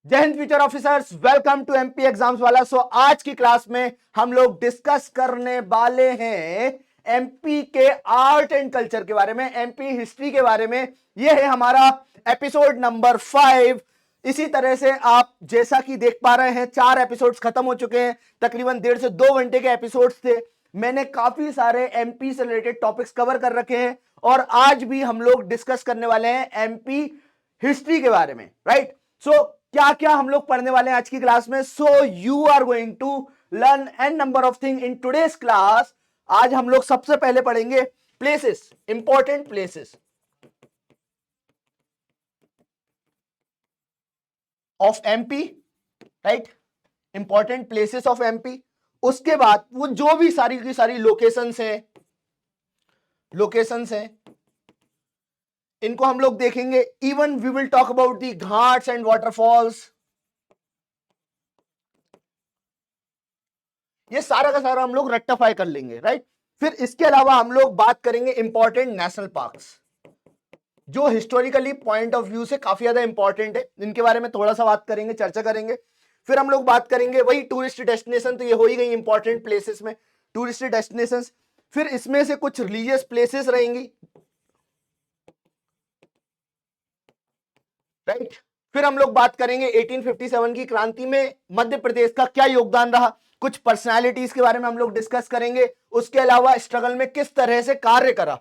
जय Hind future officers, welcome to MP exams वाला। आज की क्लास में हम लोग डिस्कस करने वाले हैं एमपी के आर्ट एंड कल्चर के बारे में, एमपी हिस्ट्री के बारे में। यह है हमारा एपिसोड नंबर 5। इसी तरह से आप जैसा कि देख पा रहे हैं 4 एपिसोड्स खत्म हो चुके हैं, तकरीबन 1.5 से 2 घंटे के एपिसोड्स थे। मैंने काफी सारे एमपी से रिलेटेड टॉपिक्स कवर कर रखे हैं और आज भी हम लोग डिस्कस करने वाले हैं एमपी हिस्ट्री के बारे में, राइट। सो क्या क्या हम लोग पढ़ने वाले हैं आज की क्लास में। So you are going to learn an number of thing in today's class. आज हम लोग सबसे पहले पढ़ेंगे places, important places of MP, right, important places of MP. उसके बाद वो जो भी सारी की सारी लोकेशंस हैं इनको हम लोग देखेंगे। Even we will talk about the ghats and waterfalls. ये सारा का सारा हम लोग रेक्टिफाई कर लेंगे, राइट। फिर इसके अलावा हम लोग बात करेंगे इंपॉर्टेंट नेशनल पार्क्स जो हिस्टोरिकली पॉइंट ऑफ व्यू से काफी ज्यादा इंपॉर्टेंट है, इनके बारे में थोड़ा सा बात करेंगे, चर्चा करेंगे। फिर हम लोग बात करेंगे वही टूरिस्ट डेस्टिनेशन, तो ये हो ही गई इंपॉर्टेंट प्लेसेस में टूरिस्ट डेस्टिनेशन। फिर इसमें से कुछ रिलीजियस प्लेसेस रहेंगी, राइट। फिर हम लोग बात करेंगे 1857 की क्रांति में मध्य प्रदेश का क्या योगदान रहा, कुछ पर्सनालिटीज के बारे में हम लोग डिस्कस करेंगे। उसके अलावा स्ट्रगल में किस तरह से कार्य करा,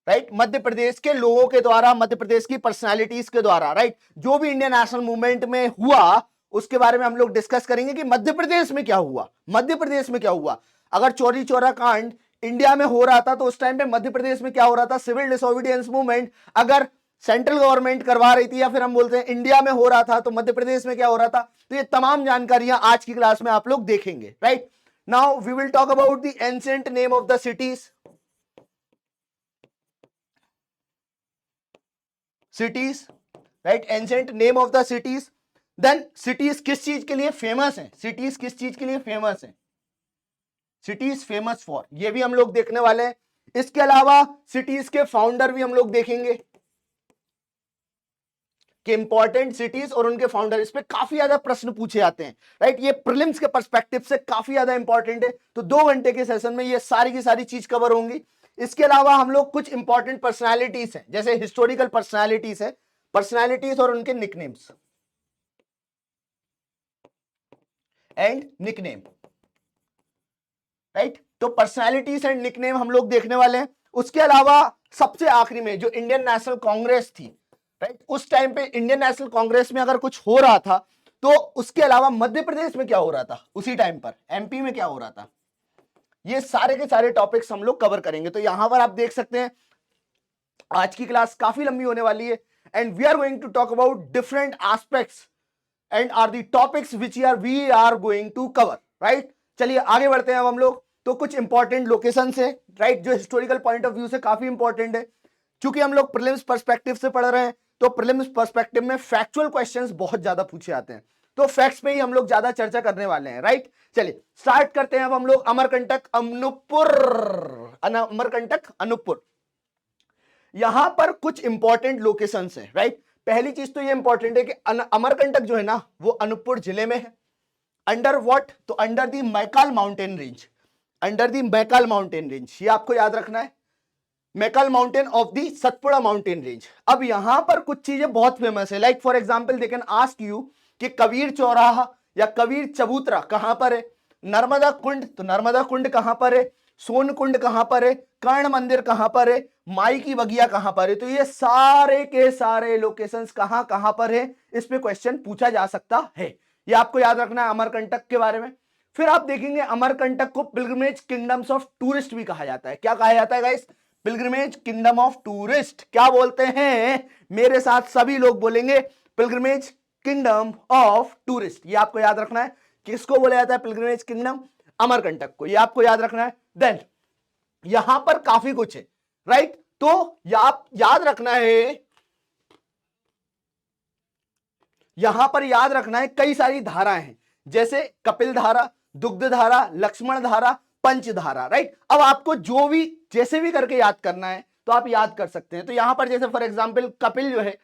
राइट, मध्य प्रदेश के लोगों के द्वारा, मध्य प्रदेश की पर्सनालिटीज के द्वारा, राइट। जो भी इंडियन नेशनल मूवमेंट में हुआ उसके बारे में हम लोग डिस्कस करेंगे कि मध्य प्रदेश में क्या हुआ, मध्य प्रदेश में क्या हुआ। अगर चौरी चौरा कांड इंडिया में हो रहा था तो उस टाइम पे मध्य प्रदेश में क्या हो रहा था, सिविल डिसोबीडियंस मूवमेंट अगर सेंट्रल गवर्नमेंट करवा रही थी या फिर हम बोलते हैं इंडिया में हो रहा था तो मध्य प्रदेश में क्या हो रहा था। तो ये तमाम जानकारियां आज की क्लास में आप लोग देखेंगे, right. Now we will talk about the ancient name of the cities, right, ancient name of the cities. Then cities किस चीज के लिए फेमस है, सिटीज किस चीज के लिए फेमस है, सिटीज फेमस फॉर, ये भी हम लोग देखने वाले हैं। इसके अलावा सिटीज के फाउंडर भी हम लोग देखेंगे कि इंपॉर्टेंट सिटीज और उनके फाउंडर, इस पे काफी ज्यादा प्रश्न पूछे जाते हैं, राइट। ये प्रीलिम्स के पर्सपेक्टिव से काफी ज्यादा इंपॉर्टेंट है, तो 2 घंटे के सेशन में ये सारी की सारी चीज कवर होंगी। इसके अलावा हम लोग कुछ इंपॉर्टेंट पर्सनालिटीज हैं, जैसे हिस्टोरिकल पर्सनालिटीज है, पर्सनालिटीज और उनके निकनेम्स एंड निकनेम, राइट। तो पर्सनालिटीज एंड निकनेम हम लोग देखने वाले हैं। उसके अलावा सबसे आखिरी में जो इंडियन नेशनल कांग्रेस थी, राइट, उस टाइम पे इंडियन नेशनल कांग्रेस में अगर कुछ हो रहा था तो उसके अलावा मध्य प्रदेश में क्या हो रहा था, उसी टाइम पर एमपी में क्या हो रहा था, ये सारे के सारे टॉपिक्स हम लोग कवर करेंगे। तो यहां पर आप देख सकते हैं आज की क्लास काफी लंबी होने वाली है and we are going to talk about different aspects and are the topics which we are going to cover, right. चलिए आगे बढ़ते हैं अब हम लोग। तो कुछ इंपॉर्टेंट लोकेशन है, राइट, जो हिस्टोरिकल पॉइंट ऑफ व्यू से काफी इंपॉर्टेंट है। चूंकि हम लोग प्रीलिम्स पर्सपेक्टिव से पढ़ रहे हैं तो प्रीलिम्स पर्सपेक्टिव में फैक्चुअल क्वेश्चंस बहुत ज्यादा पूछे जाते हैं, तो फैक्ट्स पे ही हम लोग ज्यादा चर्चा करने वाले हैं, राइट। चलिए स्टार्ट करते हैं अब हम लोग। अमरकंटक अनूपपुर, यहां पर कुछ इंपॉर्टेंट लोकेशंस हैं, राइट। पहली चीज तो ये इंपॉर्टेंट है कि अमरकंटक जो है ना वो अनूपपुर जिले में है। अंडर व्हाट, तो under the Maikal mountain range, under the Maikal mountain range, ये आपको याद रखना है, Maikal mountain of the Satpura mountain range. अब यहां पर कुछ चीजें बहुत फेमस है, like for example they can ask you कि कबीर चौराहा या कबीर चबूतरा कहां पर है, नर्मदा कुंड, तो नर्मदा कुंड कहां पर है, सोन कुंड कहां पर है, कर्ण मंदिर कहां पर है, माई की बगिया कहां पर है। तो ये सारे के सारे लोकेशंस कहां कहां पर है, इस पे क्वेश्चन पूछा जा सकता है, ये आपको याद रखना है अमरकंटक के बारे में। फिर आप देखेंगे अमरकंटक को पिलग्रिमेज किंगडम्स ऑफ टूरिस्ट भी कहा जाता है। क्या कहा जाता है guys, pilgrimage kingdom of tourist. क्या बोलते हैं, मेरे साथ सभी लोग बोलेंगे पिलग्रिमेज किंगडम ऑफ टूरिस्ट, ये आपको याद रखना है। किसको बोला जाता है पिलग्रिमेज किंगडम, अमरकंटक को, ये आपको याद रखना है। देन यहां पर काफी कुछ है, राइट, तो आप याद रखना है, यहां पर याद रखना है कई सारी धाराएं हैं, जैसे कपिल धारा, दुग्ध धारा, लक्ष्मण धारा, पंचधारा, राइट। अब आपको जो भी जैसे भी करके याद करना है तो आप याद कर सकते हैं। तो यहां पर जैसे फॉर एग्जांपल कपिल जो है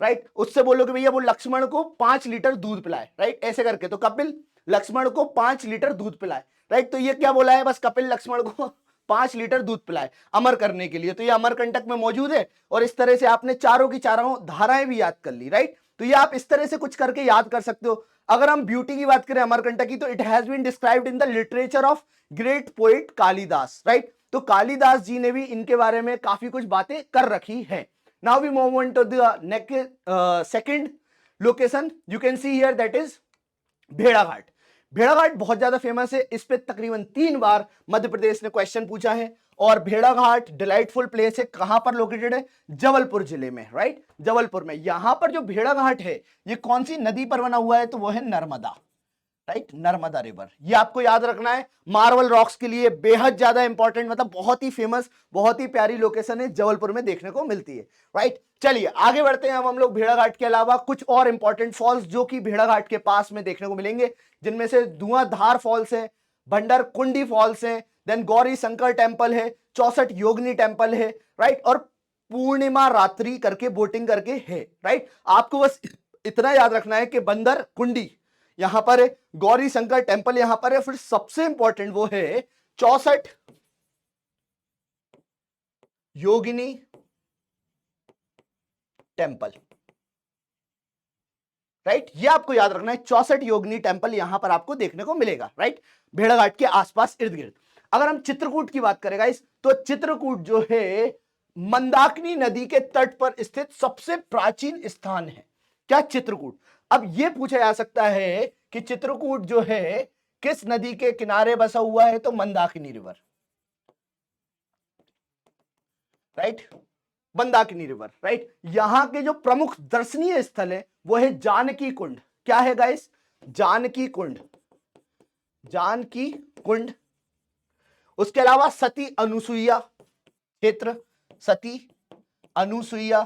राइट, उससे बोलो कि भैया वो लक्ष्मण को 5 लीटर दूध पिलाए, राइट, ऐसे करके, तो कपिल लक्ष्मण को 5 लीटर दूध पिलाए, राइट, तो ये क्या बोला है, बस कपिल लक्ष्मण को 5 लीटर दूध पिलाए अमर करने के लिए, तो ये अमरकंटक में मौजूद है। और इस तरह से आपने चारों की चारों धाराएं भी याद कर ली, राइट, तो ये आप इस तरह से कुछ करके याद कर सकते हो। अगर हम ब्यूटी की बात करें अमरकंटक की, तो it has been described in the literature of great poet Kalidas, right, तो कालिदास जी ने भी इनके बारे में काफी कुछ बातें कर रखी है। Now we move on to the second location, you can see here, that is भेड़ाघाट। भेड़ाघाट बहुत ज्यादा फेमस है, इस पे तकरीबन 3 बार मध्य प्रदेश ने क्वेश्चन पूछा है। और भेड़ाघाट डिलाइटफुल प्लेस है, कहां पर लोकेटेड है, जबलपुर जिले में, राइट, जबलपुर में। यहां पर जो भेड़ाघाट है ये कौन सी नदी पर बना हुआ है, तो वो है नर्मदा, राइट, नर्मदा रिवर, ये आपको याद रखना है। मार्बल रॉक्स के लिए बेहद ज्यादा इंपॉर्टेंट, मतलब बहुत ही फेमस, बहुत ही प्यारी लोकेशन है, जबलपुर में देखने को मिलती है, राइट। चलिए आगे बढ़ते हैं, अब हम लोग भेड़ाघाट के अलावा कुछ और इंपॉर्टेंट फॉल्स जो कि भेड़ाघाट के पास में देखने को मिलेंगे, जिनमें से धुआंधार फॉल्स है, भंडर कुंडी फॉल्स है, देन गौरी शंकर टेम्पल है, 64 योगिनी टेम्पल है, राइट, और पूर्णिमा रात्रि करके बोटिंग करके है, राइट। आपको बस इतना याद रखना है कि बंदर कुंडी यहां पर है, गौरी शंकर टेम्पल यहां पर है, फिर सबसे इंपॉर्टेंट वो है 64 योगिनी टेम्पल, राइट, ये आपको याद रखना है, 64 योगिनी टेम्पल यहां पर आपको देखने को मिलेगा, राइट, भेड़ाघाट के आसपास इर्द गिर्द। अगर हम चित्रकूट की बात करें गाइस, तो चित्रकूट जो है मंदाकिनी नदी के तट पर स्थित सबसे प्राचीन स्थान है। क्या चित्रकूट? अब यह पूछा जा सकता है कि चित्रकूट जो है किस नदी के किनारे बसा हुआ है, तो Mandakini river, right, Mandakini river, right. यहां के जो प्रमुख दर्शनीय स्थल है वो है जानकी कुंड। क्या है गाइस? जानकी कुंड, जानकी कुंड। उसके अलावा सती अनुसुईया क्षेत्र, सती अनुसुईया,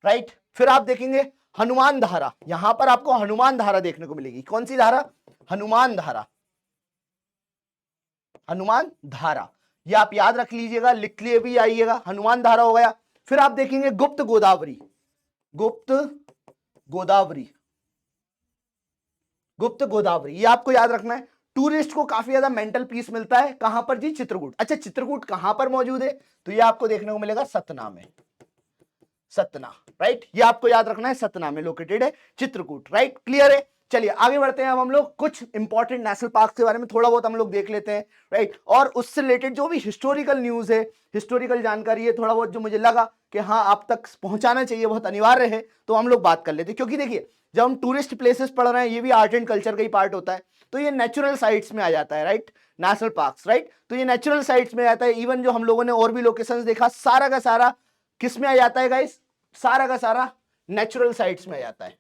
राइट। फिर आप देखेंगे हनुमान धारा, यहां पर आपको हनुमान धारा देखने को मिलेगी। कौन सी धारा? हनुमान धारा, हनुमान धारा, ये आप याद रख लीजिएगा, लिख लिए भी आइएगा, हनुमान धारा हो गया। फिर आप देखेंगे गुप्त गोदावरी, गुप्त गोदावरी, गुप्त गोदावरी, ये आपको याद रखना है। टूरिस्ट को काफी ज्यादा मेंटल पीस मिलता है, कहां पर जी? चित्रकूट। अच्छा, चित्रकूट कहां पर मौजूद है? तो ये आपको देखने को मिलेगा सतना में, सतना, राइट, ये आपको याद रखना है, सतना में लोकेटेड है चित्रकूट, राइट, क्लियर है। चलिए आगे बढ़ते हैं, अब हम लोग कुछ इंपॉर्टेंट नेशनल पार्क के बारे में थोड़ा बहुत हम लोग देख लेते हैं, राइट, और उससे रिलेटेड जो भी हिस्टोरिकल न्यूज है, हिस्टोरिकल जानकारी है, थोड़ा बहुत जो मुझे लगा कि हाँ आप तक पहुंचाना चाहिए, बहुत अनिवार्य है, तो हम लोग बात कर लेते हैं। क्योंकि देखिए जब हम टूरिस्ट प्लेसेस पढ़ रहे हैं, ये भी आर्ट एंड कल्चर का ही पार्ट होता है, तो ये नेचुरल साइट्स में आ जाता है, राइट, नेशनल पार्क्स, राइट, तो ये नेचुरल साइट्स में आता है। इवन जो हम लोगों ने और भी लोकेशंस देखा, सारा का सारा किस में आ जाता है गाइस? सारा का सारा नेचुरल साइट्स में आ जाता है,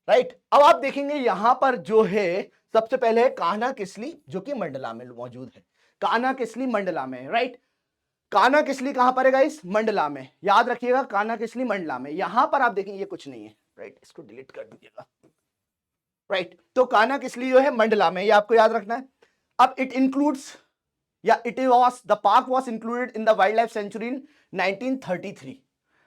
राइट। अब आप देखेंगे यहां पर जो है सबसे पहले है कान्हा किसली, जो कि मंडला में मौजूद है, कान्हा किसली मंडला में, राइट। कान्हा किसली कहां पर है गाइस? मंडला में, याद रखिएगा, कान्हा किसली मंडला में। यहां पर आप देखेंगे ये कुछ नहीं है, राइट, इसको डिलीट कर दीजिएगा, राइट, तो कान्हा किसली जो है मंडला में, ये आपको याद रखना है। अब इट इंक्लूड्स, या it was, the park was included in the wild life sanctuary in 1933,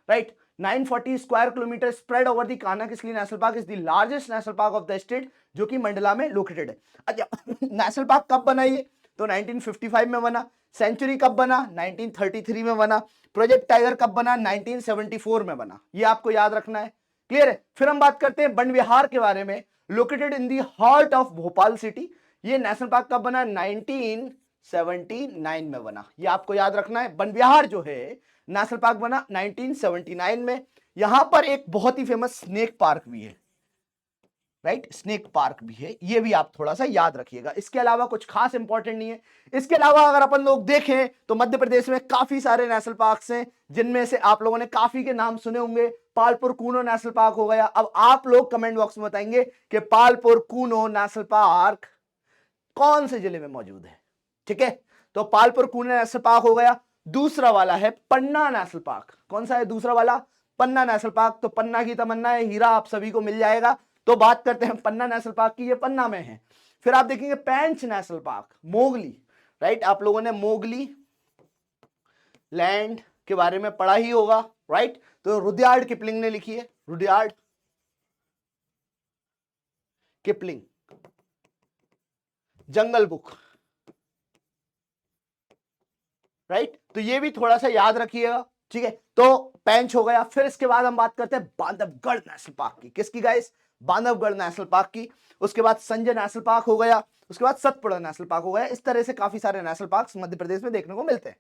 right. 940 square kilometre spread over the Kanha Kisli national park is the largest national park of the state, जो कि मंडला में लोकेटेड है। अच्छा, national park कब बना ये? तो 1955 में बना। सेंचुरी कब बना? 1933 में बना। प्रोजेक्ट टाइगर कब बना? 1974 में बना, ये आपको याद रखना है, क्लियर है। फिर हम बात करते हैं वन विहार के बारे में, located in the heart of Bhopal city. ये नेशनल पार्क कब बना? 1979 में बना, ये आपको याद रखना है। वन विहार जो है नेशनल पार्क बना 1979 में। यहां पर एक बहुत ही फेमस स्नेक पार्क भी है, राइट, स्नेक पार्क भी है, ये भी आप थोड़ा सा याद रखिएगा। इसके अलावा कुछ खास इंपॉर्टेंट नहीं है। इसके अलावा अगर अपन लोग देखें तो मध्य प्रदेश में काफी सारे नेशनल पार्क्स हैं, जिनमें से आप लोगों ने काफी के नाम सुने होंगे। पालपुर कूनो नेशनल पार्क हो गया। अब आप लोग कमेंट बॉक्स में बताएंगे कि पालपुर कूनो नेशनल पार्क कौन से जिले में मौजूद है, ठीक है। तो पालपुर कूनो नेशनल पार्क हो गया। दूसरा वाला है पन्ना नेशनल पार्क। कौन सा है दूसरा वाला? पन्ना नेशनल पार्क। तो पन्ना की तमन्ना है, हीरा आप सभी को मिल जाएगा। तो बात करते हैं पन्ना नेशनल पार्क की, ये पन्ना में है। फिर आप देखेंगे पेंच नेशनल पार्क, मोगली, राइट, आप लोगों ने मोगली लैंड के बारे में पढ़ा ही होगा, राइट। तो रुडयार्ड किपलिंग ने लिखी है, रुडयार्ड किपलिंग, जंगल बुक, राइट। तो ये भी थोड़ा सा याद रखिएगा, ठीक है। तो पेंच हो गया। फिर इसके बाद हम बात करते हैं बांधवगढ़ नेशनल पार्क की। किसकी गाइस? बांधवगढ़ नेशनल पार्क की। उसके बाद संजय नेशनल पार्क हो गया, उसके बाद सतपुड़ा नेशनल पार्क हो गया। इस तरह से काफी सारे नेशनल पार्क मध्य प्रदेश में देखने को मिलते हैं।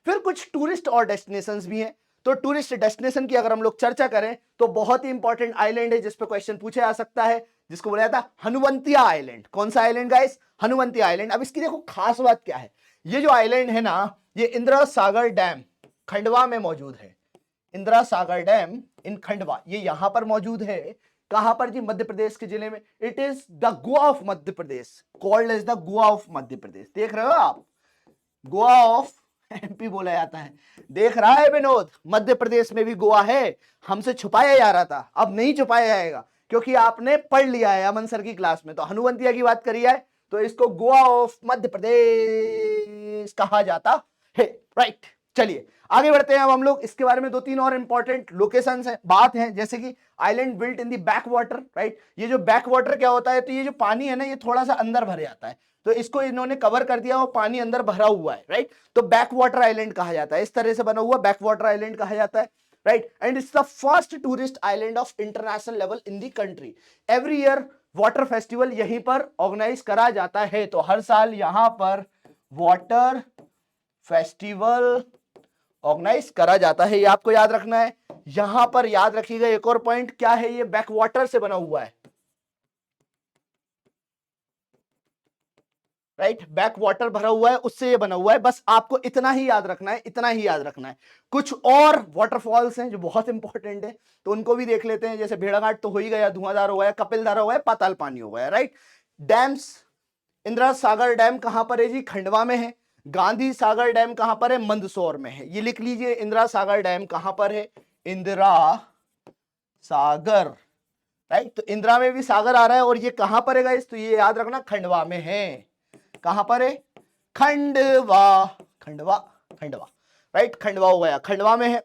फिर कुछ टूरिस्ट और डेस्टिनेशंस भी हैं। तो टूरिस्ट डेस्टिनेशन की अगर हम लोग चर्चा करें तो बहुत ही इंपॉर्टेंट आइलैंड है जिसपे क्वेश्चन पूछा जा सकता है, जिसको बोला जाता है हनुवंतिया आइलैंड। कौन सा आइलैंड गाइस? हनुवंतिया आइलैंड। अब इसकी देखो खास बात क्या है, ये जो आइलैंड है ना, ये इंदिरा सागर डैम खंडवा में मौजूद है। इंदिरा सागर डैम इन खंडवा, ये यहां पर मौजूद है। कहां पर जी? मध्य प्रदेश के जिले में। It is the Goa of Madhya Pradesh, called as the Goa of Madhya Pradesh. देख रहे हो आप, गोवा ऑफ एमपी बोला जाता है। देख रहा है विनोद, मध्य प्रदेश में भी गोवा है, हमसे छुपाया जा रहा था, अब नहीं छुपाया जाएगा क्योंकि आपने पढ़ लिया है अमन सर की क्लास में। तो हनुवंतिया की बात करी है तो इसको गोवा ऑफ मध्य प्रदेश कहा जाता है, राइट। चलिए आगे बढ़ते हैं अब हम लोग। इसके बारे में दो तीन और इंपॉर्टेंट लोकेशंस हैं, बात है, जैसे कि island built in the back water, right. ये जो बैक वाटर क्या होता है? तो ये जो पानी है ना, ये थोड़ा सा अंदर भर जाता है, तो इसको इन्होंने कवर कर दिया, वो पानी अंदर भरा हुआ है, राइट। तो बैक वाटर आइलैंड कहा जाता है, इस तरह से बना हुआ बैक वाटर आइलैंड कहा जाता है, right. And it's the first tourist island of international level in the country. Every year water festival यहीं पर ऑर्गेनाइज करा जाता है। तो हर साल यहां पर वाटर फेस्टिवल ऑर्गेनाइज करा जाता है, ये आपको याद रखना है। यहां पर याद रखिएगा एक और पॉइंट, क्या है? ये बैक वाटर से बना हुआ है, राइट। बैक वाटर भरा हुआ है, उससे ये बना हुआ है। बस आपको इतना ही याद रखना है, इतना ही याद रखना है। कुछ और वाटरफॉल्स हैं जो बहुत इंपॉर्टेंट है, तो उनको भी देख लेते हैं। जैसे भेड़ाघाट तो हो ही गया, धुआंधार हो गया, कपिलधारा हो गया, पाताल पानी हो गया, right. Dams, Indira Sagar dam कहां पर है जी? खंडवा में है। गांधी सागर डैम कहां पर है? मंदसौर में है। ये लिख लीजिए, इंदिरा सागर डैम कहां पर है? इंदिरा सागर, राइट। तो इंदिरा में भी सागर आ रहा है, और ये कहां पर है गाइस? तो ये याद रखना, खंडवा में है। कहां पर है? खंडवा, खंडवा, खंडवा, राइट। खंडवा हो गया, खंडवा में है।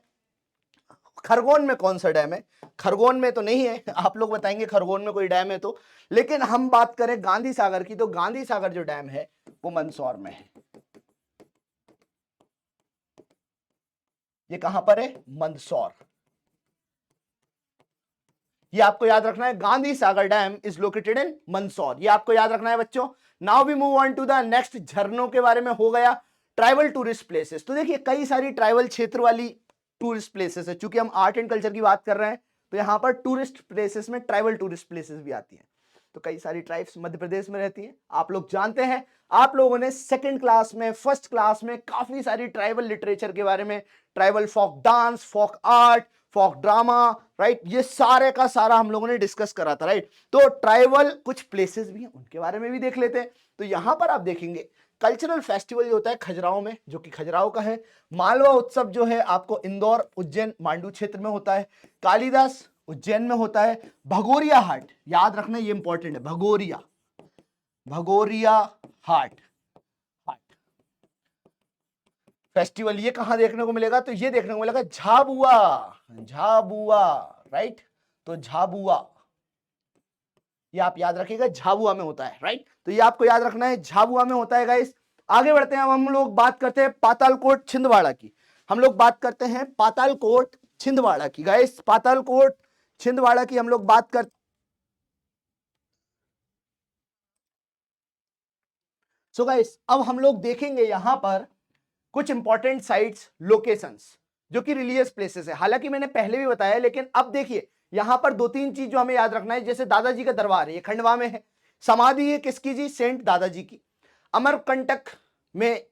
खरगोन में कौन सा डैम है? खरगोन में तो नहीं है, आप लोग बताएंगे खरगोन में कोई डैम है तो। लेकिन हम बात करें गांधी सागर की, तो गांधी सागर जो डैम है वो मंदसौर में है। ये कहां पर है? मंदसौर। ये आपको याद रखना है, Gandhi Sagar dam is located in Mandsaur. ये आपको याद रखना है बच्चों। Now we move on to the next. झरनों के बारे में हो गया। ट्राइबल टूरिस्ट प्लेसेस, तो देखिए कई सारी ट्राइबल क्षेत्र वाली टूरिस्ट प्लेसेस है। चूंकि हम आर्ट एंड कल्चर की बात कर रहे हैं तो यहां पर टूरिस्ट प्लेसेस में ट्राइबल टूरिस्ट प्लेसेस भी आती हैं। तो कई सारी ट्राइब्स मध्य प्रदेश में रहती हैं, आप लोग जानते हैं। आप लोगों ने सेकंड क्लास में, फर्स्ट क्लास में काफी सारी ट्राइबल लिटरेचर के बारे में, tribal folk dance, folk art, folk drama, right, ये सारे का सारा हम लोगों ने डिस्कस करा था, राइट। तो ट्राइबल कुछ प्लेसेस भी हैं, उनके बारे में भी देख लेते हैं। तो यहां पर आप देखेंगे कल्चरल फेस्टिवल जो होता है खजुराहो में, जो कि खजुराहो का है। मालवा उत्सव जो है आपको इंदौर, उज्जैन, मांडू क्षेत्र में होता है। कालिदास उज्जैन में होता है। भगोरिया हाट, याद रखना ये इंपॉर्टेंट है, भगोरिया, भगोरिया हाट, हाट फेस्टिवल ये कहां देखने को मिलेगा? तो ये देखने को मिलेगा झाबुआ, झाबुआ, राइट। तो झाबुआ ये आप याद रखिएगा, झाबुआ में होता है, राइट। तो ये आपको याद रखना है, झाबुआ में होता है गाइस। आगे बढ़ते हैं, अब हम लोग बात करते हैं पातालकोट छिंदवाड़ा की। हम लोग बात करते हैं पातालकोट छिंदवाड़ा की गाइस, पातालकोट छिंदवाड़ा की हम लोग बात करते। सो गाइस अब हम लोग देखेंगे यहां पर कुछ इंपॉर्टेंट साइट्स, लोकेशंस जो कि रिलीजियस प्लेसेस है। हालांकि मैंने पहले भी बताया, लेकिन अब देखिए यहां पर दो तीन चीज जो हमें याद रखना है। जैसे दादाजी का दरबार है, ये खंडवा में है। समाधि है किसकी जी? सेंट दादाजी की। अमरकंटक में,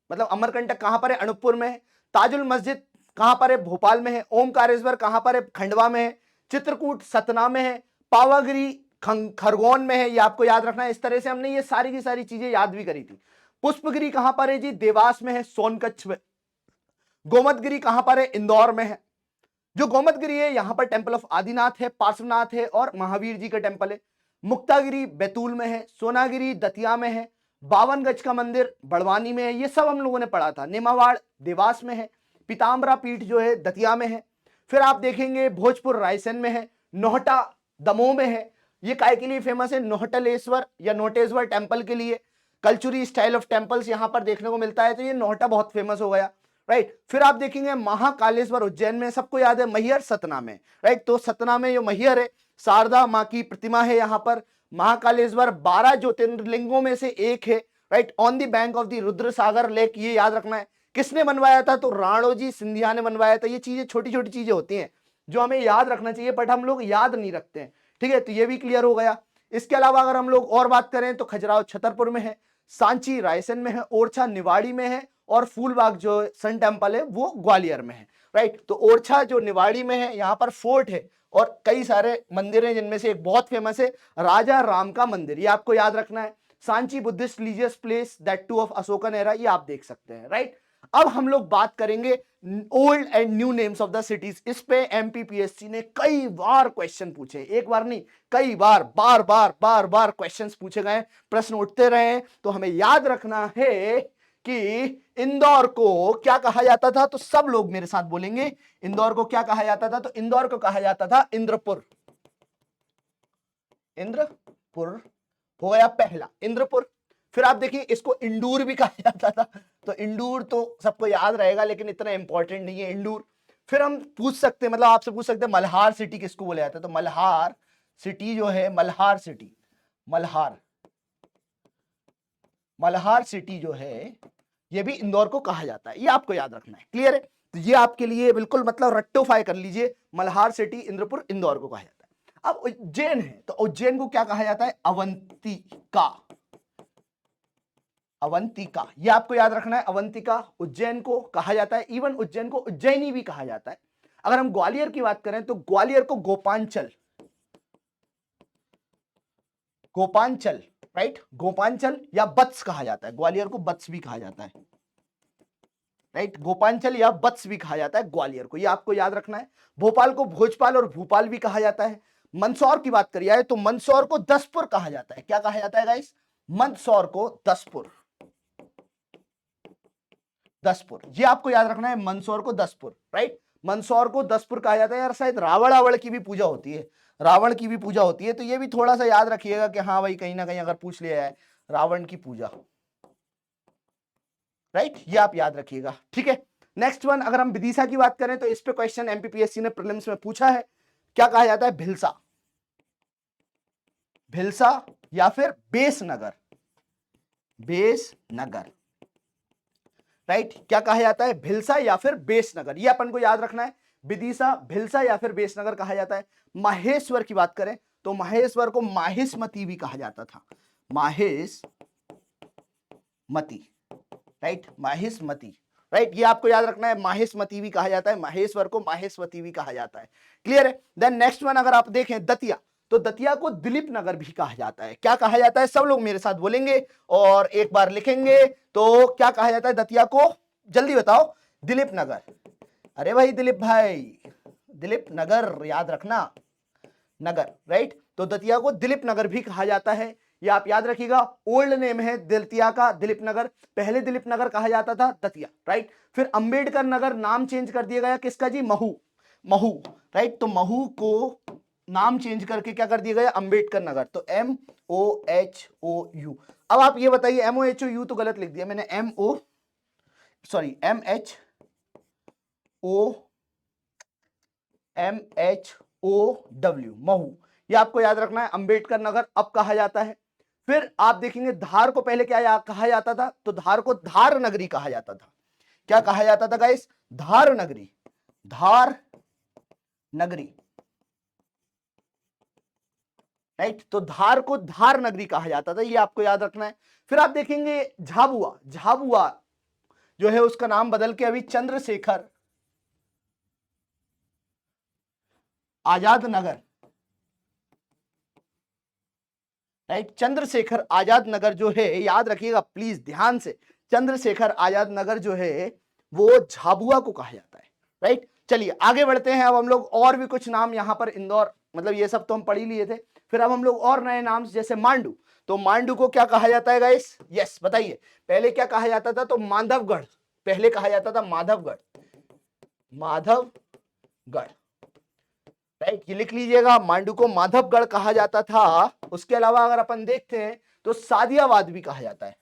मतलब अमरकंटक कहां पर है? अनूपपुर में है। ताजुल मस्जिद कहां पर है? भोपाल में है। ओमकारेश्वर कहां पर है? खंडवा में है। चित्रकूट सतना में है। पावागिरी खरगोन में है, ये आपको याद रखना है। इस तरह से हमने ये सारी की सारी चीजें याद भी करी थी। पुष्पगिरी कहां पर है जी? देवास में है, सोनकच्छ में। गोमतगिरी कहां पर है? इंदौर में है। जो गोमतगिरी है यहां पर टेंपल ऑफ आदिनाथ है, पार्श्वनाथ है और महावीर जी का टेंपल है। मुक्तागिरी बैतूल में है। सोनागिरी दतिया में है। 52 गज का मंदिर बड़वानी में है। ये सब हम लोगों ने पढ़ा था। नेमावाड़ देवास में है। पीताम्बरा पीठ जो है दतिया में है। फिर आप देखेंगे भोजपुर रायसेन में है, नोहटा दमोह में है। ये काय के लिए फेमस है? नोहटलेश्वर या नोटेश्वर टेम्पल के लिए। कल्चुरी स्टाइल ऑफ टेम्पल्स यहां पर देखने को मिलता है, तो ये नोहटा बहुत फेमस हो गया, राइट। फिर आप देखेंगे महाकालेश्वर उज्जैन में, सबको याद है, मैहर सतना में, राइट। तो सतना में जो मैहर है, शारदा माँ की प्रतिमा है यहाँ पर। महाकालेश्वर 12 ज्योतिर्लिंगों में से एक है, right, on the bank of the Rudra Sagar lake, ये याद रखना है। किसने बनवाया था? तो राणोजी सिंधिया ने बनवाया था। ये चीजें छोटी छोटी चीजें होती हैं जो हमें याद रखना चाहिए, बट हम लोग याद नहीं रखते हैं, ठीक है। तो ये भी क्लियर हो गया। इसके अलावा अगर हम लोग और बात करें तो खजुराहो छतरपुर में है, सांची रायसेन में है, ओरछा निवाड़ी में है, और फूलबाग जो सन टेम्पल है वो ग्वालियर में है, राइट। तो ओरछा जो निवाड़ी में है, यहाँ पर फोर्ट है और कई सारे मंदिर हैं, जिनमें से एक बहुत फेमस है राजा राम का मंदिर, ये आपको याद रखना है। Sanchi Buddhist religious place, that two of Ashokan era, ये आप देख सकते हैं, राइट। अब हम लोग बात करेंगे old and new names of the cities. इस पे एमपीपीएससी ने कई बार क्वेश्चन पूछे, एक बार नहीं कई बार, बार बार क्वेश्चंस पूछे गए, प्रश्न उठते रहे। तो हमें याद रखना है कि इंदौर को क्या कहा जाता था, तो सब लोग मेरे साथ बोलेंगे, इंदौर को क्या कहा जाता था? तो इंदौर को कहा जाता था इंद्रपुर। इंद्रपुर हो गया पहला, इंद्रपुर। फिर आप देखिए इसको इंदूर भी कहा जाता था, तो इंदूर तो सबको याद रहेगा, लेकिन इतना इंपॉर्टेंट नहीं है इंदूर। फिर हम पूछ सकते हैं, मतलब आपसे पूछ सकते हैं, मल्हार सिटी किसको बोला जाता है? तो मल्हार सिटी जो है, मल्हार सिटी, मल्हार सिटी जो है, ये भी इंदौर को कहा जाता है, ये आपको याद रखना है, क्लियर है। तो ये आपके लिए बिल्कुल मतलब रट्टोफाई कर लीजिए, मल्हार सिटी, इंद्रपुर, इंदौर को कहा जाता है। अब उज्जैन है, तो उज्जैन को क्या कहा जाता है? अवंतिका, अवंतिका, ये आपको याद रखना है, अवंतिका उज्जैन को कहा जाता है। इवन उज्जैन को उज्जैनी भी कहा जाता है। अगर हम ग्वालियर की बात करें तो ग्वालियर को गोपांचल, गोपांचल, राइट, गोपांचल या बत्स कहा जाता है। ग्वालियर को बत्स भी कहा जाता है, राइट, गोपांचल या बत्स भी कहा जाता है ग्वालियर को, ये आपको याद रखना है। भोपाल को भोजपाल और भूपाल भी कहा जाता है। मंदसौर की बात करिए तो मंदसौर को दसपुर कहा जाता है। क्या कहा जाता है गाइस? मंदसौर को दसपुर, दसपुर, ये आपको याद रखना है, मंदसौर को दसपुर, राइट। मंदसौर को दसपुर कहा जाता है। यार शायद रावण की भी पूजा होती है, रावण की भी पूजा होती है, तो ये भी थोड़ा सा याद रखिएगा कि हाँ भाई, कहीं ना कहीं अगर पूछ लिया है रावण की पूजा, राइट, ये आप याद रखिएगा, ठीक है। नेक्स्ट वन, अगर हम विदिशा की बात करें तो इस पे क्वेश्चन एमपीपीएससी ने प्रीलिम्स में पूछा है। क्या कहा जाता है? भिलसा, भिलसा या फिर बेसनगर, बेसनगर, राइट। क्या कहा जाता है? भिलसा या फिर बेसनगर, ये अपन को याद रखना है। विदिशा, भिलसा या फिर बेसनगर कहा जाता है। माहेश्वर की बात करें तो माहेश्वर को माहिष्मती भी कहा जाता था, माहिष्मती, राइट, माहिष्मती, राइट, ये आपको याद रखना है। माहिष्मती भी कहा जाता है, माहेश्वर को माहेश्वती भी कहा जाता है, क्लियर है। देन नेक्स्ट वन, अगर आप देखें दतिया, तो दतिया को दिलीप नगर भी कहा जाता है। क्या कहा जाता है? सब लोग मेरे साथ बोलेंगे और एक बार लिखेंगे। तो क्या कहा जाता है दतिया को? जल्दी बताओ। दिलीप नगर। अरे भाई दिलीप भाई, दिलीप नगर याद रखना, नगर, राइट। तो दतिया को दिलीप नगर भी कहा जाता है, ये आप याद रखिएगा। ओल्ड नेम है दतिया का दिलीप नगर, पहले दिलीप नगर कहा जाता था दतिया, राइट। फिर अंबेडकर नगर नाम चेंज कर दिया गया, किसका जी? महू, महू, राइट। तो महू को नाम चेंज करके क्या कर दिया गया? अंबेडकर नगर, तो MOHOU। अब आप ये बताइए, MOHOU तो गलत लिख दिया मैंने, MHOW, महू, ये आपको याद रखना है। अंबेडकर नगर अब कहा जाता है। फिर आप देखेंगे धार को पहले क्या कहा जाता था? तो धार को धार नगरी कहा जाता था। क्या कहा जाता था गाइस? धार नगरी, धार नगरी, राइट। तो धार को धार नगरी कहा जाता था, ये आपको याद रखना है। फिर आप देखेंगे झाबुआ, झाबुआ जो है उसका नाम बदल के अभी चंद्रशेखर आजाद नगर, राइट, चंद्रशेखर आजाद नगर जो है, याद रखिएगा प्लीज ध्यान से, चंद्रशेखर आजाद नगर जो है वो झाबुआ को कहा जाता है, राइट। चलिए आगे बढ़ते हैं। अब हम लोग और भी कुछ नाम यहाँ पर इंदौर, मतलब ये सब तो हम पढ़ ही लिए थे। फिर अब हम लोग और नए नाम, जैसे मांडू, तो मांडू को क्या कहा जाता है गाइस? यस बताइए, पहले क्या कहा जाता था? तो माधवगढ़, पहले कहा जाता था माधवगढ़, माधवगढ़, राइट, ये लिख लीजिएगा, मांडू को माधवगढ़ कहा जाता था। उसके अलावा अगर अपन देखते हैं तो सादियाबाद भी कहा जाता है,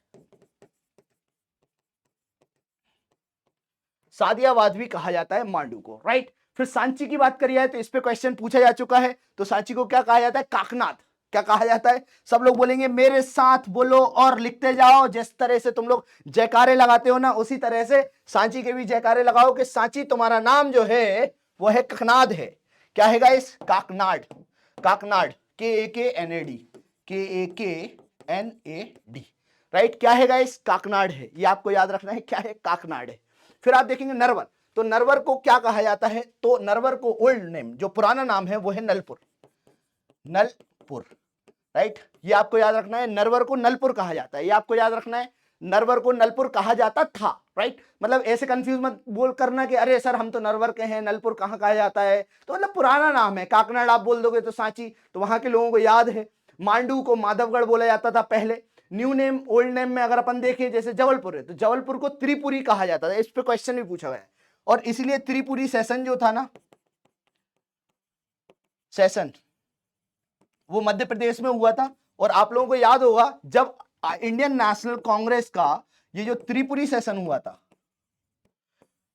सादियाबाद भी कहा जाता है मांडू को, राइट। फिर सांची की बात करिए तो इस पे क्वेश्चन पूछा जा चुका है, तो सांची को क्या कहा जाता है, काकनाथ। क्या कहा जाता है, सब लोग बोलेंगे मेरे साथ बोलो और लिखते जाओ, जिस तरह से तुम लोग जयकारे लगाते हो ना, उसी तरह से सांची के भी जयकारे लगाओ कि सांची तुम्हारा नाम जो है वो है काकनाद है। क्या है गाइस, काकनाड, काकनाड, KAKNAD, KAKNAD, राइट। क्या है गाइस, काकनाड है, ये आपको याद रखना है, क्या है, काकनाड है। फिर आप देखेंगे नरवर, तो नरवर को क्या कहा जाता है, तो नरवर को ओल्ड नेम, जो पुराना नाम है वो है नलपुर, नलपुर, राइट। ये आपको याद रखना है, नरवर को नलपुर कहा जाता है, ये आपको याद रखना है, नरवर को नलपुर कहा जाता था, राइट। मतलब ऐसे कंफ्यूज मत बोल करना कि अरे सर हम तो नरवर के हैं, नलपुर कहाँ कहा जाता है, तो मतलब पुराना नाम है। काकनाड आप बोल दोगे तो सांची, तो वहां के लोगों को याद है। मांडू को माधवगढ़ बोला जाता था पहले। न्यू नेम ओल्ड नेम में अगर अपन देखें, जैसे जबलपुर है तो जबलपुर को त्रिपुरी कहा जाता था, इस पे क्वेश्चन भी पूछा गया है। और इसीलिए त्रिपुरी सेशन जो था ना, सेशन, वो मध्य प्रदेश में हुआ था। और आप लोगों को याद होगा जब इंडियन नेशनल कांग्रेस का ये जो त्रिपुरी सेशन हुआ था,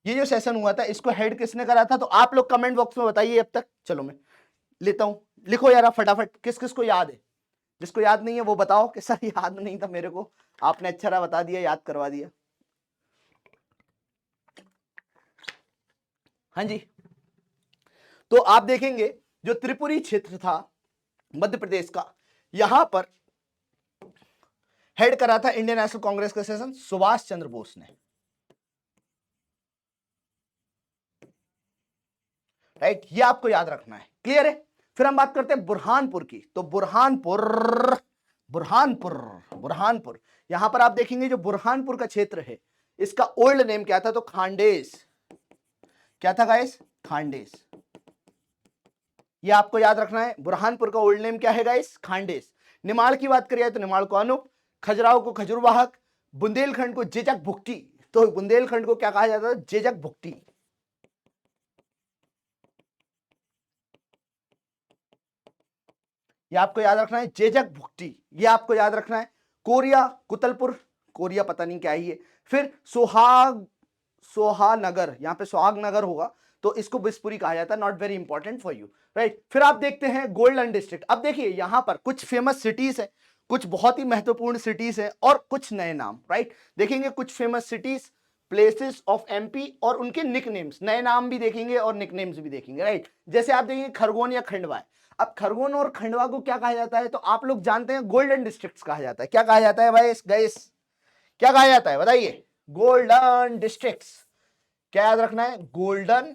ये जो सेशन हुआ था, इसको हेड किसने करा था, तो आप लोग कमेंट बॉक्स में बताइए अब तक। चलो मैं लेता हूं, लिखो यार फटाफट, किस किस को याद है। जिसको याद नहीं है वो बताओ कि सर याद नहीं था मेरे को, आपने अच्छा रहा बता दिया, याद करवा दिया। हाँ जी, तो आप देखेंगे जो त्रिपुरी क्षेत्र था मध्य प्रदेश का, यहां पर हेड करा था इंडियन नेशनल कांग्रेस का सेशन सुभाष चंद्र बोस ने, राइट। ये आपको याद रखना है, क्लियर है। फिर हम बात करते हैं बुरहानपुर की, तो बुरहानपुर, बुरहानपुर, बुरहानपुर, यहां पर आप देखेंगे जो बुरहानपुर का क्षेत्र है, इसका ओल्ड नेम क्या था, तो खांडेस। क्या था गाइस, खांडेस। ये आपको याद रखना है, बुरहानपुर का ओल्ड नेम क्या है गाइस, खांडेस। निमाड़ की बात करिए तो निमाड़ को अनूप, खजुराहो को खजूरवाहक, बुंदेलखंड को जेजक भुक्टी, तो बुंदेलखंड को क्या कहा जाता है, जेजक भुक्टी। ये आपको याद रखना है, जेजक भुक्टी, ये आपको याद रखना है। कोरिया कुतलपुर, कोरिया पता नहीं क्या ही है। फिर सोहाग, सोहानगर, यहां पे सोहाग नगर होगा, तो इसको बिस्पुरी कहा जाता है, not very important for you, right. फिर आप देखते हैं गोल्डन डिस्ट्रिक्ट। अब देखिए यहां पर कुछ फेमस सिटीज है, कुछ बहुत ही महत्वपूर्ण सिटीज है, और कुछ नए नाम, राइट। देखेंगे कुछ famous cities, places of MP और उनके निकनेम्स, नए नाम भी देखेंगे और निकनेम्स भी देखेंगे, राइट। जैसे आप देखेंगे खरगोन या खंडवा। अब खरगोन और खंडवा को क्या कहा जाता है, तो आप लोग जानते हैं गोल्डन डिस्ट्रिक्ट्स कहा जाता है। क्या कहा जाता है भाई गाइस, क्या कहा जाता है बताइए, गोल्डन डिस्ट्रिक्ट्स। क्या याद रखना है, golden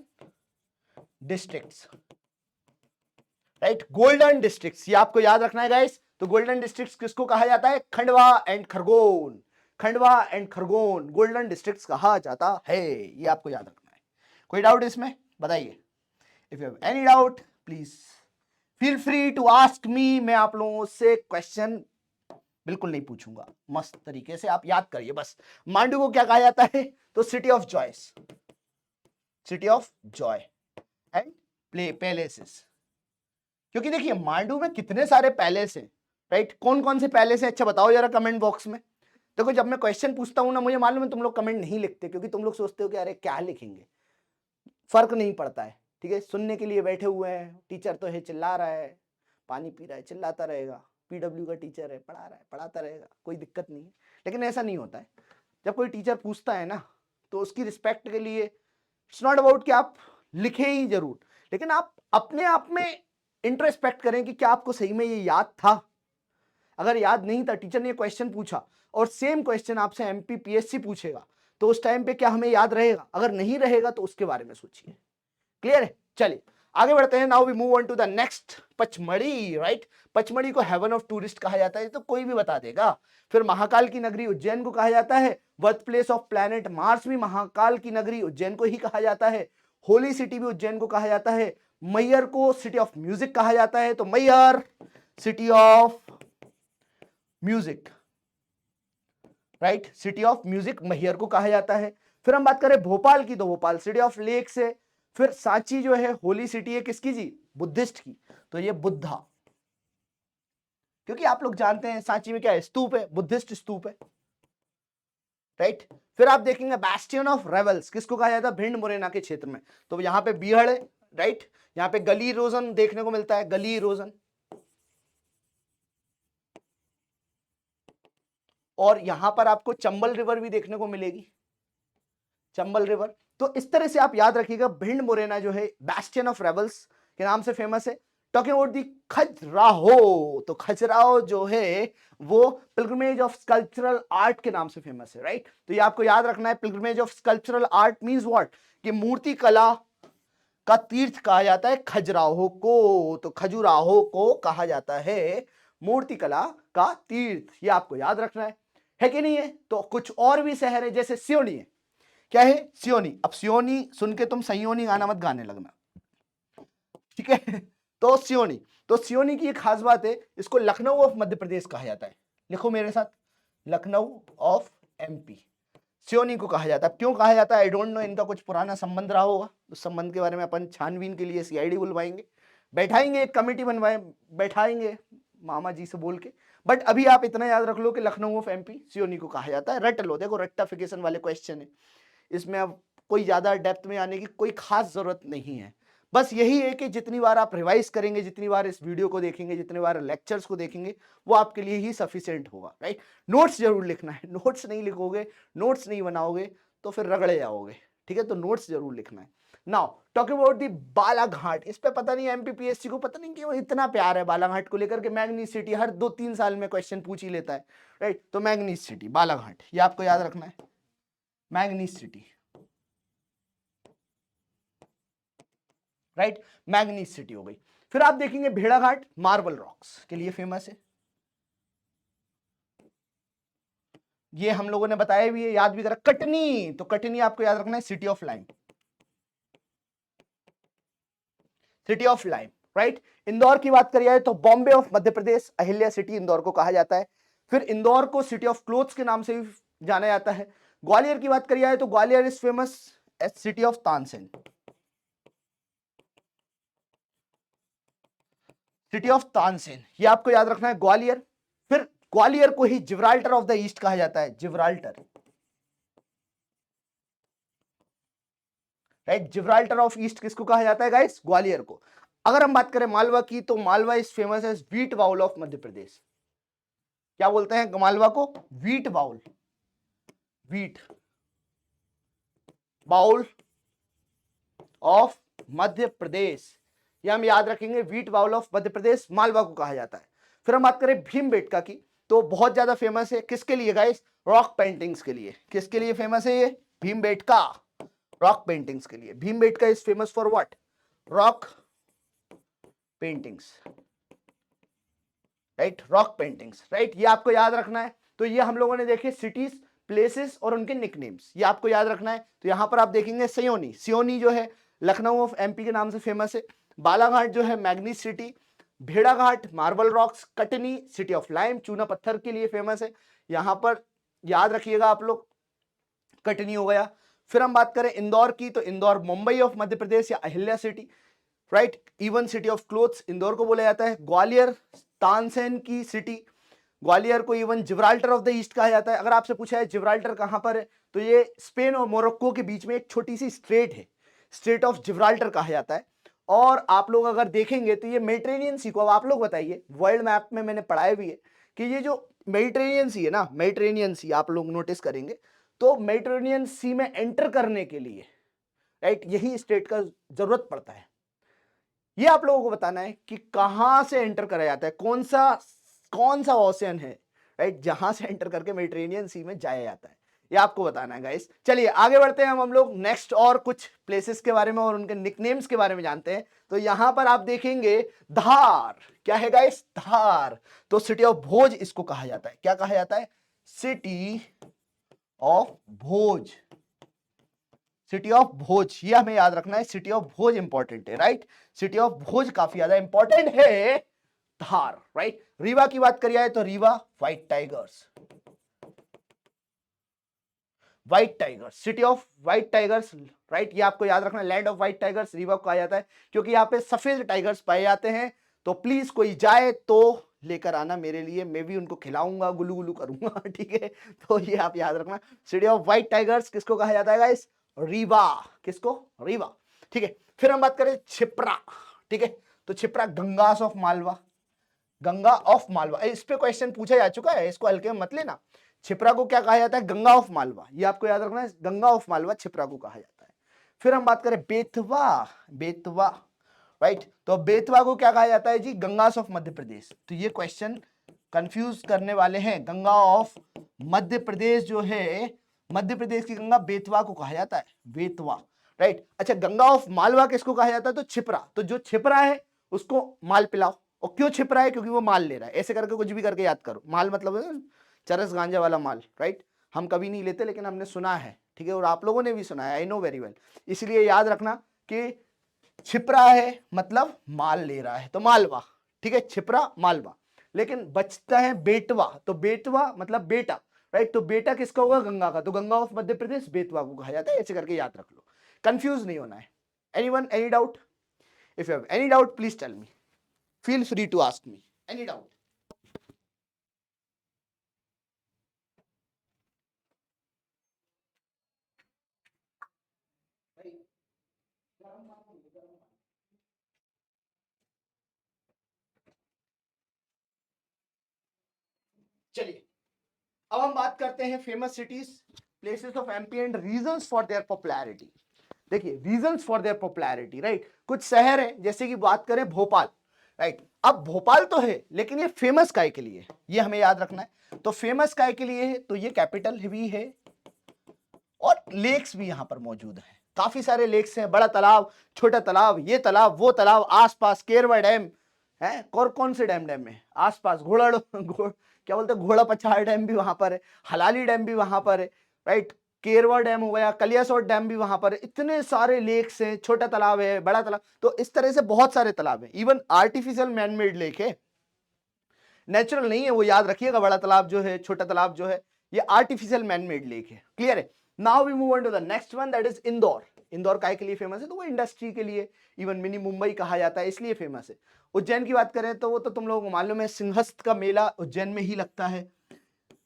districts, right, golden districts, ये आपको याद रखना है गाइस। तो गोल्डन डिस्ट्रिक्ट्स किसको कहा जाता है, Khandwa and Khargone, Khandwa and Khargone golden districts कहा जाता है, ये आपको याद रखना है। कोई डाउट इसमें बताइए, if you have any doubt please feel free to ask me. मैं आप लोगों से क्वेश्चन बिल्कुल नहीं पूछूंगा, मस्त तरीके से आप याद करिए बस। मांडू को क्या कहा जाता है, तो city of joys, city of joy and play palaces. क्योंकि देखिए मांडू में कितने सारे पैलेस हैं, राइट। कौन कौन से पैलेस हैं, अच्छा बताओ जरा कमेंट बॉक्स में। देखो जब मैं क्वेश्चन पूछता हूं ना, मुझे मालूम है तुम लोग कमेंट नहीं लिखते, क्योंकि तुम लोग सोचते हो कि अरे क्या लिखेंगे, फर्क नहीं पड़ता है, ठीक है। सुनने के लिए बैठे हुए हैं, टीचर तो है चिल्ला रहा है, पानी पी रहा है चिल्लाता रहेगा, पीडब्ल्यू का टीचर है पढ़ा रहा है पढ़ाता रहेगा, कोई दिक्कत नहीं है। लेकिन ऐसा नहीं होता है, जब कोई टीचर पूछता है ना, तो उसकी रिस्पेक्ट के लिए इट्स नॉट अबाउट कि आप लिखे ही जरूर, लेकिन आप अपने आप में इंट्रोस्पेक्ट करें कि क्या आपको सही में ये याद था। अगर याद नहीं था, टीचर ने क्वेश्चन पूछा और सेम क्वेश्चन आपसे एमपी पीएससी पूछेगा, तो उस टाइम पे क्या हमें याद रहेगा, अगर नहीं रहेगा तो उसके बारे में सोचिए, क्लियर है। चलिए आगे बढ़ते हैं, now we move on to the next, Pachmarhi, right. Pachmarhi को हेवन ऑफ टूरिस्ट कहा जाता है, तो कोई भी बता देगा। फिर महाकाल की नगरी उज्जैन को कहा जाता है, birth place of planet Mars भी महाकाल की नगरी उज्जैन को ही कहा जाता है, होली सिटी भी उज्जैन को कहा जाता है, मैयर को सिटी ऑफ म्यूजिक कहा जाता है, तो Maihar city of music, right, city of music Maihar को कहा जाता है। फिर हम बात करें भोपाल की, तो भोपाल सिटी ऑफ लेक्स है, फिर सांची जो है होली सिटी है किसकी जी, बुद्धिस्ट की, तो ये बुद्धा, क्योंकि आप लोग जानते हैं सांची में क्या है, स्तूप है, बुद्धिस्ट स्तूप है, राइट। फिर आप देखेंगे बैस्टियन ऑफ रेबल्स किसको कहा जाता है, भिंड मुरैना के क्षेत्र में, तो यहां पे बीहड़ है, राइट। यहां पे गली इरोजन देखने को मिलता है, गली इरोजन, और यहां पर आपको चंबल रिवर भी देखने को मिलेगी, चंबल रिवर। तो इस तरह से आप याद रखिएगा, भिंड मुरैना जो है बैस्टियन ऑफ रेबल्स के नाम से फेमस है। टॉकिंग अबाउट दी खजुराहो, तो खजुराहो जो है वो पिलग्रिमेज ऑफ स्कल्पचरल आर्ट के नाम से फेमस है, राइट। तो ये आपको याद रखना है, pilgrimage of sculptural art means what, कि मूर्ति कला का तीर्थ कहा जाता है खजुराहो को, तो खजुराहो को कहा जाता है मूर्ति कला का तीर्थ, ये आपको याद रखना है कि नहीं है। तो कुछ और भी शहर है, जैसे सियोनी है, क्या है, सियोनी। अब सियोनी सुन के तुम सयोनी गाना मत गाने लगना, ठीक है। तो सियोनी की एक खास बात है, इसको लखनऊ ऑफ मध्य प्रदेश कहा जाता है, लिखो मेरे साथ, लखनऊ ऑफ एमपी सियोनी को कहा जाता है। क्यों कहा जाता है आई डोंट नो, इनका कुछ पुराना संबंध रहा होगा, उस संबंध के बारे में अपन छानबीन के लिए सीआईडी बुलवाएंगे, बैठाएंगे, एक कमेटी बनवाए, बैठाएंगे मामा जी से बोल के। बट अभी आप इतना याद रख लो कि लखनऊ ऑफ एमपी सियोनी को कहा जाता है, रट लो, देखो रट्टाफिकेशन वाले क्वेश्चन है, इसमें अब कोई ज्यादा डेप्थ में आने की कोई खास जरूरत नहीं है। बस यही है कि जितनी बार आप रिवाइज करेंगे, जितनी बार इस वीडियो को देखेंगे, जितनी बार लेक्चर्स को देखेंगे, वो आपके लिए ही सफिशिएंट होगा, राइट। नोट्स जरूर लिखना है, नोट्स नहीं लिखोगे, नोट्स नहीं बनाओगे तो फिर रगड़े जाओगे, ठीक है। तो नोट्स जरूर लिखना है। नाउ टॉकिंग अबाउट दी बालाघाट, इस पे पता नहीं एमपीपीएससी को पता नहीं क्यों इतना प्यार है बालाघाट को लेकर के, मैग्नीज सिटी हर 2-3 साल में क्वेश्चन पूछ ही लेता है, राइट। तो मैग्नीज सिटी बालाघाट, ये आपको याद रखना है, manganese city, right, manganese city हो गई। फिर आप देखेंगे भेड़ाघाट मार्बल रॉक्स के लिए फेमस है, ये हम लोगों ने बताया भी है, याद भी करा। कटनी, तो कटनी आपको याद रखना है, city of lime, city of lime, right. Indore की बात करिए तो Bombay of Madhya Pradesh, Ahilya city Indore को कहा जाता है। फिर इंदौर को सिटी ऑफ क्लोथ्स के नाम से भी जाना जाता है। ग्वालियर की बात करिए तो Gwalior is famous as city of Tansen, city of Tansen, ये आपको याद रखना है, ग्वालियर। फिर ग्वालियर को ही जिब्राल्टर ऑफ द ईस्ट कहा जाता है, Gibraltar, right. Gibraltar of East किसको कहा जाता है गाइस, ग्वालियर को। अगर हम बात करें मालवा की, तो Malwa is famous as wheat bowl of Madhya Pradesh, क्या बोलते हैं मालवा को, wheat bowl, wheat bowl of Madhya Pradesh, ये हम याद रखेंगे, wheat bowl of Madhya Pradesh Malwa को कहा जाता है। फिर हम बात करें भीमबेटका की, तो बहुत ज्यादा फेमस है किसके लिए गाइस, रॉक पेंटिंग्स के लिए। किसके लिए फेमस है ये भीमबेटका, रॉक पेंटिंग्स के लिए। Bhimbetka is famous for what, rock paintings, right, rock paintings, right, ये आपको याद रखना है। तो ये हम लोगों ने देखे सिटीज, प्लेसेस और उनके निकनेम्स, ये आपको याद रखना है। तो यहां पर आप देखेंगे सियोनी, सियोनी जो है लखनऊ ऑफ एमपी के नाम से फेमस है। बालाघाट जो है मैग्नीज सिटी, भेड़ाघाट marble rocks, Katni city of lime, चूना पत्थर के लिए फेमस है, यहां पर याद रखिएगा आप लोग, कटनी हो गया। फिर हम बात करें इंदौर की, तो इंदौर मुंबई ऑफ मध्य प्रदेश या Ahilya city, right, even city of clothes Indore को बोला जाता है। ग्वालियर तानसेन की सिटी, ग्वालियर को even Gibraltar of the East कहा जाता है। अगर आपसे पूछा है जिब्राल्टर कहां पर है, तो ये स्पेन और मोरक्को के बीच में एक छोटी सी स्ट्रेट है, स्ट्रेट ऑफ जिब्राल्टर कहा जाता है। और आप लोग अगर देखेंगे तो ये मेडिटेरेनियन सी को, अब आप लोग बताइए, वर्ल्ड मैप में मैंने पढ़ाया भी है कि ये जो मेडिटेरेनियन सी है ना, मेडिटेरेनियन सी आप लोग नोटिस करेंगे, तो मेडिटेरेनियन सी में एंटर करने के लिए, राइट, यही स्टेट का जरूरत पड़ता है। ये आप लोगों को बताना है कि कहां से एंटर करा जाता है, कौन सा ओशियन है, राइट, जहां से एंटर करके मेडिटेरेनियन सी में जाया जाता है, ये आपको बताना है गाइस। चलिए आगे बढ़ते हैं हम लोग नेक्स्ट और कुछ प्लेसेस के बारे में और उनके निकनेम्स के बारे में जानते हैं। तो यहां पर आप देखेंगे धार, क्या है गाइस, धार, तो सिटी ऑफ भोज इसको कहा जाता है, क्या कहा जाता है, city of Bhoj, city of Bhoj, ये हमें याद रखना है, सिटी ऑफ भोज इंपॉर्टेंट है, राइट, सिटी ऑफ भोज काफी ज्यादा इंपॉर्टेंट है, धार, राइट। रीवा की बात करिए तो Rewa white tigers, white tigers, city of white tigers, right. ये आपको याद रखना, land of white tigers Rewa को कहा जाता है क्योंकि यहाँ पे सफेद टाइगर्स पाए जाते हैं। तो प्लीज कोई जाए तो लेकर आना मेरे लिए, मैं भी उनको खिलाऊंगा, गुलू गुलू करूंगा ठीक है। तो ये आप याद रखना, सिटी ऑफ व्हाइट टाइगर्स किसको कहा जाता है गाइस? रीवा। किसको? रीवा, ठीक है। फिर हम बात करें छिप्रा, ठीक है। तो छिप्रा गंगास ऑफ मालवा, गंगा ऑफ मालवा, इस पे क्वेश्चन पूछा जा चुका है, इसको हल्के में मत लेना। छिप्रा को क्या कहा जाता है? गंगा ऑफ मालवा, ये आपको याद रखना है, गंगा ऑफ मालवा छिप्रा को कहा जाता है। फिर हम बात करें बेतवा, बेतवा, राइट। तो बेतवा को क्या कहा जाता है जी? गंगास ऑफ मध्य प्रदेश। तो ये क्वेश्चन कंफ्यूज करने वाले हैं, गंगा ऑफ मध्य प्रदेश जो है, मध्य प्रदेश की गंगा बेतवा को कहा जाता है, बेतवा, राइट। अच्छा, गंगा ऑफ मालवा किसको कहा जाता है? तो छिपरा। तो जो छिपरा है उसको माल पिलाओ। और क्यों छिपरा है? क्योंकि वो माल ले रहा है। ऐसे करके कुछ भी करके याद करो, माल मतलब चरस गांजा वाला माल, राइट। हम कभी नहीं लेते लेकिन हमने सुना है, ठीक है, और आप लोगों ने भी सुना है, आई नो वेरी वेल। इसलिए याद रखना कि छिपरा है मतलब माल ले रहा है, तो मालवा, ठीक है, छिपरा मालवा। लेकिन बचता है बेटवा, तो बेटवा मतलब बेटा, राइट। तो बेटा किसका होगा? गंगा का। तो गंगा ऑफ मध्य प्रदेश बेतवा को कहा जाता है, ऐसे करके याद रख लो, कंफ्यूज नहीं होना है। Anyone, any doubt? If you have any doubt please tell me, feel free to ask me any doubt. चलिए, अब हम बात करते हैं famous cities, places of MP and reasons for their popularity. देखिए, reasons for their popularity, right. कुछ शहर है, जैसे कि बात करें भोपाल, राइट। अब भोपाल तो है लेकिन ये फेमस काय के लिए? ये हमें याद रखना है। तो फेमस काय के लिए है? तो ये कैपिटल भी है और लेक्स भी यहां पर मौजूद है, काफी सारे लेक्स हैं, बड़ा तालाब, छोटा तालाब, ये तालाब, वो तालाब, आसपास केरवा डैम है। और कौन से डैम डैम में आसपास? क्या बोलते हैं, घोड़ा पछाड़ डैम भी वहां पर है, हलाली डैम भी वहां पर है, राइट। केरवा डैम हो गया, कलियासोट डैम भी वहां पर है। इतने सारे लेक्स हैं, छोटा तालाब है, बड़ा तालाब, तो इस तरह से बहुत सारे तालाब हैं। इवन आर्टिफिशियल मैनमेड लेक है, नेचुरल नहीं है वो, याद रखिएगा। बड़ा तालाब जो है, छोटा तालाब जो है, ये आर्टिफिशियल मैनमेड लेक है, क्लियर है। Now we move on to the next one, that is Indore. Indore काय के लिए फेमस है? तो वो इंडस्ट्री के लिए, इवन मिनी मुंबई कहा जाता है, इसलिए फेमस है। उज्जैन की बात करें तो वो तो तुम लोगों को मालूम है, सिंहस्थ का मेला उज्जैन में ही लगता है।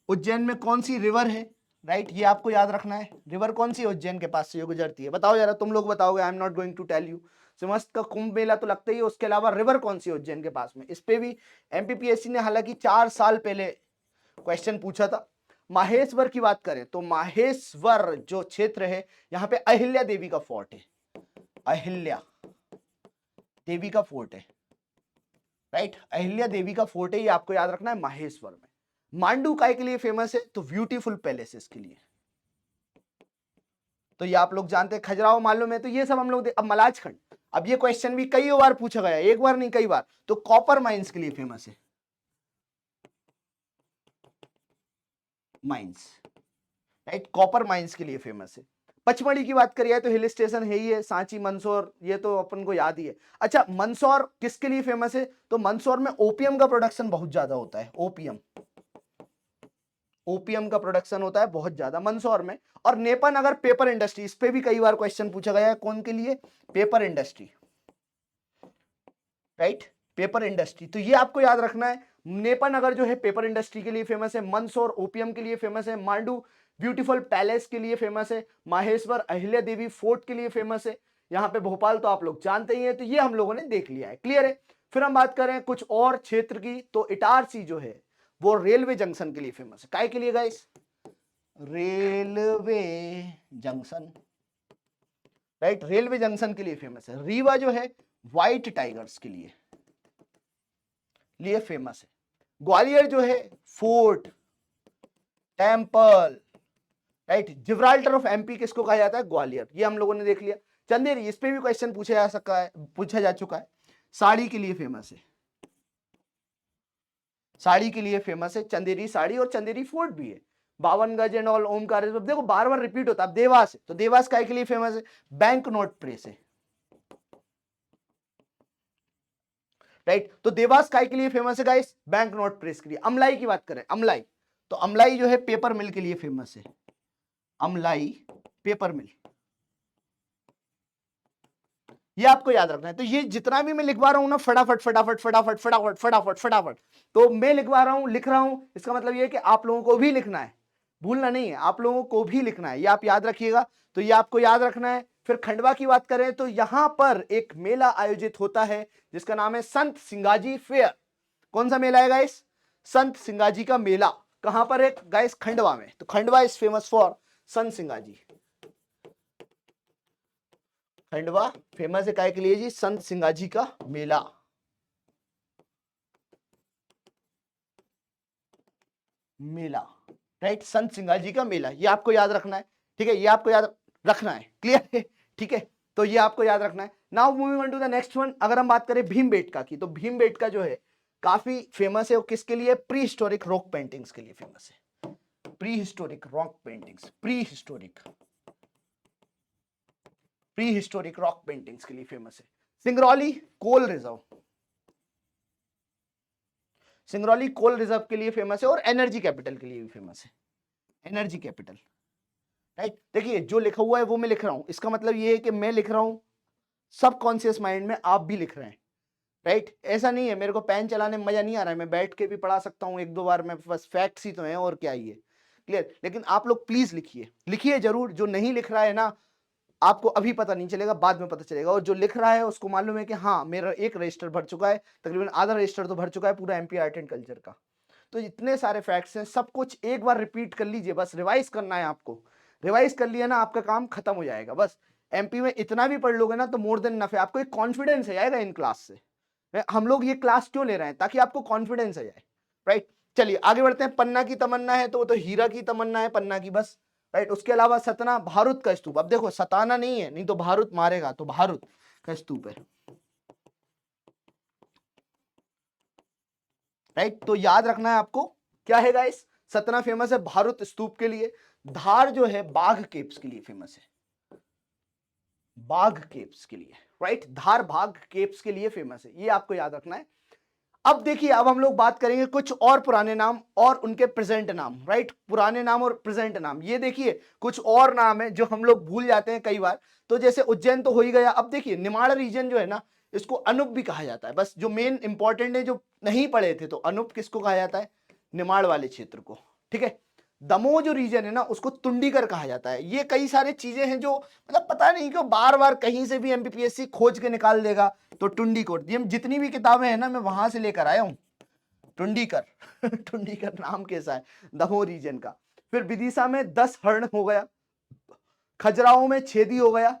उज्जैन में कौन सी रिवर है? राइट, ये आपको याद रखना है। रिवर कौन सी है उज्जैन के पास से ये गुजरती है? बताओ जरा, तुम लोग बताओगे, I am not going to tell you. Simhastha का कुंभ मेला तो लगता ही है, उसके अलावा रिवर कौन सी है उज्जैन के पास में? इस पे भी एमपीपीएससी ने हालांकि 4 साल पहले क्वेश्चन पूछा था। माहेश्वर की बात करें तो माहेश्वर जो क्षेत्र है, यहाँ पे अहिल्या देवी का फोर्ट है, अहिल्या देवी का फोर्ट है, राइट। अहिल्या देवी का फोर्ट है, ये आपको याद रखना है माहेश्वर में। मांडू काय के लिए फेमस है? तो ब्यूटीफुल पैलेसेस के लिए, तो ये आप लोग जानते हैं। खजुराहो मालूम है, तो ये सब हम लोग अब मलाजखंड, अब ये क्वेश्चन भी कई बार पूछा गया, एक बार नहीं कई बार। तो कॉपर माइंस के लिए फेमस है, माइंस, राइट, कॉपर माइंस के लिए फेमस है। पचमढ़ी की बात करिए तो हिल स्टेशन है ही है, सांची, मंदसौर, ये तो अपन को याद ही है। अच्छा, मंदसौर किसके लिए फेमस है? तो मंदसौर में ओपीएम का प्रोडक्शन बहुत ज्यादा होता है, ओपीएम, ओपीएम का प्रोडक्शन होता है बहुत ज्यादा मंदसौर में। और नेपा नगर पेपर इंडस्ट्री, इस पे भी कई बार क्वेश्चन पूछा गया है, कौन के लिए? Paper industry, right, paper industry. तो ये आपको याद रखना है, नेपा नगर जो है पेपर इंडस्ट्री के लिए फेमस है, मंदसौर ओपीएम के लिए फेमस है, मांडू ब्यूटीफुल पैलेस के लिए फेमस है, माहेश्वर अहिल्या देवी फोर्ट के लिए फेमस है, यहाँ पे भोपाल तो आप लोग जानते ही हैं। तो ये हम लोगों ने देख लिया है, क्लियर है। फिर हम बात करें कुछ और क्षेत्र की, तो इटारसी जो है वो रेलवे जंक्शन के लिए फेमस है। काय के लिए guys? Railway junction, right, railway junction के लिए फेमस है। रीवा जो है व्हाइट टाइगर्स के लिए फेमस है। ग्वालियर जो है fort, temple, right. Gibraltar of MP किसको कहा जाता है? ग्वालियर, ये हम लोगों ने देख लिया। चंदेरी, इस पे भी क्वेश्चन पूछा जा चुका है। साड़ी के लिए फेमस है, साड़ी के लिए फेमस है चंदेरी साड़ी, और चंदेरी फोर्ट भी है। 52 गज एंड ऑल, ओमकार, देखो बार बार रिपीट होता है। अब देवास है, तो देवास काय के लिए फेमस है? बैंक नोट प्रेस है, राइट। तो देवास काय के लिए फेमस है गाइस? बैंक नोट प्रेस के लिए। अमलाई की बात करें, अमलाई, तो अमलाई जो है पेपर मिल के लिए फेमस है, अमलाई पेपर मिल, ये आपको याद रखना है। तो ये जितना भी मैं लिखवा रहा हूं ना, फटाफट फटाफट फटाफट फटाफट फटाफट फटाफट, तो मैं लिखवा रहा हूं, लिख रहा हूं, इसका मतलब ये है कि आप लोगों को भी लिखना है, भूलना नहीं है, आप लोगों को भी लिखना है, ये आप याद रखिएगा। तो ये आपको याद रखना है। फिर खंडवा की बात करें तो यहां पर एक मेला आयोजित होता है जिसका नाम है संत सिंगाजी फेयर। कौन सा मेला है गाइस? संत सिंगाजी का मेला। कहां पर है गाइस? खंडवा में। तो Khandwa is famous for Sant Singaji. Khandwa famous है काय के लिए जी? संत सिंगाजी का मेला। मेला, राइट, संत सिंगाजी का मेला, ये आपको याद रखना है। ठीक है, ये आपको याद रखना है, क्लियर है? ठीक है, तो ये आपको याद रखना है। Now moving on to the next one. अगर हम बात करें भीमबेटका की, तो भीमबेटका जो है काफी फेमस है। वो किसके लिए? प्री हिस्टोरिक रॉक पेंटिंग्स के लिए फेमस है। Prehistoric rock paintings, prehistoric rock paintings के लिए फेमस है। Singrauli coal reserve, Singrauli coal reserve के लिए फेमस है और एनर्जी कैपिटल के लिए भी फेमस है। Energy capital, right. देखिए जो लिखा हुआ है वो मैं लिख रहा हूं, इसका मतलब ये है कि मैं लिख रहा हूं, सबकॉन्शियस माइंड में आप भी लिख रहे हैं, राइट। ऐसा नहीं है मेरे को पेन चलाने में मजा नहीं आ रहा है, मैं बैठ के भी पढ़ा सकता हूं एक दो बार, मैं बस फैक्ट्स ही तो है और क्या ही है, क्लियर। लेकिन आप लोग प्लीज लिखिए, लिखिए जरूर। जो नहीं लिख रहा है ना, आपको अभी पता नहीं चलेगा, बाद में पता चलेगा। और जो लिख रहा है उसको मालूम है कि हाँ मेरा एक रजिस्टर भर चुका है, तकरीबन आधा रजिस्टर तो भर चुका है पूरा एमपी आर्ट एंड कल्चर का। तो इतने सारे फैक्ट्स हैं, सब कुछ एक बार रिपीट कर लीजिए, बस रिवाइज करना है आपको। रिवाइज कर लिया ना, आपका काम खत्म हो जाएगा। बस एमपी में इतना भी पढ़ लोगे ना तो मोर देन इनफ है। आपको एक कॉन्फिडेंस आएगा इन क्लास से। हम लोग ये क्लास क्यों ले रहे हैं? ताकि आपको कॉन्फिडेंस आ जाए, राइट। चलिए आगे बढ़ते हैं। पन्ना की तमन्ना है तो वो तो हीरा की तमन्ना है, पन्ना की, बस, राइट। उसके अलावा सतना भारुत का स्तूप। अब देखो सताना नहीं है, नहीं तो भारुत मारेगा, तो भारुत का स्तूप है, राइट। तो याद रखना है आपको, क्या है गाइस? सतना फेमस है भारुत स्तूप के लिए। धार जो है बाघ केव्स के लिए फेमस है, बाघ केव्स के लिए, राइट। धार बाघ केव्स के लिए फेमस है, ये आपको याद रखना है। अब देखिए, अब हम लोग बात करेंगे कुछ और पुराने नाम और उनके प्रेजेंट नाम, राइट। पुराने नाम और प्रेजेंट नाम, ये देखिए कुछ और नाम है जो हम लोग भूल जाते हैं कई बार। तो जैसे उज्जैन तो हो ही गया। अब देखिए निमाड़ रीजन जो है ना, इसको अनूप भी कहा जाता है। बस जो मेन इंपॉर्टेंट है, जो नहीं पढ़े थे, तो अनूप किसको कहा जाता है? निमाड़ वाले क्षेत्र को, ठीक है। दमोह जो रीजन है ना, उसको तुंडीकर कहा जाता है। ये कई सारे चीजें हैं जो मतलब पता नहीं क्यों बार बार कहीं से भी एमपीपीएससी खोज के निकाल देगा। तो टुंडीकोट, ये जितनी भी किताबें हैं ना, मैं वहां से लेकर आया हूं। टुंडीकर टुंडीकर नाम कैसा है? दमोह रीजन का। फिर विदिशा में 10 हर्ण हो गया, खजुराहो में छेदी हो गया,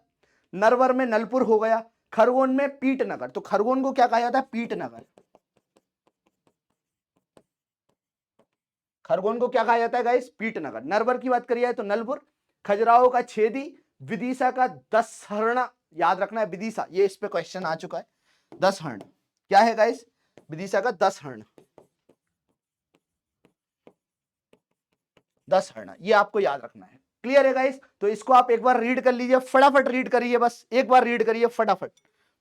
नरवर में नलपुर हो गया, खरगोन में पीटनगर। तो खरगोन को क्या कहा जाता है? पीटनगर। खरगोन को क्या कहा जाता है गाइस? पीटनगर। नरवर की बात करिए तो नलपुर, खजुराहो का छेदी, विदिशा का 10 हर्ण। याद रखना है विदिशा, ये इस पे क्वेश्चन आ चुका है। 10 हर्ण क्या है गाइस? विदिशा का 10 हर्ण, 10 हर्ण, ये आपको याद रखना है। क्लियर है गाइस? तो इसको आप एक बार रीड कर लीजिए, फटाफट रीड करिए, बस एक बार रीड करिए, फटाफट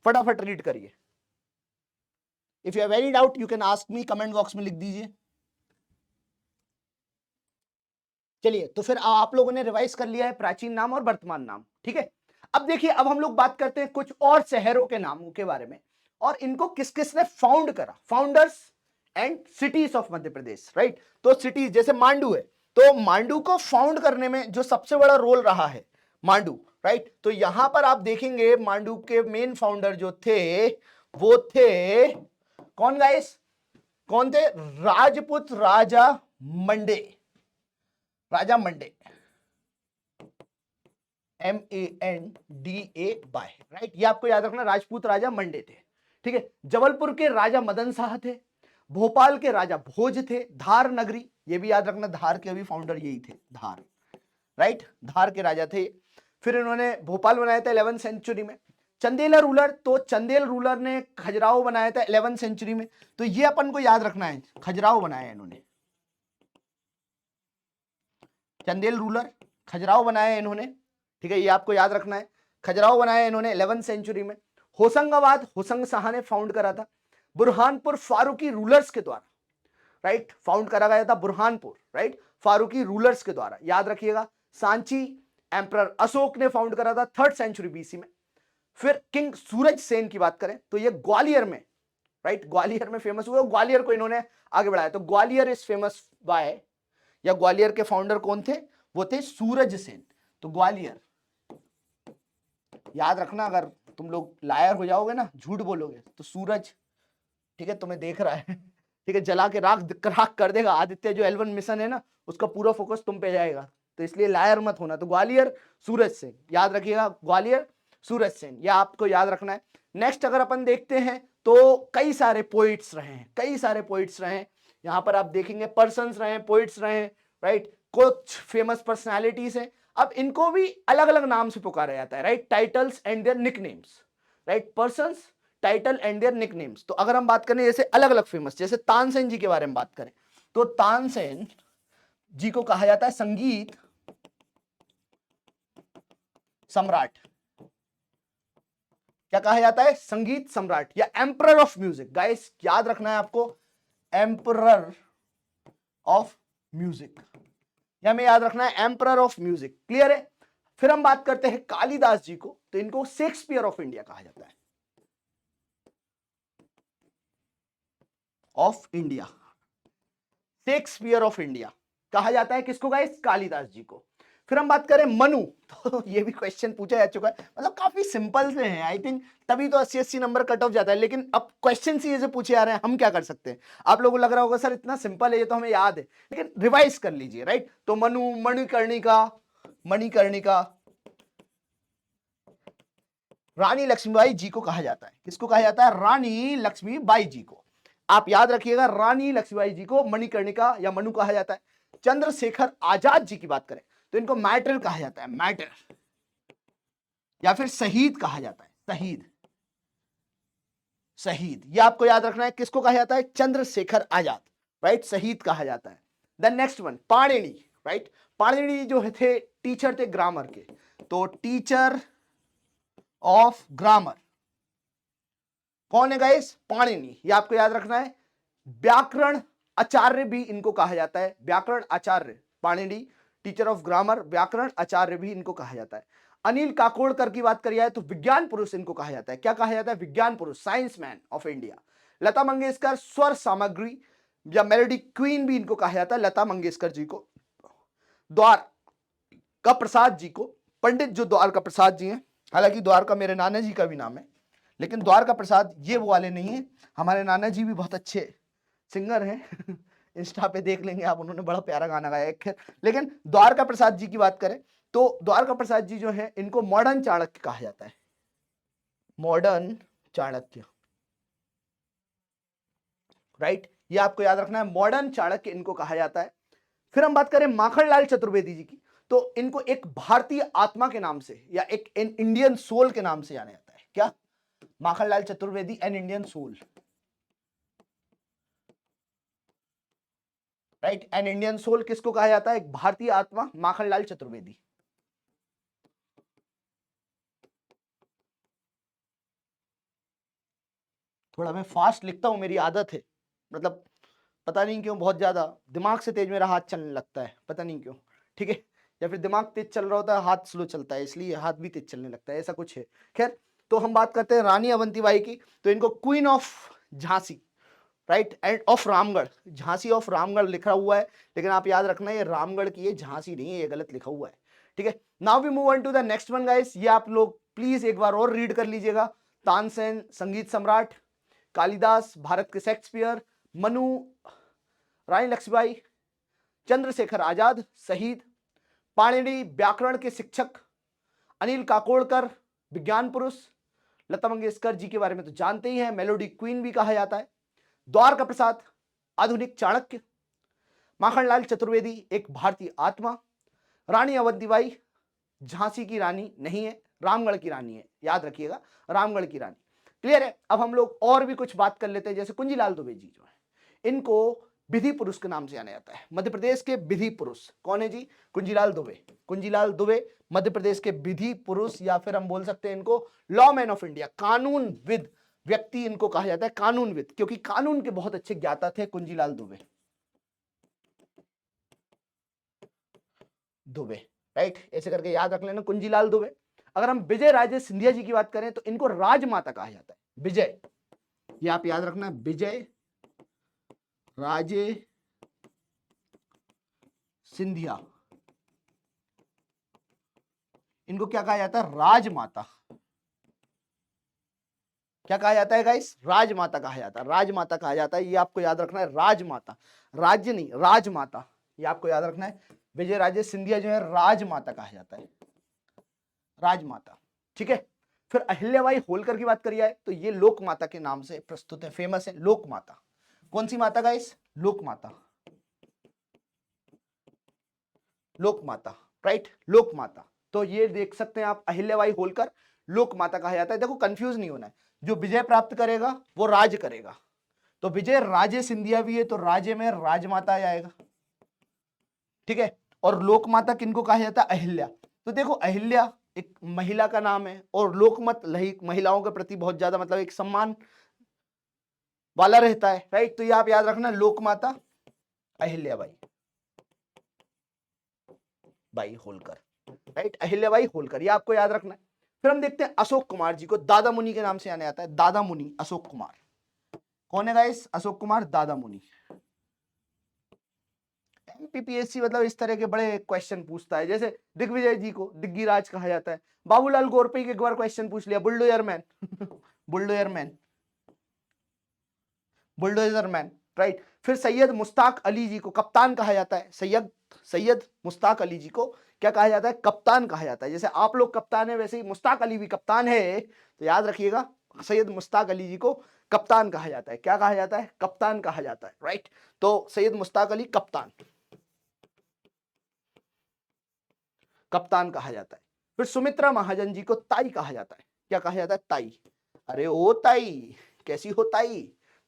फटाफट रीड करिए। If you have any doubt you can ask me, comment box में लिख दीजिए। चलिए, तो फिर आप लोगों ने रिवाइज कर लिया है प्राचीन नाम और वर्तमान नाम, ठीक है। अब देखिए, अब हम लोग बात करते हैं कुछ और शहरों के नामों के बारे में, और इनको किस किस ने फाउंड करा, founders and cities of Madhya Pradesh, right. तो सिटीज जैसे मांडू है, तो मांडू को फाउंड करने में जो सबसे बड़ा रोल रहा है मांडू, राइट। तो यहां पर आप देखेंगे मांडू के मेन फाउंडर जो थे वो थे कौन गाइस? कौन थे? राजपूत राजा मंडे, राजा मंडे, MANDA, राइट। ये आपको याद रखना, राजपूत राजा मंडे थे, ठीक है। जबलपुर के राजा मदन शाह थे, भोपाल के राजा भोज थे, धार नगरी, ये भी याद रखना, धार के अभी फाउंडर यही थे, धार, राइट, धार के राजा थे। फिर इन्होंने भोपाल बनाया था 11वीं सेंचुरी में। चंदेला रूलर, तो चंदेल रूलर ने खजुराहो बनाया था 11वीं सेंचुरी में। तो ये अपन को याद रखना है, खजुराहो बनाया इन्होंने, चंदेल रूलर खजुराहो बनाया है इन्होंने, ठीक है। ये आपको याद रखना है, खजुराहो बनाया इन्होंने 11वीं सेंचुरी में। होशंगाबाद होशंग शाह ने फाउंड करा था। बुरहानपुर फारूकी रूलर्स के द्वारा, राइट, फाउंड करा गया था बुरहानपुर, राइट, फारूकी रूलर्स के द्वारा, याद रखिएगा। सांची एम्परर अशोक ने फाउंड करा था 3rd सेंचुरी बीसी में। फिर किंग सूरज सेन की बात करें तो ये ग्वालियर में, राइट, ग्वालियर में फेमस हुआ, ग्वालियर को इन्होंने आगे बढ़ाया। तो ग्वालियर इज फेमस बाय, या ग्वालियर के फाउंडर कौन थे, वो थे सूरज सेन। तो ग्वालियर याद रखना, अगर तुम लोग लायर हो जाओगे ना, झूठ बोलोगे तो सूरज, ठीक है, तुम्हें देख रहा है, ठीक है, जला के राख कर देगा। आदित्य जो L1 मिशन है ना, उसका पूरा फोकस तुम पे जाएगा, तो इसलिए लायर मत होना। तो ग्वालियर सूरज सेन याद रखिएगा, ग्वालियर सूरज सेन, यह आपको याद रखना है। नेक्स्ट अगर अपन देखते हैं तो कई सारे पोइट्स रहे हैं, कई सारे पोइट्स रहे हैं। यहां पर आप देखेंगे पर्सन्स रहे, पोइट्स रहे, राइट, कुछ फेमस पर्सनैलिटीज हैं। अब इनको भी अलग अलग नाम से पुकारा जाता है, right, titles and their nicknames, right, persons, title and their nicknames. तो अगर हम बात करें जैसे अलग अलग फेमस, जैसे तानसेन जी के बारे में बात करें तो तानसेन जी को कहा जाता है संगीत सम्राट। क्या कहा जाता है, संगीत सम्राट या एम्परर ऑफ म्यूजिक। गाइस याद रखना है आपको, एम्परर ऑफ म्यूजिक, या हमें याद रखना है एम्परर ऑफ म्यूजिक। क्लियर है। फिर हम बात करते हैं कालिदास जी को, तो इनको शेक्सपियर ऑफ इंडिया कहा जाता है, of India, Shakespeare of India कहा जाता है किसको गाइस, कालिदास जी को। फिर हम बात करें मनु, तो ये भी क्वेश्चन पूछा जा चुका है, मतलब काफी सिंपल से हैं, आई थिंक तभी तो 80-80 नंबर कट ऑफ जाता है। लेकिन अब क्वेश्चन ही ऐसे पूछे जा रहे हैं, हम क्या कर सकते हैं। आप लोगों को लग रहा होगा सर इतना सिंपल है, ये तो हमें याद है, लेकिन रिवाइज कर लीजिए, राइट। तो मनु, मणिकर्णिका, मणिकर्णिका रानी लक्ष्मीबाई जी को कहा जाता है। किसको कहा जाता है, रानी लक्ष्मीबाई जी को। आप याद रखिएगा, रानी लक्ष्मीबाई जी को मणिकर्णिका या मनु कहा जाता है। चंद्रशेखर आजाद जी की बात करें तो इनको मैटर कहा जाता है, मैटर, या फिर शहीद कहा जाता है, शहीद, शहीद, ये आपको याद रखना है। किसको कहा जाता है, चंद्रशेखर आजाद, राइट, शहीद कहा जाता है। The next one Panini, right, Panini जो थे टीचर थे ग्रामर के, तो टीचर ऑफ ग्रामर कौन है गाइस, पाणिनि, ये आपको याद रखना है। व्याकरण आचार्य भी इनको कहा जाता है, व्याकरण आचार्य, पाणिनि टीचर ऑफ ग्रामर, व्याकरण आचार्य भी इनको कहा जाता है। अनिल काकोडकर की बात करिए तो विज्ञान पुरुष इनको कहा जाता है। क्या कहा जाता है, विज्ञान पुरुष, science man of India. Lata Mangeshkar स्वर सामग्री या मेलोडी क्वीन भी इनको कहा जाता है, लता मंगेशकर जी को। द्वारका प्रसाद जी को, पंडित जो द्वारका प्रसाद जी हैं, हालांकि द्वारका मेरे नाना जी का भी नाम है, लेकिन द्वारका प्रसाद ये वो वाले नहीं है। हमारे नाना जी भी बहुत अच्छे सिंगर हैं इंस्टा पे देख लेंगे आप, उन्होंने बड़ा प्यारा गाना गाया है। लेकिन द्वारका प्रसाद जी की बात करें तो द्वारका प्रसाद जी जो है इनको मॉडर्न चाणक्य कहा जाता है, मॉडर्न चाणक्य, राइट, ये आपको याद रखना है, मॉडर्न चाणक्य इनको कहा जाता है। फिर हम बात करें माखनलाल चतुर्वेदी जी की, तो इनको एक भारतीय आत्मा के नाम से या एक इंडियन सोल के नाम से जाना जाता है। क्या, Makhanlal Chaturvedi an Indian soul, right, an Indian soul किसको कहा जाता है, एक भारतीय आत्मा, माखनलाल चतुर्वेदी। थोड़ा मैं फास्ट लिखता हूं, मेरी आदत है, मतलब पता नहीं क्यों बहुत ज्यादा दिमाग से तेज मेरा हाथ चलने लगता है, पता नहीं क्यों, ठीक है, या फिर दिमाग तेज चल रहा होता है, हाथ स्लो चलता है, इसलिए हाथ भी तेज चलने लगता है, ऐसा कुछ है। खैर, तो हम बात करते हैं रानी अवंतीबाई की, तो इनको queen of Jhansi, right, end of Ramgarh, Jhansi of Ramgarh लिखा हुआ है, लेकिन आप याद रखना ये रामगढ़ की, ये झांसी नहीं है, ये गलत लिखा हुआ है, ठीक है। Now we move on to the next one guys, ये आप लोग प्लीज एक बार और रीड कर लीजिएगा। तानसेन संगीत सम्राट, कालिदास भारत के शेक्सपियर, मनु रानी लक्ष्मीबाई, चंद्रशेखर आजाद शहीद, पाणिनि व्याकरण के शिक्षक, अनिल काकोडकर विज्ञान पुरुष, लता मंगेशकर जी के बारे में तो जानते ही हैं, मेलोडी क्वीन भी कहा जाता है, द्वारका प्रसाद आधुनिक चाणक्य, माखनलाल चतुर्वेदी एक भारतीय आत्मा, रानी अवंतीबाई झांसी की रानी नहीं है, रामगढ़ की रानी है, याद रखिएगा, रामगढ़ की रानी। क्लियर है। अब हम लोग और भी कुछ बात कर लेते हैं, जैसे कुंजीलाल दुबे जी जो है, इनको विधि पुरुष के नाम से जाना जाता है, मध्य प्रदेश के विधि पुरुष कौन है जी, कुंजीलाल दुबे। कुंजीलाल दुबे मध्य प्रदेश के विधि पुरुष, या फिर हम बोल सकते हैं इनको लॉ मैन ऑफ इंडिया, कानूनविद व्यक्ति इनको कहा जाता है, कानूनविद, क्योंकि कानून के बहुत अच्छे ज्ञाता थे कुंजीलाल दुबे, राइट, ऐसे करके याद रख लेना कुंजीलाल दुबे। अगर हम विजय राजे सिंधिया जी की बात करें तो इनको राजमाता कहा जाता है, विजय, ये आप याद रखना, विजय राजे सिंधिया, इनको क्या कहा जाता है, राजमाता। क्या कहा जाता है गाइस, राजमाता कहा जाता है, राजमाता कहा जाता है, ये आपको याद रखना है, राजमाता, राज्य नहीं, राजमाता, ये आपको याद रखना है। विजय राजे सिंधिया जो है राजमाता कहा जाता है, राजमाता, ठीक है। फिर अहिल्याबाई होलकर की बात करी जाए तो ये लोक माता के नाम से प्रस्तुत है, फेमस है, लोक माता। कौन सी माता गाइस, लोक माता, लोक माता, राइट, लोक माता। तो ये देख सकते हैं आप, अहिल्याबाई होलकर लोक माता कहा जाता है। देखो कंफ्यूज नहीं होना है, जो विजय प्राप्त करेगा वो राज करेगा, तो विजय राजे सिंधिया भी है तो राजे में राजमाता आ जाएगा, ठीक है। और लोक माता किनको कहा जाता है, अहिल्या। तो देखो अहिल्या एक महिला का नाम है और लोकमत महिलाओं के प्रति बहुत ज्यादा मतलब एक सम्मान वाला रहता है, राइट। तो ये आप याद रखना, लोक माता अहिल्याबाई होलकर, राइट, अहिल्याबाई होलकर, ये आपको याद रखना है। फिर हम देखते हैं अशोक कुमार जी को, दादा मुनि के नाम से जाना जाता है, दादा मुनि अशोक कुमार। कौन है गाइस, अशोक कुमार दादा मुनि। एमपीपीएससी मतलब इस तरह के बड़े क्वेश्चन पूछता है, जैसे दिग्विजय जी को दिग्गिराज कहा जाता है, बाबूलाल गोरपई के एक बार क्वेश्चन पूछ लिया, bulldozer man bulldozer man, bulldozer man, right. फिर सैयद मुश्ताक अली जी को कप्तान कहा जाता है, सैयद मुश्ताक अली जी को क्या कहा जाता है, कप्तान कहा जाता है। जैसे आप लोग कप्तान है वैसे ही मुश्ताक अली भी कप्तान है, तो याद रखिएगा सैयद मुश्ताक अली जी को कप्तान कहा जाता है। क्या कहा जाता है, कप्तान कहा जाता है, राइट। तो सैयद मुश्ताक अली कप्तान, कप्तान कहा जाता है। फिर सुमित्रा महाजन जी को ताई कहा जाता है। क्या कहा जाता है, ताई। अरे ओ ताई, कैसी हो ताई,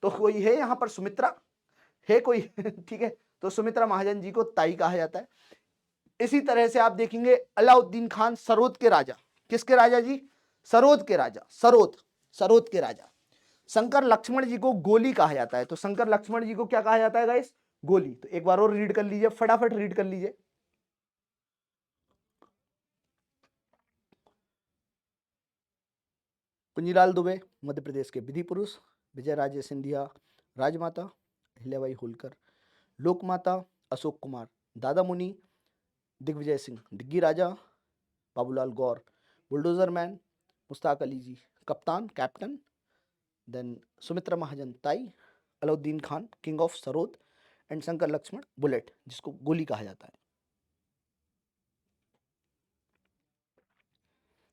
तो कोई है यहाँ पर सुमित्रा है कोई ठीक है, तो सुमित्रा महाजन जी को ताई कहा जाता है। इसी तरह से आप देखेंगे अलाउद्दीन खान सरोद के राजा, किसके राजा जी, सरोद के राजा, सरोद के राजा। शंकर लक्ष्मण जी को गोली कहा जाता है, तो शंकर लक्ष्मण जी को क्या कहा जाता है गाइस, गोली। तो एक बार और रीड कर लीजिए, फटाफट रीड कर लीजिए। कुंजीलाल दुबे मध्य प्रदेश के विधि पुरुष, विजय राजे सिंधिया राजमाता, अहिल्याबाई होलकर लोकमाता, अशोक कुमार दादा मुनि, दिग्विजय सिंह डिग्गी राजा, बाबूलाल गौर बुलडोजर मैन, मुश्ताक अली जी कप्तान captain, then Sumitra Mahajan Tai, Alauddin Khan king of sarod, and Shankar Lakshman bullet जिसको गोली कहा जाता है,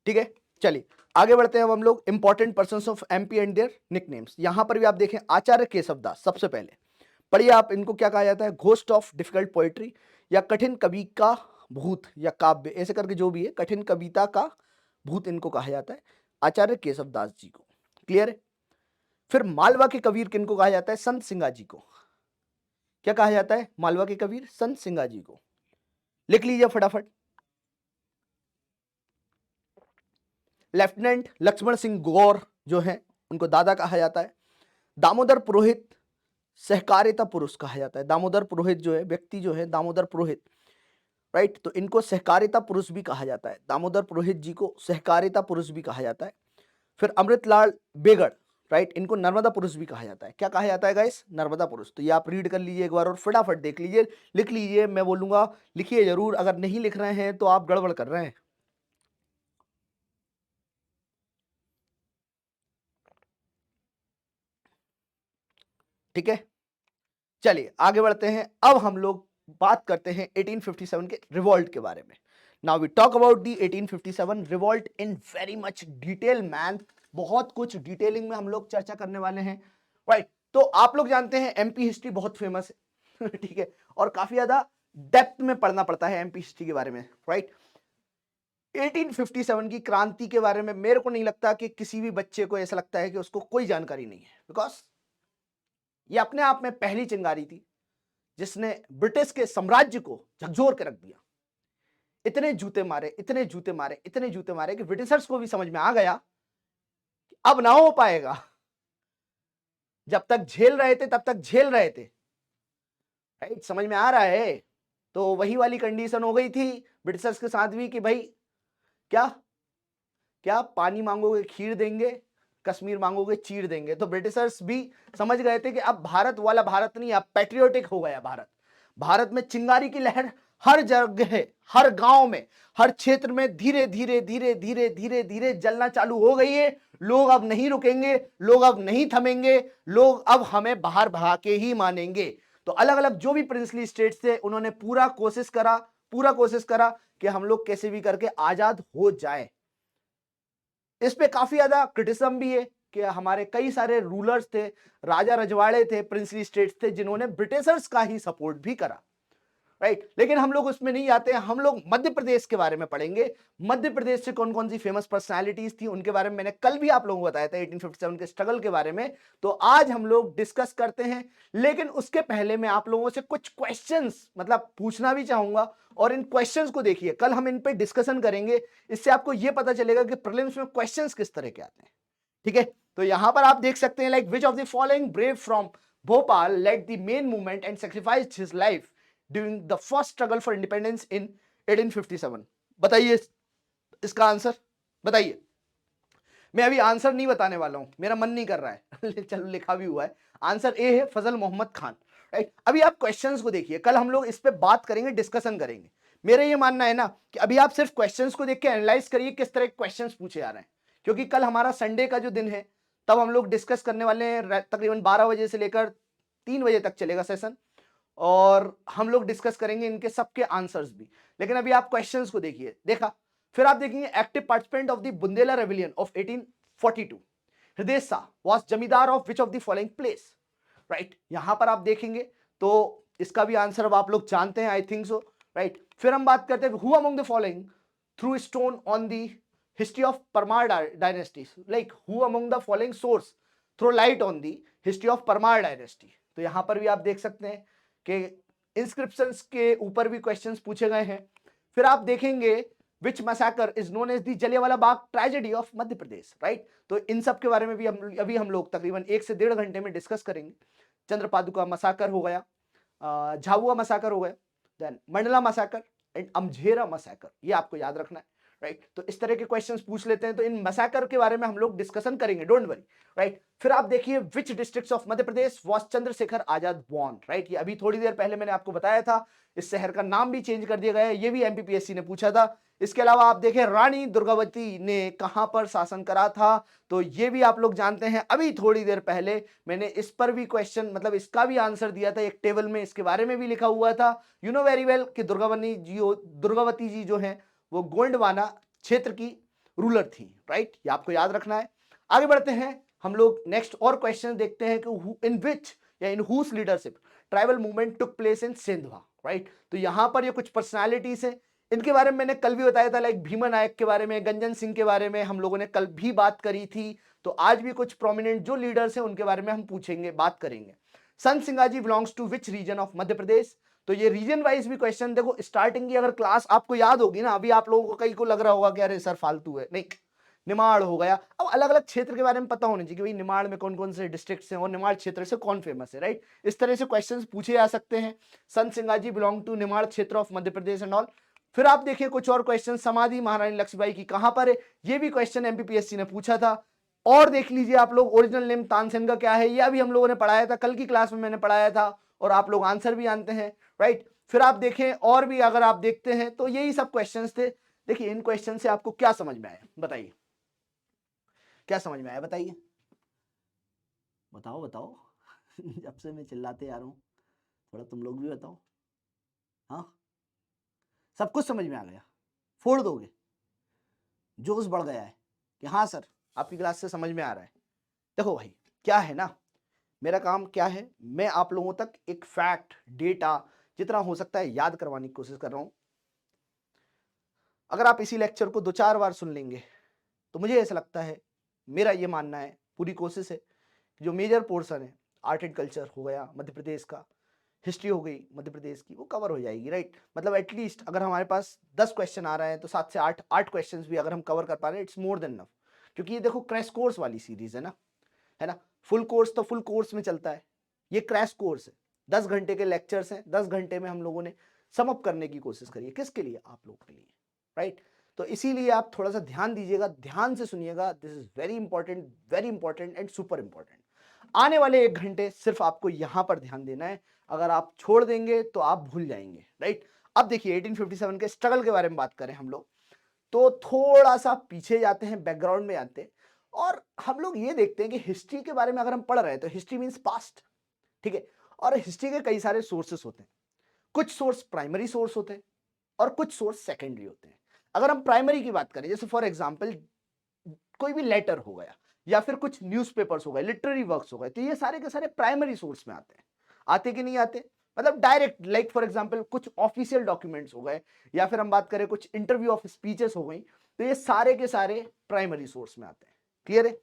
ठीक है। चलिए आगे बढ़ते हैं अब हम लोग important persons of MP and their nicknames. यहां पर भी आप देखें आचार्य केशवदास, सबसे पहले पढ़िए आप, इनको क्या कहा जाता है, घोस्ट ऑफ डिफिकल्ट पोएट्री या कठिन कवि का भूत या काव्य, ऐसे करके जो भी है, कठिन कविता का भूत इनको कहा जाता है, आचार्य केशवदास जी को, क्लियर है। फिर मालवा के कबीर किनको कहा जाता है, संत सिंगा जी को। क्या कहा जाता है, मालवा के कबीर संत सिंगा जी को, लिख लीजिए फटाफट। लेफ्टिनेंट लक्ष्मण सिंह गौर जो है उनको दादा कहा जाता है। दामोदर पुरोहित सहकारिता पुरुष कहा जाता है, दामोदर पुरोहित जो है व्यक्ति जो है, दामोदर पुरोहित, राइट, तो इनको सहकारिता पुरुष भी कहा जाता है, दामोदर पुरोहित जी को सहकारिता पुरुष भी कहा जाता है। फिर अमृतलाल बेगड़, राइट, इनको नर्मदा पुरुष भी कहा जाता है। क्या कहा जाता है गाइस, नर्मदा पुरुष। तो ये आप रीड कर लीजिए एक बार और फटाफट देख लीजिए, लिख लीजिए, मैं बोलूंगा लिखिए जरूर, अगर नहीं लिख रहे हैं तो आप गड़बड़ कर रहे हैं, ठीक है। चलिए आगे बढ़ते हैं, अब हम लोग बात करते हैं 1857 के रिवॉल्ट के बारे में। Now we talk about the 1857 revolt in very much detail man, बहुत कुछ डिटेलिंग में हम लोग चर्चा करने वाले हैं, राइट। तो आप लोग जानते हैं एमपी हिस्ट्री बहुत फेमस है ठीक है, और काफी ज्यादा डेप्थ में पढ़ना पड़ता है एमपी हिस्ट्री के बारे में, राइट। 1857 की क्रांति के बारे में मेरे को नहीं लगता कि किसी भी बच्चे को ऐसा लगता है कि उसको कोई जानकारी नहीं है, बिकॉज ये अपने आप में पहली चिंगारी थी जिसने ब्रिटिश के साम्राज्य को झकझोर के रख दिया। इतने जूते मारे, इतने जूते मारे, इतने जूते मारे कि ब्रिटिशर्स को भी समझ में आ गया कि अब ना हो पाएगा। जब तक झेल रहे थे तब तक झेल रहे थे, राइट, समझ में आ रहा है। तो वही वाली कंडीशन हो गई थी ब्रिटिशर्स के साथ भी कि भाई क्या क्या पानी मांगोगे खीर देंगे, कश्मीर मांगोगे चीर देंगे। तो ब्रिटिशर्स भी समझ गए थे कि अब भारत वाला भारत नहीं, अब पैट्रियोटिक हो गया भारत। भारत में चिंगारी की लहर हर जगह, हर गांव में, हर क्षेत्र में धीरे धीरे धीरे धीरे धीरे धीरे जलना चालू हो गई है। लोग अब नहीं रुकेंगे, लोग अब नहीं थमेंगे, लोग अब हमें बाहर भगा के ही मानेंगे। तो अलग अलग जो भी प्रिंसली स्टेट्स थे उन्होंने पूरा कोशिश करा कि हम लोग कैसे भी करके आजाद हो जाए। इस पे काफी ज्यादा क्रिटिसिज्म भी है कि हमारे कई सारे रूलर्स थे, राजा रजवाड़े थे, प्रिंसली स्टेट्स थे, जिन्होंने ब्रिटिशर्स का ही सपोर्ट भी करा, राइट। लेकिन हम लोग उसमें नहीं आते हैं, हम लोग मध्य प्रदेश के बारे में पढ़ेंगे। मध्य प्रदेश से कौन कौन सी फेमस पर्सनालिटीज थी उनके बारे में मैंने कल भी आप लोगों को बताया था 1857 के स्ट्रगल के बारे में। तो आज हम लोग डिस्कस करते हैं, लेकिन उसके पहले मैं आप लोगों से कुछ क्वेश्चंस मतलब पूछना भी चाहूंगा, और इन क्वेश्चंस को देखिए, कल हम इन पे डिस्कशन करेंगे। इससे आपको यह पता चलेगा कि प्रीलिम्स में क्वेश्चंस किस तरह के आते हैं, ठीक है। तो यहां पर आप देख सकते हैं, like which of the following brave from Bhopal led the main movement and sacrificed his life during the first struggle for independence in 1857। बताइए इसका आंसर, बताइए। मैं अभी आंसर नहीं बताने वाला हूं, मेरा मन नहीं कर रहा है चलो लिखा भी हुआ है। आंसर ए है फजल मोहम्मद खान, राइट। अभी आप क्वेश्चंस को देखिए, कल हम लोग इस पे बात करेंगे, डिस्कशन करेंगे। मेरा ये मानना है ना कि अभी आप सिर्फ क्वेश्चंस को देख के एनालाइज करिए किस तरह के क्वेश्चंस पूछे जा रहे हैं, क्योंकि कल हमारा संडे का जो दिन है तब हम लोग डिस्कस करने वाले हैं। तकरीबन 12 बजे से लेकर 3 बजे तक चलेगा सेशन, और हम लोग डिस्कस करेंगे इनके सबके आंसर्स भी। लेकिन अभी आप क्वेश्चंस को देखिए, देखा, फिर आप देखेंगे active participant of the Bundela rebellion of 1842, Hriday Shah was zamindar of which of the following place, right. यहां पर आप देखेंगे तो इसका भी आंसर अब आप लोग जानते हैं, आई थिंक सो, राइट। फिर हम बात करते हैं who among the following through stone on the history of Parmar dynasty, like who among the following source throw light on the history of Parmar dynasty. तो यहां पर भी आप देख सकते हैं कि इंस्क्रिप्शंस के ऊपर भी क्वेश्चंस पूछे गए हैं। फिर आप देखेंगे which massacre is known as the Jallianwala Bagh tragedy of Madhya Pradesh, right. तो इन सब के बारे में भी अभी हम लोग तकरीबन 1 से 1.5 घंटे में डिस्कस करेंगे। चंद्रपादुका मसाकर हो गया, झाबुआ मसाकर हो गया, then Mandla massacre and Amjhera massacre, ये आपको याद रखना है, राइट। तो इस तरह के क्वेश्चंस पूछ लेते हैं, तो इन मसाकर के बारे में हम लोग डिस्कशन करेंगे, डोंट वरी, राइट। फिर आप देखिए which districts of Madhya Pradesh was Chandrashekhar Azad born, right. ये अभी थोड़ी देर पहले मैंने आपको बताया था, इस शहर का नाम भी चेंज कर दिया गया है, ये भी एमपीपीएससी ने पूछा था। इसके अलावा आप देखें रानी दुर्गावती ने कहां पर शासन करा था, तो ये भी आप लोग जानते हैं। अभी थोड़ी देर पहले मैंने इस पर भी क्वेश्चन मतलब इसका भी आंसर दिया था एक टेबल में, इसके बारे में भी लिखा हुआ था। यू नो वेरी वेल कि दुर्गावती जी जो हैं वो गोंडवाना क्षेत्र की रूलर थी, राइट। ये आपको याद रखना है। आगे बढ़ते हैं हम लोग, नेक्स्ट और क्वेश्चन देखते हैं कि इन विच या in whose leadership tribal movement took place in Sendhwa, right. तो यहां पर ये कुछ पर्सनालिटीज हैं, इनके बारे में मैंने कल भी बताया था, लाइक भीमा नायक के बारे में, गंजन सिंह के बारे में हम लोगों ने कल भी बात करी थी। तो आज भी कुछ प्रोमिनेंट जो लीडर्स हैं उनके बारे में हम पूछेंगे, बात करेंगे। Sant Singaji belongs to which region of Madhya Pradesh, तो ये रीजन वाइज भी क्वेश्चन, देखो स्टार्टिंग की अगर क्लास आपको याद होगी ना, अभी आप लोगों को कई को लग रहा होगा कि अरे सर फालतू है, नहीं, निमाड़ हो गया। अब अलग अलग क्षेत्र के बारे में पता होना चाहिए कि भाई निमाड़ में कौन कौन से डिस्ट्रिक्ट्स हैं और निमाड़ क्षेत्र से कौन फेमस है, राइट। इस तरह से क्वेश्चंस पूछे जा सकते हैं। संत सिंगाजी बिलोंग टू निमाड़ क्षेत्र of Madhya Pradesh and all. फिर आप देखिए कुछ और क्वेश्चन, समाधि महारानी लक्ष्मीबाई की कहां पर है, ये भी क्वेश्चन एमपीपीएससी ने पूछा था। और देख लीजिए आप लोग, ओरिजिनल नेम तानसेन का क्या है, ये अभी हम लोगों ने पढ़ाया था, कल की क्लास में मैंने पढ़ाया था, और आप लोग आंसर भी जानते हैं, राइट। फिर आप देखें और भी अगर आप देखते हैं तो यही सब क्वेश्चंस थे। देखिए इन क्वेश्चन से आपको क्या समझ में आया, बताइए क्या समझ में आया, बताइए, बताओ बताओ जब से मैं चिल्लाते आ रहा हूं, थोड़ा तुम लोग भी बताओ। हाँ, सब कुछ समझ में आ गया, फोड़ दोगे, जोश बढ़ गया है कि हाँ सर आपकी क्लास से समझ में आ रहा है। देखो भाई क्या है ना, मेरा काम क्या है, मैं आप लोगों तक एक फैक्ट डेटा जितना हो सकता है याद करवाने की कोशिश कर रहा हूं। अगर आप इसी लेक्चर को 2-4 बार सुन लेंगे तो मुझे ऐसा लगता है, मेरा ये मानना है, पूरी कोशिश है, जो मेजर पोर्शन है, आर्ट एंड कल्चर हो गया मध्य प्रदेश का, हिस्ट्री हो गई मध्य प्रदेश की, वो कवर हो जाएगी, राइट। मतलब एटलीस्ट अगर हमारे पास 10 क्वेश्चन आ रहे हैं तो 7 से 8 क्वेश्चन भी अगर हम कवर कर पा रहे हैं, इट्स मोर देन इनफ। क्योंकि ये देखो क्रैश कोर्स वाली सीरीज है ना। फुल कोर्स तो फुल कोर्स में चलता है, ये क्रैश कोर्स है, 10 घंटे के लेक्चर्स हैं, 10 घंटे में हम लोगों ने सम अप करने की कोशिश करिए। किसके लिए? आप लोगों के लिए, राइट। तो इसीलिए आप थोड़ा सा ध्यान दीजिएगा, ध्यान से सुनिएगा। This is very important and super important. आने वाले 1 घंटे सिर्फ आपको यहां पर ध्यान देना है। अगर आप छोड़ देंगे तो आप भूल जाएंगे, राइट। अब देखिए 1857 के स्ट्रगल के बारे में बात करें हम लोग, तो थोड़ा सा पीछे जाते हैं, बैकग्राउंड में आते हैं, और हम लोग ये देखते हैं कि हिस्ट्री के बारे में अगर हम पढ़ रहे हैं तो हिस्ट्री मीन्स पास्ट, ठीक है। और हिस्ट्री के कई सारे सोर्सेस होते हैं। कुछ सोर्स प्राइमरी सोर्स होते हैं और कुछ सोर्स सेकेंडरी होते हैं। अगर हम प्राइमरी की बात करें, जैसे फॉर एग्जाम्पल कोई भी लेटर हो गया या फिर कुछ न्यूज़पेपर्स हो गए, लिटरेरी वर्क्स हो गए, तो ये सारे के सारे प्राइमरी सोर्स में आते हैं। आते कि नहीं आते? मतलब डायरेक्ट, लाइक फॉर एग्जांपल कुछ ऑफिशियल डॉक्यूमेंट्स हो गए या फिर हम बात करें कुछ इंटरव्यू ऑफ स्पीचेस हो गई, तो ये सारे के सारे प्राइमरी सोर्स में आते हैं। क्लियर है?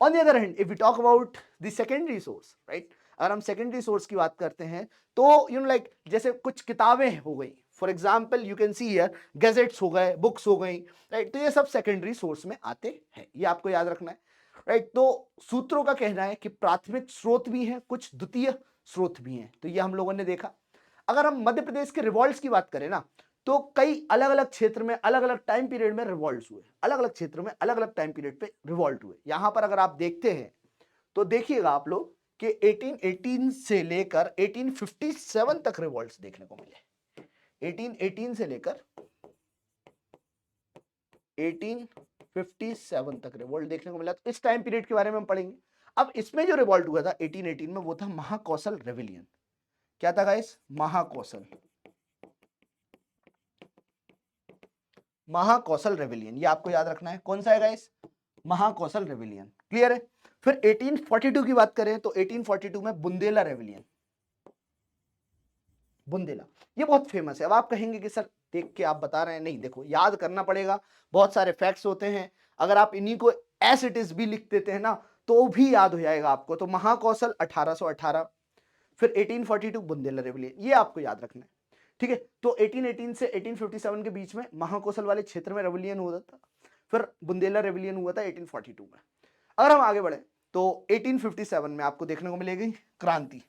On the other hand, if we talk about the secondary source, right, अगर हम सेकेंडरी सोर्स की बात करते हैं तो लाइक जैसे कुछ किताबें हो गई, for example you can see here gadgets हो गए, बुक्स हो गई, राइट, तो ये सब सेकेंडरी सोर्स में आते हैं। ये आपको याद रखना है, राइट। तो सूत्रों का कहना है कि प्राथमिक स्रोत भी हैं, कुछ द्वितीय स्रोत भी हैं, तो ये हम लोगों ने देखा। अगर हम मध्य प्रदेश के रिवॉल्ट्स की बात करें ना, तो कई अलग अलग क्षेत्र में अलग अलग टाइम पीरियड में रिवॉल्ट्स हुए, अलग अलग क्षेत्रों में अलग अलग टाइम पीरियड पे रिवॉल्ट हुए। यहां पर अगर आप देखते हैं तो देखिएगा आप लोग कि 1818 से लेकर 1857 तक रिवॉल्ट्स देखने को मिले। 1818 से लेकर 1857 तक रिवॉल्ट देखने को मिला। तो इस टाइम पीरियड के बारे में हम पढ़ेंगे। अब इसमें जो रिवॉल्ट हुआ था 1818 में, वो था महाकौशल रेविलियन। क्या था गाइस? महाकौशल रेविलियन। ये आपको याद रखना है। कौन सा है गाइस? महाकौशल रेविलियन। क्लियर है? फिर 1842 की बात करें तो 1842 में बुंदेला रेविलियन। बुंदेला, ये बहुत फेमस है। अब आप कहेंगे कि सर देख के आप बता रहे हैं, नहीं, देखो याद करना पड़ेगा, बहुत सारे फैक्ट्स होते हैं। अगर आप इन्हीं को एस इट इज भी लिख देते हैं ना तो भी याद हो जाएगा आपको। तो महाकौशल 1818, फिर 1842 बुंदेला रेविलियन, ये आपको याद रखना है, ठीक है। तो 1818 से 1857 के बीच में महाकौशल वाले क्षेत्र में रेविलियन हुआ था, फिर बुंदेला रेविलियन हुआ था 1842 में। अगर हम आगे बढ़े तो 1857 में आपको देखने को मिलेगी क्रांति,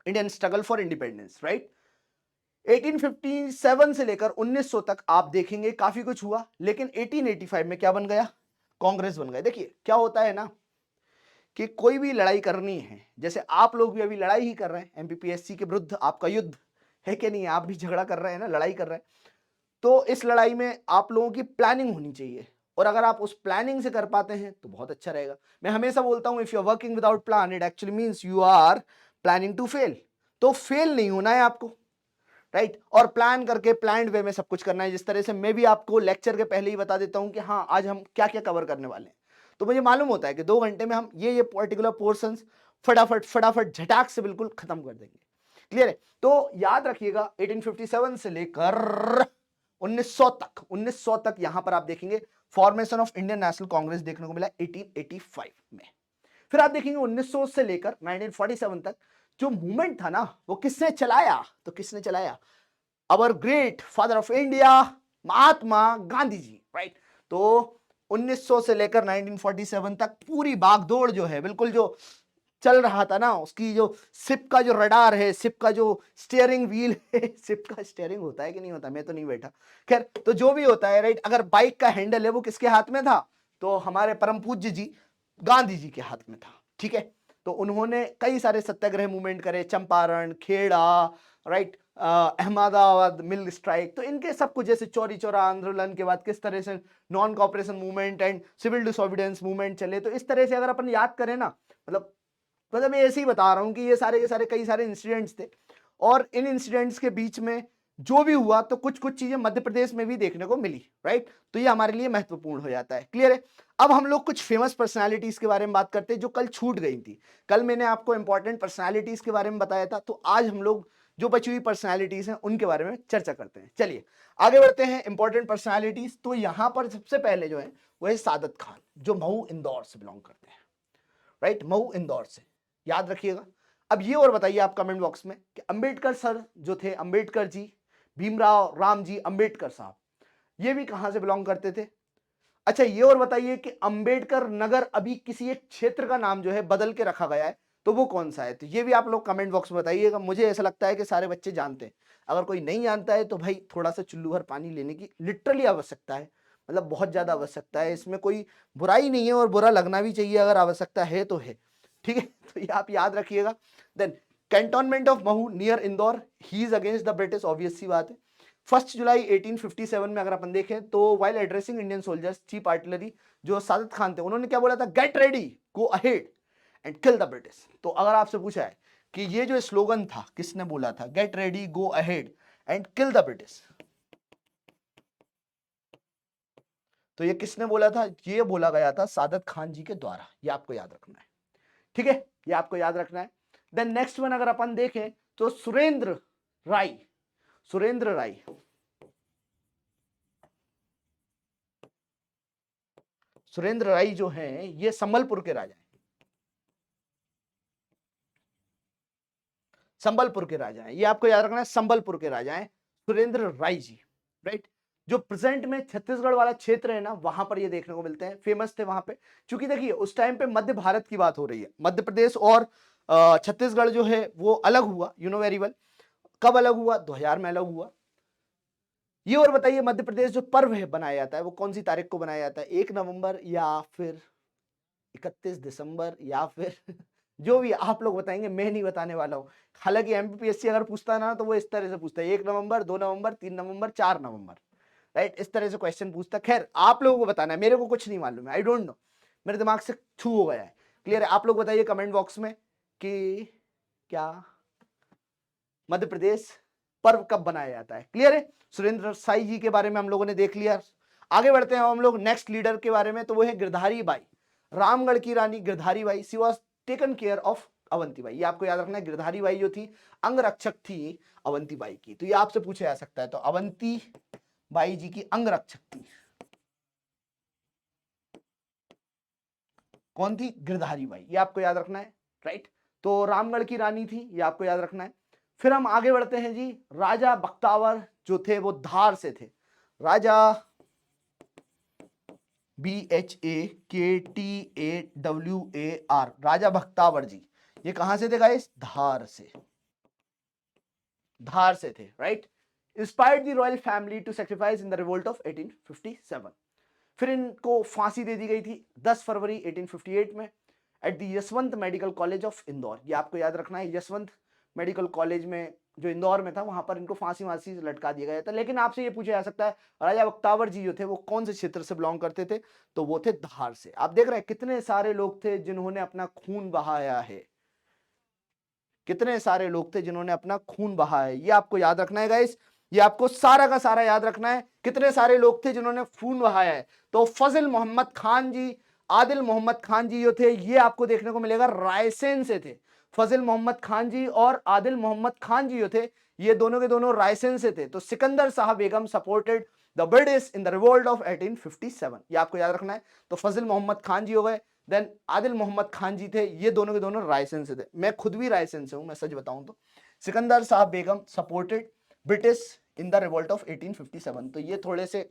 Indian struggle for independence, right. 1857 से लेकर 1900 तक आप देखेंगे काफी कुछ हुआ, लेकिन 1885 में क्या बन गया? कांग्रेस बन गया। देखिए क्या होता है ना कि कोई भी लड़ाई करनी है, जैसे आप लोग भी अभी लड़ाई ही कर रहे हैं एमपीपीएससी के विरुद्ध, आपका युद्ध है कि नहीं? आप भी झगड़ा कर रहे हैं ना, लड़ाई कर रहे हैं। तो इस लड़ाई में आप लोगों की प्लानिंग होनी चाहिए, और अगर आप उस प्लानिंग से कर पाते हैं तो बहुत अच्छा रहेगा। मैं हमेशा बोलता हूं, if you are working without plan it actually means you are planning to fail. तो फेल नहीं होना है आपको, राइट। और प्लान करके प्लान्ड वे में सब कुछ करना है। जिस तरह से मैं भी आपको लेक्चर के पहले ही बता देता हूं कि हाँ आज हम क्या क्या कवर करने वाले हैं, तो मुझे मालूम होता है कि 2 घंटे में हम ये पर्टिकुलर पोर्शंस फटाफट फटाफट झटाक से बिल्कुल खत्म कर देंगे। क्लियर है? तो याद रखिएगा 1857 से लेकर 1900 तक यहां पर आप देखेंगे formation of Indian National Congress देखने को मिला 1885 में। फिर आप देखेंगे 1900 से लेकर 1947 तक जो मूवमेंट था ना, वो किसने चलाया? तो किसने चलाया? Our great father of India, Mahatma Gandhi ji, right. तो 1900 से लेकर 1947 तक पूरी बागदौड़ जो है, बिल्कुल जो चल रहा था ना, उसकी जो शिप का जो रडार है, शिप का जो स्टीयरिंग व्हील है, शिप का स्टीयरिंग होता है कि नहीं होता, मैं तो नहीं बैठा, खैर, तो जो भी होता है, राइट, अगर बाइक का हैंडल है वो किसके हाथ में था? तो हमारे परम पूज्य जी गांधी जी के हाथ में था, ठीक है। तो उन्होंने कई सारे सत्याग्रह मूवमेंट करे, Champaran, Kheda, right, Ahmedabad mill strike, तो इनके सब कुछ, जैसे चौरी चौरा आंदोलन के बाद किस तरह से non cooperation movement and civil disobedience movement चले, तो इस तरह से अगर अपन याद करें ना, मतलब मैं ऐसे ही बता रहा हूं कि ये सारे के सारे कई सारे इंसिडेंट्स थे, और इन इंसिडेंट्स के बीच में जो भी हुआ तो कुछ कुछ चीजें मध्य प्रदेश में भी देखने को मिली, राइट। तो ये हमारे लिए महत्वपूर्ण हो जाता है। क्लियर है? अब हम लोग कुछ फेमस पर्सनालिटीज के बारे में बात करते हैं जो कल छूट गई थी। कल मैंने आपको इंपॉर्टेंट पर्सनालिटीज के बारे में बताया था, तो आज हम लोग जो बची हुई पर्सनालिटीज हैं उनके बारे में चर्चा करते हैं। चलिए आगे बढ़ते हैं। इंपॉर्टेंट पर्सनालिटीज, तो यहां पर सबसे पहले जो है वो है सादत खान, जो मऊ इंदौर से बिलोंग करते हैं, राइट, मऊ इंदौर से, याद रखिएगा। अब ये और बताइए आप कमेंट बॉक्स में कि अंबेडकर सर जो थे, अंबेडकर जी, भीमराव राम जी अंबेडकर साहब, ये भी कहां से बिलोंग करते थे? अच्छा, ये और बताइए कि अंबेडकर नगर अभी किसी एक क्षेत्र का नाम जो है बदल के रखा गया है, तो वो कौन सा है? तो ये भी आप लोग कमेंट बॉक्स में बताइएगा। मुझे ऐसा लगता है कि सारे बच्चे जानते हैं। अगर कोई नहीं जानता है तो भाई थोड़ा सा चुल्लू भर पानी लेने की लिटरली आवश्यकता है, मतलब बहुत ज्यादा आवश्यकता है। इसमें कोई बुराई नहीं है और बुरा लगना भी चाहिए, अगर आवश्यकता है तो है, ठीक है। तो ये आप याद रखिएगा। Then cantonment of Mhow near Indore, he is against the British, obvious सी बात है। 1 जुलाई 1857 में अगर अपन देखें तो while addressing Indian soldiers, chief artillery जो सादत खान थे, उन्होंने क्या बोला था? Get ready, go ahead and kill the British. तो अगर आपसे पूछा है कि ये जो स्लोगन था किसने बोला था, get ready go ahead and kill the British, तो ये किसने बोला था? ये बोला गया था सादत खान जी के द्वारा। ये आपको याद रखना है, ठीक है, ये आपको याद रखना है। देन नेक्स्ट वन अगर अपन देखें तो सुरेंद्र राय, सुरेंद्र राय, सुरेंद्र राय जो हैं ये संबलपुर के राजा हैं, संबलपुर के राजा हैं, ये आपको याद रखना है, संबलपुर के राजा हैं सुरेंद्र राय जी, राइट। जो प्रेजेंट में छत्तीसगढ़ वाला क्षेत्र है ना, वहां पर ये देखने को मिलते हैं, फेमस थे वहां पे। क्योंकि देखिए उस टाइम पे मध्य भारत की बात हो रही है, मध्य प्रदेश और छत्तीसगढ़ जो है वो अलग हुआ, यू नो वेरी वेल। कब अलग हुआ? 2000 में अलग हुआ। ये और बताइए मध्य प्रदेश जो पर्व है बनाया जाता है वो कौन सी तारीख को बनाया जाता है? 1 नवंबर या फिर 31 दिसंबर या फिर जो भी आप लोग बताएंगे, मैं नहीं बताने वाला हूं। हालांकि एमपीपीएससी अगर पूछता है ना तो वो इस तरह से पूछता है, 1 नवंबर, 2 नवंबर, 3 नवंबर, 4 नवंबर, राइट, इस तरह से क्वेश्चन पूछता है। खैर आप लोगों को बताना है, मेरे को कुछ नहीं मालूम है, आई डोंट नो, मेरे दिमाग से छू हो गया है। क्लियर है? आप लोग बताइए कमेंट बॉक्स में कि क्या मध्य प्रदेश पर्व कब बनाया जाता है। क्लियर है? सुरेंद्र साई जी के बारे में हम लोगों ने देख लिया। आगे बढ़ते हैं हम लोग नेक्स्ट लीडर के बारे में, तो वो है गिरधारी बाई, रामगढ़ की रानी Girdhari Bai. She was taken care of Avanti Bai. ये आपको याद रखना है, गिरधारी बाई जो थी अंगरक्षक थी अवंती बाई की। तो ये आपसे पूछा जा सकता है, तो अवंती बाई जी की अंगरक्षक थी कौन थी? गिरधारी बाई। ये आपको याद रखना है, राइट। तो रामगढ़ की रानी थी, ये आपको याद रखना है। फिर हम आगे बढ़ते हैं जी, राजा बख्तावर जो थे वो धार से थे, राजा BHAKTAWAR, राजा बख्तावर जी, ये कहां से थे गाइस? धार से, धार से थे, right. Inspired the royal family to sacrifice in the revolt of 1857। फिर इनको फांसी दे दी गई थी 10 फरवरी 1858 में at the Yashwant medical college of Indore. ये आपको याद रखना है, यशवंत मेडिकल कॉलेज में जो इंदौर में था वहां पर इनको फांसी वांसी लटका दिया गया था। लेकिन आपसे ये पूछा जा सकता है राजा बख्तावर जी जो थे वो कौन से क्षेत्र से बिलोंग करते थे? तो वो थे धार से। आप देख रहे हैं कितने सारे लोग थे जिन्होंने अपना खून बहाया है, कितने सारे लोग थे जिन्होंने अपना खून बहाया है। ये आपको याद रखना है गाइस, ये आपको सारा का सारा याद रखना है, कितने सारे लोग थे जिन्होंने खून बहाया है। तो फजल मोहम्मद खान जी, आदिल मोहम्मद खान जी जो थे ये आपको देखने को मिलेगा रायसेन से थे। फजल मोहम्मद खान जी और आदिल मोहम्मद खान जी जो थे ये दोनों के दोनों रायसेन से थे। तो Sikandar Shah Begum supported the British in the revolt of 1857। ये आपको याद रखना है। तो फजल मोहम्मद खान जी हो गए, देन आदिल मोहम्मद खान जी थे, ये दोनों के दोनों रायसेन से थे। मैं खुद भी रायसेन से हूं, मैं सच बताऊं तो। Sikandar Sahab Begum supported British in the revolt of 1857। तो ये थोड़े से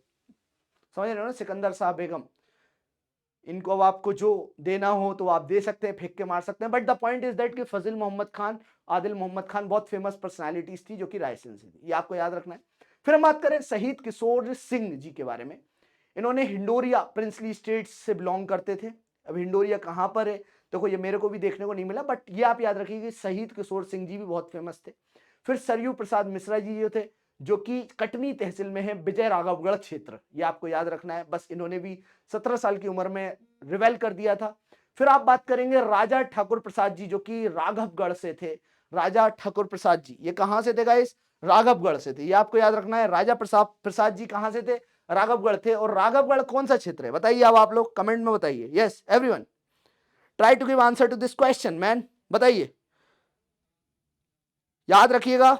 समझ रहे हो ना, सिकंदर साहब बेगम, इनको अब आपको जो देना हो तो आप दे सकते हैं, फेंक के मार सकते हैं, but the point is that कि फजल मोहम्मद खान, आदिल मोहम्मद खान बहुत फेमस पर्सनालिटीज थी जो कि रायसेन से थी। ये आपको याद रखना है। फिर हम बात करें शहीद किशोर सिंह जी के बारे में। इन्होंने हिंडोरिया प्रिंसली स्टेट्स से बिलोंग करते थे। अब हिंडोरिया कहां पर है देखो, ये मेरे को भी देखने को नहीं मिला, बट ये आप याद रखिए कि शहीद किशोर सिंह जी भी बहुत फेमस थे। फिर सरयू प्रसाद मिश्रा जी जो थे, जो कि कटनी तहसील में है, विजय राघवगढ़ क्षेत्र, ये आपको याद रखना है। बस इन्होंने भी 17 साल की उम्र में रिवेल कर दिया था। फिर आप बात करेंगे राजा ठाकुर प्रसाद जी जो कि राघवगढ़ से थे। राजा ठाकुर प्रसाद जी ये कहां से थे गाइस? राघवगढ़ से थे। ये आपको याद रखना है, राजा प्रसाद जी कहां से थे? राघवगढ़ थे। और राघवगढ़ कौन सा क्षेत्र है बताइए? अब आप लोग कमेंट में बताइए। Yes everyone, try to give answer to this question man, बताइए, याद रखिएगा,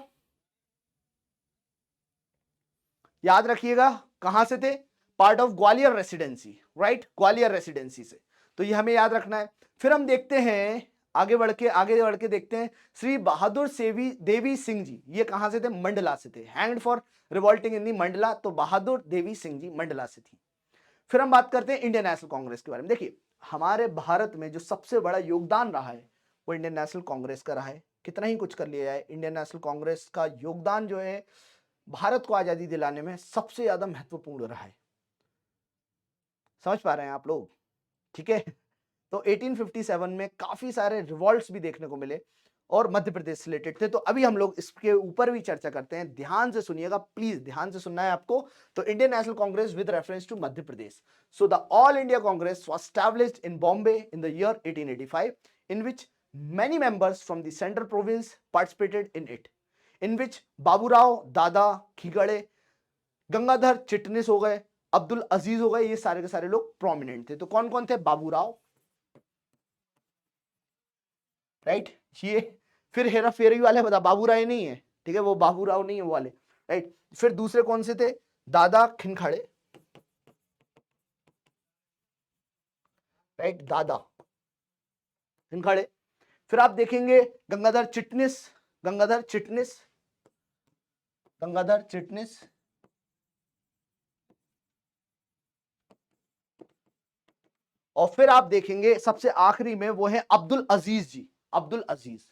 याद रखिएगा कहां से थे? Part of Gwalior residency, right, Gwalior residency से। तो ये हमें याद रखना है। फिर हम देखते हैं आगे बढ़ के देखते हैं श्री बहादुर सेवी देवी सिंह जी, ये कहां से थे? मंडला से थे, हैंग्ड फॉर रिवोल्टिंग इन दी मंडला। तो बहादुर देवी सिंह जी मंडला से थी। फिर हम बात करते हैं इंडियन नेशनल कांग्रेस के बारे में। देखिए हमारे भारत में जो सबसे बड़ा योगदान रहा है वो इंडियन नेशनल कांग्रेस का रहा है। कितना ही कुछ कर लिया जाए, इंडियन नेशनल कांग्रेस का योगदान जो है भारत को आजादी दिलाने में सबसे ज्यादा महत्वपूर्ण रहा है। समझ पा रहे हैं आप लोग? ठीक है। तो 1857 में काफी सारे रिवॉल्ट्स भी देखने को मिले और मध्य प्रदेश से रिलेटेड थे। तो अभी हम लोग इसके ऊपर भी चर्चा करते हैं, ध्यान से सुनिएगा, प्लीज ध्यान से सुनना है आपको। तो Indian National Congress with reference to Madhya Pradesh. So the all India Congress was established in Bombay in the year 1885 in which many members from the central province participated in it, in which Baburao, दादा खिगड़े, गंगाधर चिटनिस हो गए, अब्दुल अजीज हो गए, ये सारे के सारे लोग प्रोमिनेंट थे। तो कौन कौन थे? बाबूराव, राइट, ये फिर हेरा फेरी वाले बता, बाबूराय नहीं है, ठीक है, वो बाबूराव नहीं है वो वाले, राइट। फिर दूसरे कौन से थे? दादा खिनखड़े, राइट, दादा खिनखड़े। फिर आप देखेंगे गंगाधर चिटनिस, गंगाधर चिटनिस, गंगाधर चिटनिस। और फिर आप देखेंगे सबसे आखिरी में वो है अब्दुल अजीज जी, अब्दुल अजीज,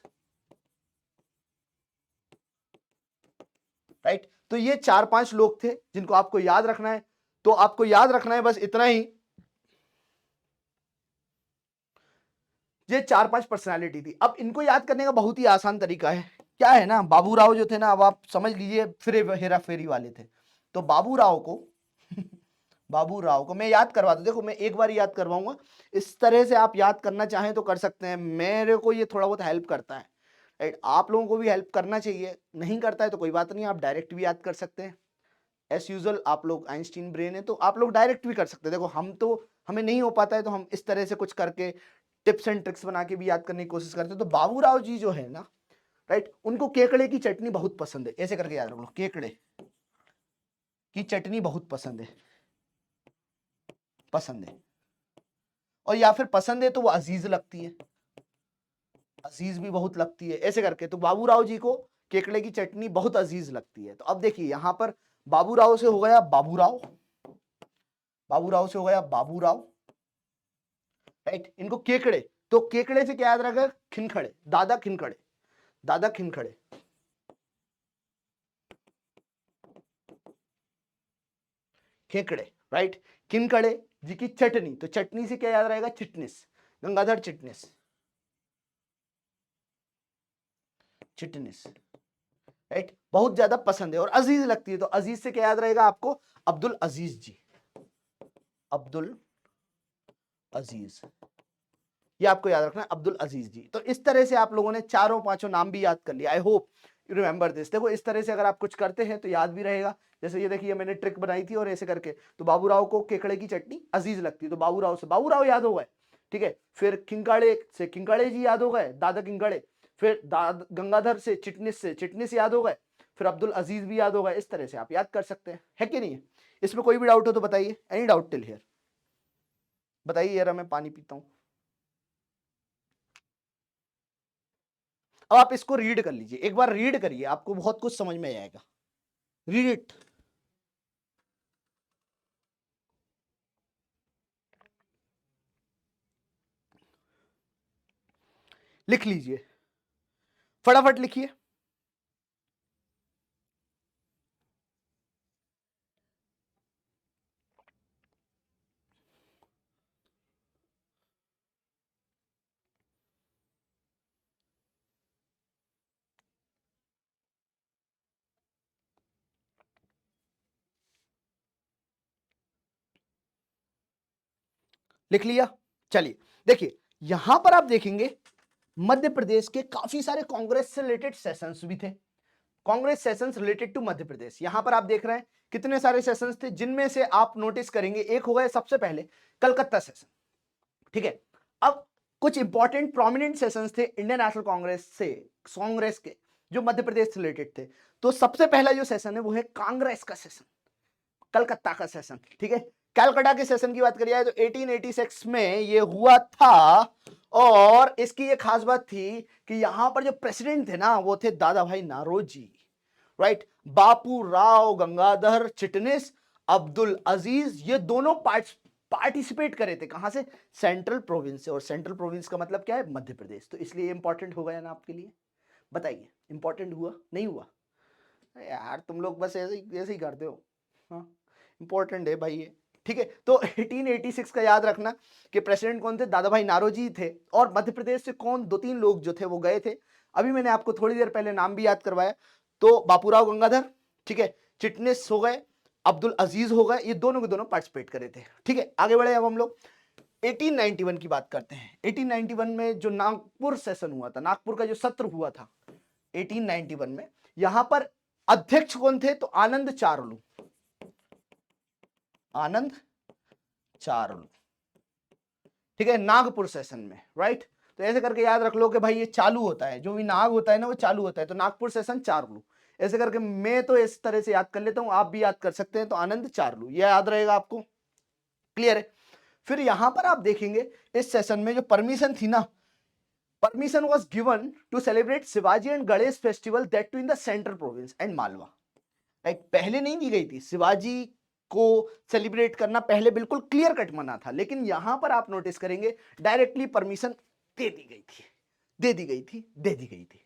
राइट। तो ये 4-5 लोग थे जिनको आपको याद रखना है। तो आपको याद रखना है बस इतना ही, ये 4-5 पर्सनालिटी थी। अब इनको याद करने का बहुत ही आसान तरीका है, क्या है ना, बाबूराव जो थे ना, अब आप समझ लीजिए फिर हेरा फेरी वाले थे। तो बाबूराव को बाबूराव को मैं याद करवा दूं, देखो मैं एक बार याद करवाऊंगा, इस तरह से आप याद करना चाहें तो कर सकते हैं, मेरे को ये थोड़ा बहुत हेल्प करता है, राइट। आप लोगों को भी हेल्प करना चाहिए, नहीं करता है तो कोई बात नहीं, आप डायरेक्ट भी याद कर सकते हैं। एज यूजुअल आप लोग आइंस्टीन ब्रेन है तो आप लोग डायरेक्ट भी कर सकते हैं। देखो हम तो, हमें नहीं हो पाता है तो हम इस तरह से कुछ करके टिप्स एंड ट्रिक्स बना के भी याद करने की कोशिश करते हैं। तो बाबूराव जी जो है ना, राइट, उनको केकड़े की चटनी बहुत पसंद है, ऐसे करके याद रख लो, केकड़े की चटनी बहुत पसंद है, पसंद है, और या फिर पसंद है तो वो अजीज लगती है, अजीज भी बहुत लगती है, ऐसे करके। तो बाबूराव जी को केकड़े की चटनी बहुत अजीज लगती है। तो अब देखिए यहां पर बाबूराव से हो गया बाबूराव, बाबूराव से हो गया बाबूराव, राइट। इनको केकड़े, तो केकड़े से क्या याद रखा? खिनखड़े, दादा खिनखड़े, दादा खिनखड़े, केकड़े, राइट। किनकड़े जी की चटनी, तो चटनी से क्या याद रहेगा? चिटनिस, गंगाधर चिटनिस, चिटनिस, राइट, बहुत ज्यादा पसंद है और अजीज लगती है। तो अजीज से क्या याद रहेगा आपको? अब्दुल अजीज जी, अब्दुल अजीज, ये आपको याद रखना है, अब्दुल अजीज जी। तो इस तरह से आप लोगों ने 4-5 नाम भी याद कर लिया। I hope you remember this. देखो इस तरह से अगर आप कुछ करते हैं तो याद भी रहेगा। जैसे ये देखिए मैंने ट्रिक बनाई थी और ऐसे करके, तो बाबूराव को केकड़े की चटनी अजीज लगती है तो बाबूराव से बाबूराव याद हो गए, ठीक है। फिर किंकाड़े से किंकाड़े जी याद हो गए, दादा किंकाड़े। फिर गंगाधर से चिटनिस याद हो गए। फिर अब्दुल अजीज भी याद हो गए। इस तरह से आप याद कर सकते हैं, है कि नहीं है? इसमें कोई भी डाउट हो तो बताइए, एनी डाउट टिल हियर बताइए। यार मैं पानी पीता हूं। अब आप इसको रीड कर लीजिए, एक बार रीड करिए, आपको बहुत कुछ समझ में आएगा। Read it. लिख लीजिए, फटाफट लिखिए। लिख लिया? चलिए देखिए, यहां पर आप देखेंगे मध्य प्रदेश के काफी सारे कांग्रेस से रिलेटेड सेशंस भी थे। Congress sessions related to Madhya प्रदेश, यहां पर आप देख रहे हैं कितने सारे सेशंस थे, जिनमें से आप नोटिस करेंगे एक हो गए सबसे पहले कलकत्ता सेशन, ठीक है। अब कुछ इंपॉर्टेंट प्रोमिनेंट सेशंस थे इंडियन नेशनल कांग्रेस से, कांग्रेस के, जो मध्य प्रदेश से रिलेटेड थे। तो सबसे पहला जो सेशन है वो है कांग्रेस का सेशन, कलकत्ता का सेशन, ठीक है। कलकत्ता के सेशन की बात करिए तो 1886 में ये हुआ था और इसकी ये खास बात थी कि यहां पर जो प्रेसिडेंट थे ना वो थे दादा भाई नारोजी, राइट। बापू राव गंगाधर चिटनिस, अब्दुल अजीज, ये दोनों पार्टिसिपेट करे थे, कहां से, सेंट्रल प्रोविंस से, और सेंट्रल प्रोविंस का मतलब क्या है, मध्य प्रदेश, तो इसलिए इंपॉर्टेंट हो गया ना आपके लिए। बताइए इंपॉर्टेंट हुआ नहीं हुआ? यार तुम लोग बस ऐसे ही करते हो। हाँ इंपॉर्टेंट है भाई ये, ठीक है। तो 1886 का याद रखना कि प्रेसिडेंट कौन थे, दादा भाई नारोजी थे, और मध्य प्रदेश से कौन, 2-3 लोग जो थे वो गए थे, अभी मैंने आपको थोड़ी देर पहले नाम भी याद करवाया। तो बापूराव गंगाधर, ठीक है, चिटनिस हो गए, अब्दुल अजीज हो गए, ये दोनों के दोनों पार्टिसिपेट करे थे, ठीक है। आगे बढ़े अब हम लोग 1891 की बात करते हैं। 1891 में जो नागपुर सेशन हुआ था, नागपुर का जो सत्र हुआ था 1891 में, यहां पर अध्यक्ष कौन थे, तो आनंद चारलू, आनंद चारलू, ठीक है, नागपुर सेशन में, राइट। तो ऐसे करके याद रख लो कि भाई ये चालू होता है, जो भी नाग होता है ना वो चालू होता है, तो नागपुर सेशन चारलू, ऐसे करके मैं तो इस तरह से याद कर लेता हूं, आप भी याद कर सकते हैं, तो आनंद चारलू ये याद रहेगा आपको, क्लियर है। फिर यहां पर आप देखेंगे इस सेशन में जो परमिशन थी ना, permission was given to celebrate Shivaji and Ganesh festival that too in the central province and Malwa, like पहले नहीं दी गई थी, शिवाजी को सेलिब्रेट करना पहले बिल्कुल क्लियर कट मना था, लेकिन यहां पर आप नोटिस करेंगे डायरेक्टली परमिशन दे दी गई थी, दे दी गई थी, दे दी गई थी,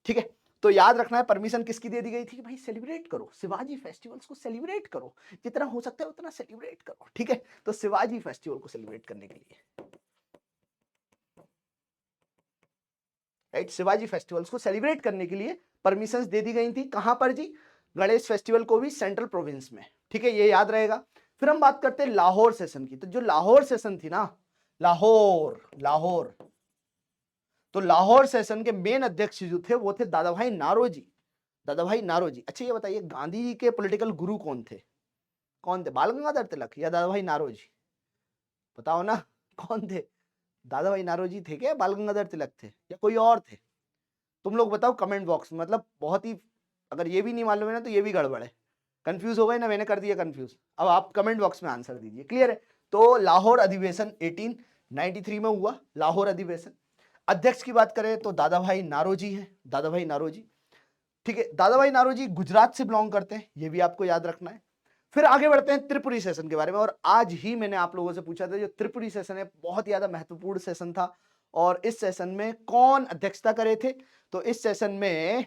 ठीक है। तो याद रखना है परमिशन किसकी दे दी गई थी कि भाई सेलिब्रेट करो, शिवाजी फेस्टिवल्स को सेलिब्रेट करो, जितना हो सकता है उतना सेलिब्रेट करो, ठीक है। तो शिवाजी फेस्टिवल को सेलिब्रेट करने के लिए, राइट, शिवाजी फेस्टिवल्स को सेलिब्रेट करने के लिए परमिशंस दे दी गई थी, कहां पर जी, गणेश फेस्टिवल को भी सेंट्रल प्रोविंस में, ठीक है, ये याद रहेगा। फिर हम बात करते हैं लाहौर सेशन की, तो जो लाहौर सेशन थी ना, लाहौर लाहौर तो लाहौर सेशन के मेन अध्यक्ष जो थे वो थे दादा भाई नारोजी, दादा भाई नारोजी। अच्छा ये बताइए गांधी जी के पॉलिटिकल गुरु कौन थे, कौन थे, बाल गंगाधर तिलक या दादा भाई नारोजी, बताओ ना कौन थे, दादा भाई नारोजी थे क्या, बाल गंगाधर तिलक थे, या कोई और थे, तुम लोग बताओ कमेंट बॉक्स में, मतलब बहुत ही, अगर ये भी नहीं मालूम है ना तो ये भी गड़बड़ है, कंफ्यूज हो गए ना, मैंने कर दिया कंफ्यूज, अब आप कमेंट बॉक्स में आंसर दीजिए, क्लियर है। तो लाहौर अधिवेशन 1893 में हुआ, लाहौर अधिवेशन। अध्यक्ष की बात करें तो दादा भाई नारोजी है, दादा भाई नारोजी, ठीक है। दादा भाई नारोजी गुजरात से बिलोंग करते हैं, ये भी आपको याद रखना है। फिर आगे बढ़ते हैं त्रिपुरी सेशन के बारे में, और आज ही मैंने आप लोगों से पूछा था, जो त्रिपुरी सेशन है बहुत ज्यादा महत्वपूर्ण सेशन था, और इस सेशन में कौन अध्यक्षता करे थे, तो इस सेशन में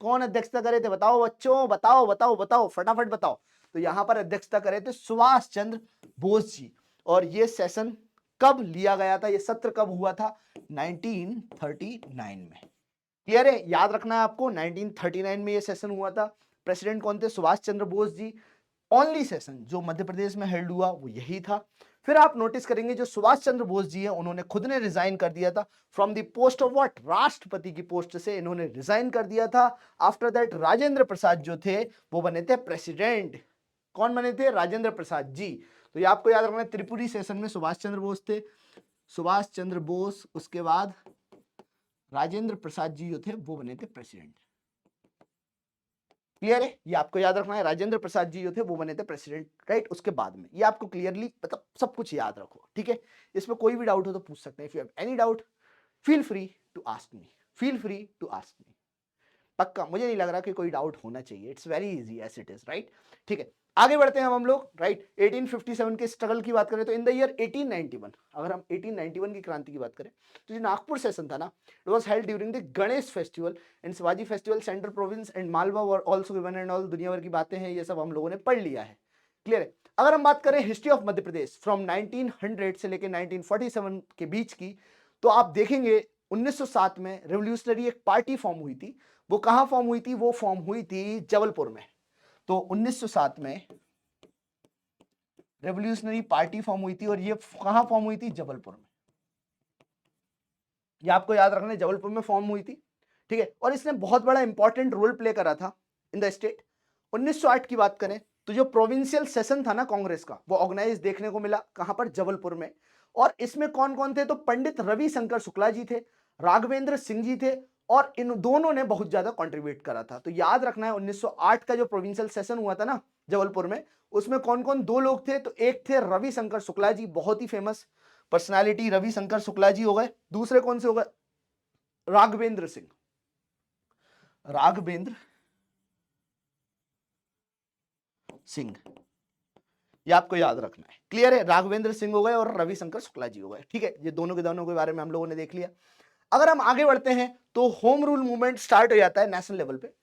कौन अध्यक्षता करे थे, बताओ बच्चों, बताओ बताओ बताओ फटाफट बताओ। तो यहां पर अध्यक्षता करे थे सुभाष चंद्र बोस जी, और ये सेशन कब लिया गया था, ये सत्र कब हुआ था, 1939 में, क्लियर है, याद रखना है आपको, 1939 में ये सेशन हुआ था। प्रेसिडेंट कौन थे, सुभाष चंद्र बोस जी। ओनली सेशन जो मध्य प्रदेश में हेल्ड हुआ वो यही था। फिर आप नोटिस करेंगे जो सुभाष चंद्र बोस जी है उन्होंने खुद ने रिजाइन कर दिया था from the post of what, राष्ट्रपति की पोस्ट से इन्होंने रिजाइन कर दिया था। आफ्टर दैट राजेंद्र प्रसाद जो थे वो बने थे प्रेसिडेंट, कौन बने थे, राजेंद्र प्रसाद जी। तो ये आपको याद रखना है, त्रिपुरी सेशन में सुभाष चंद्र बोस थे, सुभाष चंद्र बोस, उसके बाद राजेंद्र प्रसाद जी जो थे वो बने थे प्रेसिडेंट, क्लियर है, ये आपको याद रखना है, राजेंद्र प्रसाद जी जो थे वो बने थे प्रेसिडेंट, राइट। उसके बाद में ये आपको क्लियरली मतलब सब कुछ याद रखो, ठीक है। इसमें कोई भी डाउट हो तो पूछ सकते हैं, if you have any doubt feel free to ask me, feel free to ask me, पक्का मुझे नहीं लग रहा कि कोई डाउट होना चाहिए, it's very easy as it is, right, ठीक है। आगे बढ़ते हैं हम लोग, राइट। 1857 के स्ट्रगल की बात करें तो इन द ईयर 1891, अगर हम 1891 की क्रांति की बात करें तो जो नागपुर सेशन था ना, it was held during the Ganesh festival and Shivaji festival, central province and Malwa were also given and all, दुनिया भर की बातें हैं, ये सब हम लोगों ने पढ़ लिया है, क्लियर है। अगर हम बात करें history of Madhya Pradesh from 1900 से लेकर 1947 के बीच की, तो आप देखेंगे 1907 में रेवोल्यूशनरी एक पार्टी फॉर्म हुई थी, वो कहां फॉर्म हुई थी, वो फॉर्म हुई थी जबलपुर में। तो 1907 में रेवोल्यूशनरी पार्टी फॉर्म हुई थी, और ये कहां फॉर्म हुई थी, जबलपुर में, ये आपको याद रखना है, जबलपुर में फॉर्म हुई थी, ठीक है। और इसने बहुत बड़ा इंपॉर्टेंट रोल प्ले करा था इन द स्टेट। 1908 की बात करें तो जो प्रोविंशियल सेशन था ना कांग्रेस का, वो ऑर्गेनाइज देखने को मिला कहां पर, जबलपुर में। और इसमें कौन कौन थे, तो पंडित रविशंकर शुक्ला जी थे, राघवेंद्र सिंह जी थे, और इन दोनों ने बहुत ज्यादा कंट्रीब्यूट करा था। तो याद रखना है 1908 का जो प्रोविंशियल सेशन हुआ था ना जबलपुर में, उसमें कौन कौन दो लोग थे, तो एक थे रविशंकर शुक्ला जी, बहुत ही फेमस पर्सनालिटी रविशंकर शुक्ला जी हो गए, दूसरे कौन से हो गए, राघवेंद्र सिंह, राघवेंद्र सिंह, ये आपको याद रखना है। क्लियर है? राघवेंद्र सिंह हो गए और रविशंकर शुक्ला जी हो गए। ठीक है, ये दोनों के बारे में हम लोगों ने देख लिया। अगर हम आगे बढ़ते हैं तो होम रूल मूवमेंट स्टार्ट हो जाता है नेशनल लेवल पे।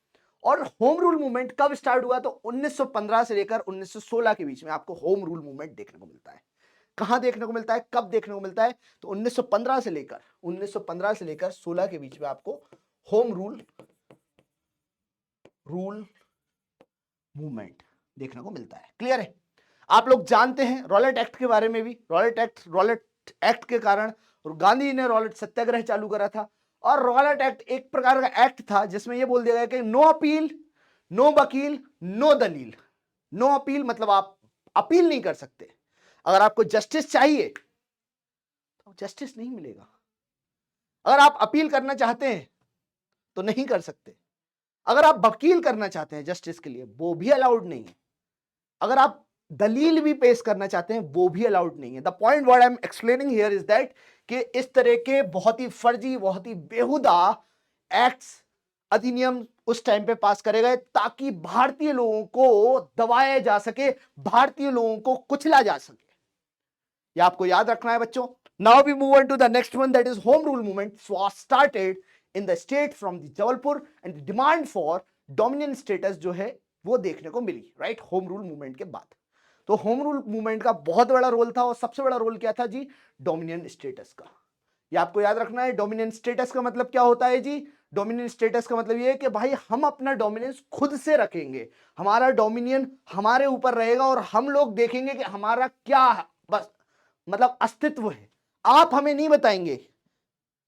और होम रूल मूवमेंट कब स्टार्ट हुआ? तो 1915 से लेकर 1916 के बीच में आपको होम रूल मूवमेंट देखने को मिलता है। कहां देखने को मिलता है, कब देखने को मिलता है? तो 1915 से लेकर 16 के बीच में आपको होम रूल मूवमेंट देखने को मिलता है। क्लियर है? आप लोग जानते हैं रॉलेट एक्ट के बारे में भी। रॉलेट एक्ट के कारण गांधी जी ने रॉलेट सत्याग्रह चालू करा था। और रॉलेट एक्ट एक प्रकार का एक्ट था जिसमें यह बोल दिया गया कि नो अपील, नो वकील, नो दलील। नो अपील मतलब आप अपील नहीं कर सकते। अगर आपको जस्टिस चाहिए तो जस्टिस नहीं मिलेगा। अगर आप अपील करना चाहते हैं तो नहीं कर सकते। अगर आप वकील करना चाहते हैं जस्टिस के लिए, वो भी अलाउड नहीं है। अगर आप दलील भी पेश करना चाहते हैं, वो भी अलाउड नहीं है। The point what I am explaining here is that कि इस तरह के बहुत ही फर्जी, बहुत ही बेहुदा एक्ट्स, अधिनियम उस टाइम पे पास करे गए ताकि भारतीय लोगों को दबाया जा सके, भारतीय लोगों को कुचला जा सके। ये आपको याद रखना है बच्चों। Now we move on to the next one, that is home rule movement was started in the state from the Jabalpur and the demand for dominion status जो है वो देखने को मिली, राइट, होम रूल मूवमेंट के बाद। तो होम रूल मूवमेंट का बहुत बड़ा रोल था और सबसे बड़ा रोल क्या था जी? डोमिनियन स्टेटस का। ये आपको याद रखना है। डोमिनियन स्टेटस का मतलब क्या होता है जी? डोमिनियन स्टेटस का मतलब ये है कि भाई हम अपना डोमिनेंस खुद से रखेंगे, हमारा डोमिनियन हमारे ऊपर रहेगा और हम लोग देखेंगे कि हमारा क्या बस मतलब अस्तित्व है। आप हमें नहीं बताएंगे,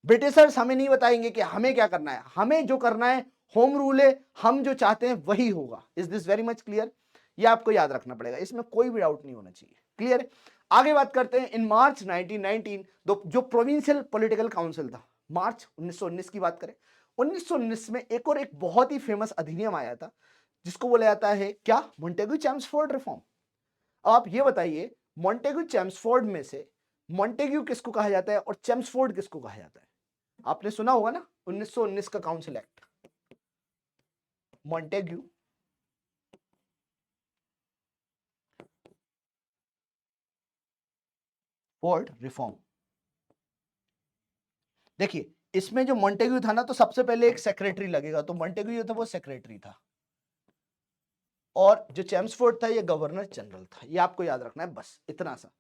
ब्रिटिशर्स हमें नहीं बताएंगे कि हमें क्या करना है। हमें जो करना है होम रूल है, हम जो चाहते हैं वही होगा। Is this very much clear? ये आपको याद रखना पड़ेगा, इसमें कोई भी डाउट नहीं होना चाहिए। क्लियर है? आगे बात करते हैं। इन मार्च 1919 जो प्रोविंशियल पॉलिटिकल काउंसिल था, मार्च 1919 की बात करें, 1919 में एक बहुत ही फेमस अधिनियम आया था जिसको बोला जाता है क्या? Montagu-Chelmsford reform. अब आप ये बताइए, मॉन्टेग्यू-चेम्सफोर्ड में से मॉन्टेग्यू किसको कहा जाता है और चेम्सफोर्ड किसको कहा जाता है? आपने सुना होगा ना, 1919 का council act, Montagu Ford reform. देखिए, इसमें जो मॉन्टेग्यू था ना, तो सबसे पहले एक सेक्रेटरी लगेगा, तो मॉन्टेग्यू जो था वो सेक्रेटरी था और जो चेम्सफोर्ड था ये गवर्नर जनरल था। ये आपको याद रखना है, बस इतना सा।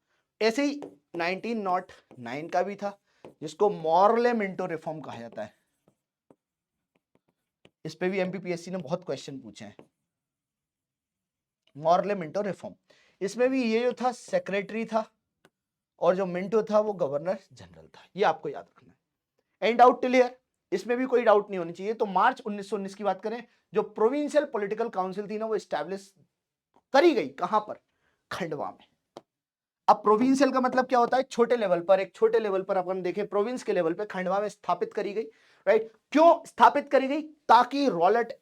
ऐसे ही 1909 का भी था जिसको मॉर्ले मिंटो रिफॉर्म कहा जाता है। इस पे भी एमपीपीएससी ने बहुत क्वेश्चन पूछे हैं। मॉर्ले मिंटो रिफॉर्म, इसमें भी ये जो था सेक्रेटरी था और जो मिंटो था वो गवर्नर जनरल था। ये आपको याद रखना है। Any doubt clear? इसमें भी कोई डाउट नहीं होनी चाहिए। तो मार्च 1919 की बात करें, जो प्रोविंशियल पॉलिटिकल काउंसिल थी ना वो स्टैब्लिश करी गई। कहां पर? खंडवा में। अब प्रोविंशियल का मतलब क्या होता है? छोटे लेवल पर, एक छोटे लेवल पर अपन देखें, प्रोविंस के लेवल पे खंडवा में स्थापित करी गई, राइट। क्यों स्थापित करी गई? ताकि रॉलेट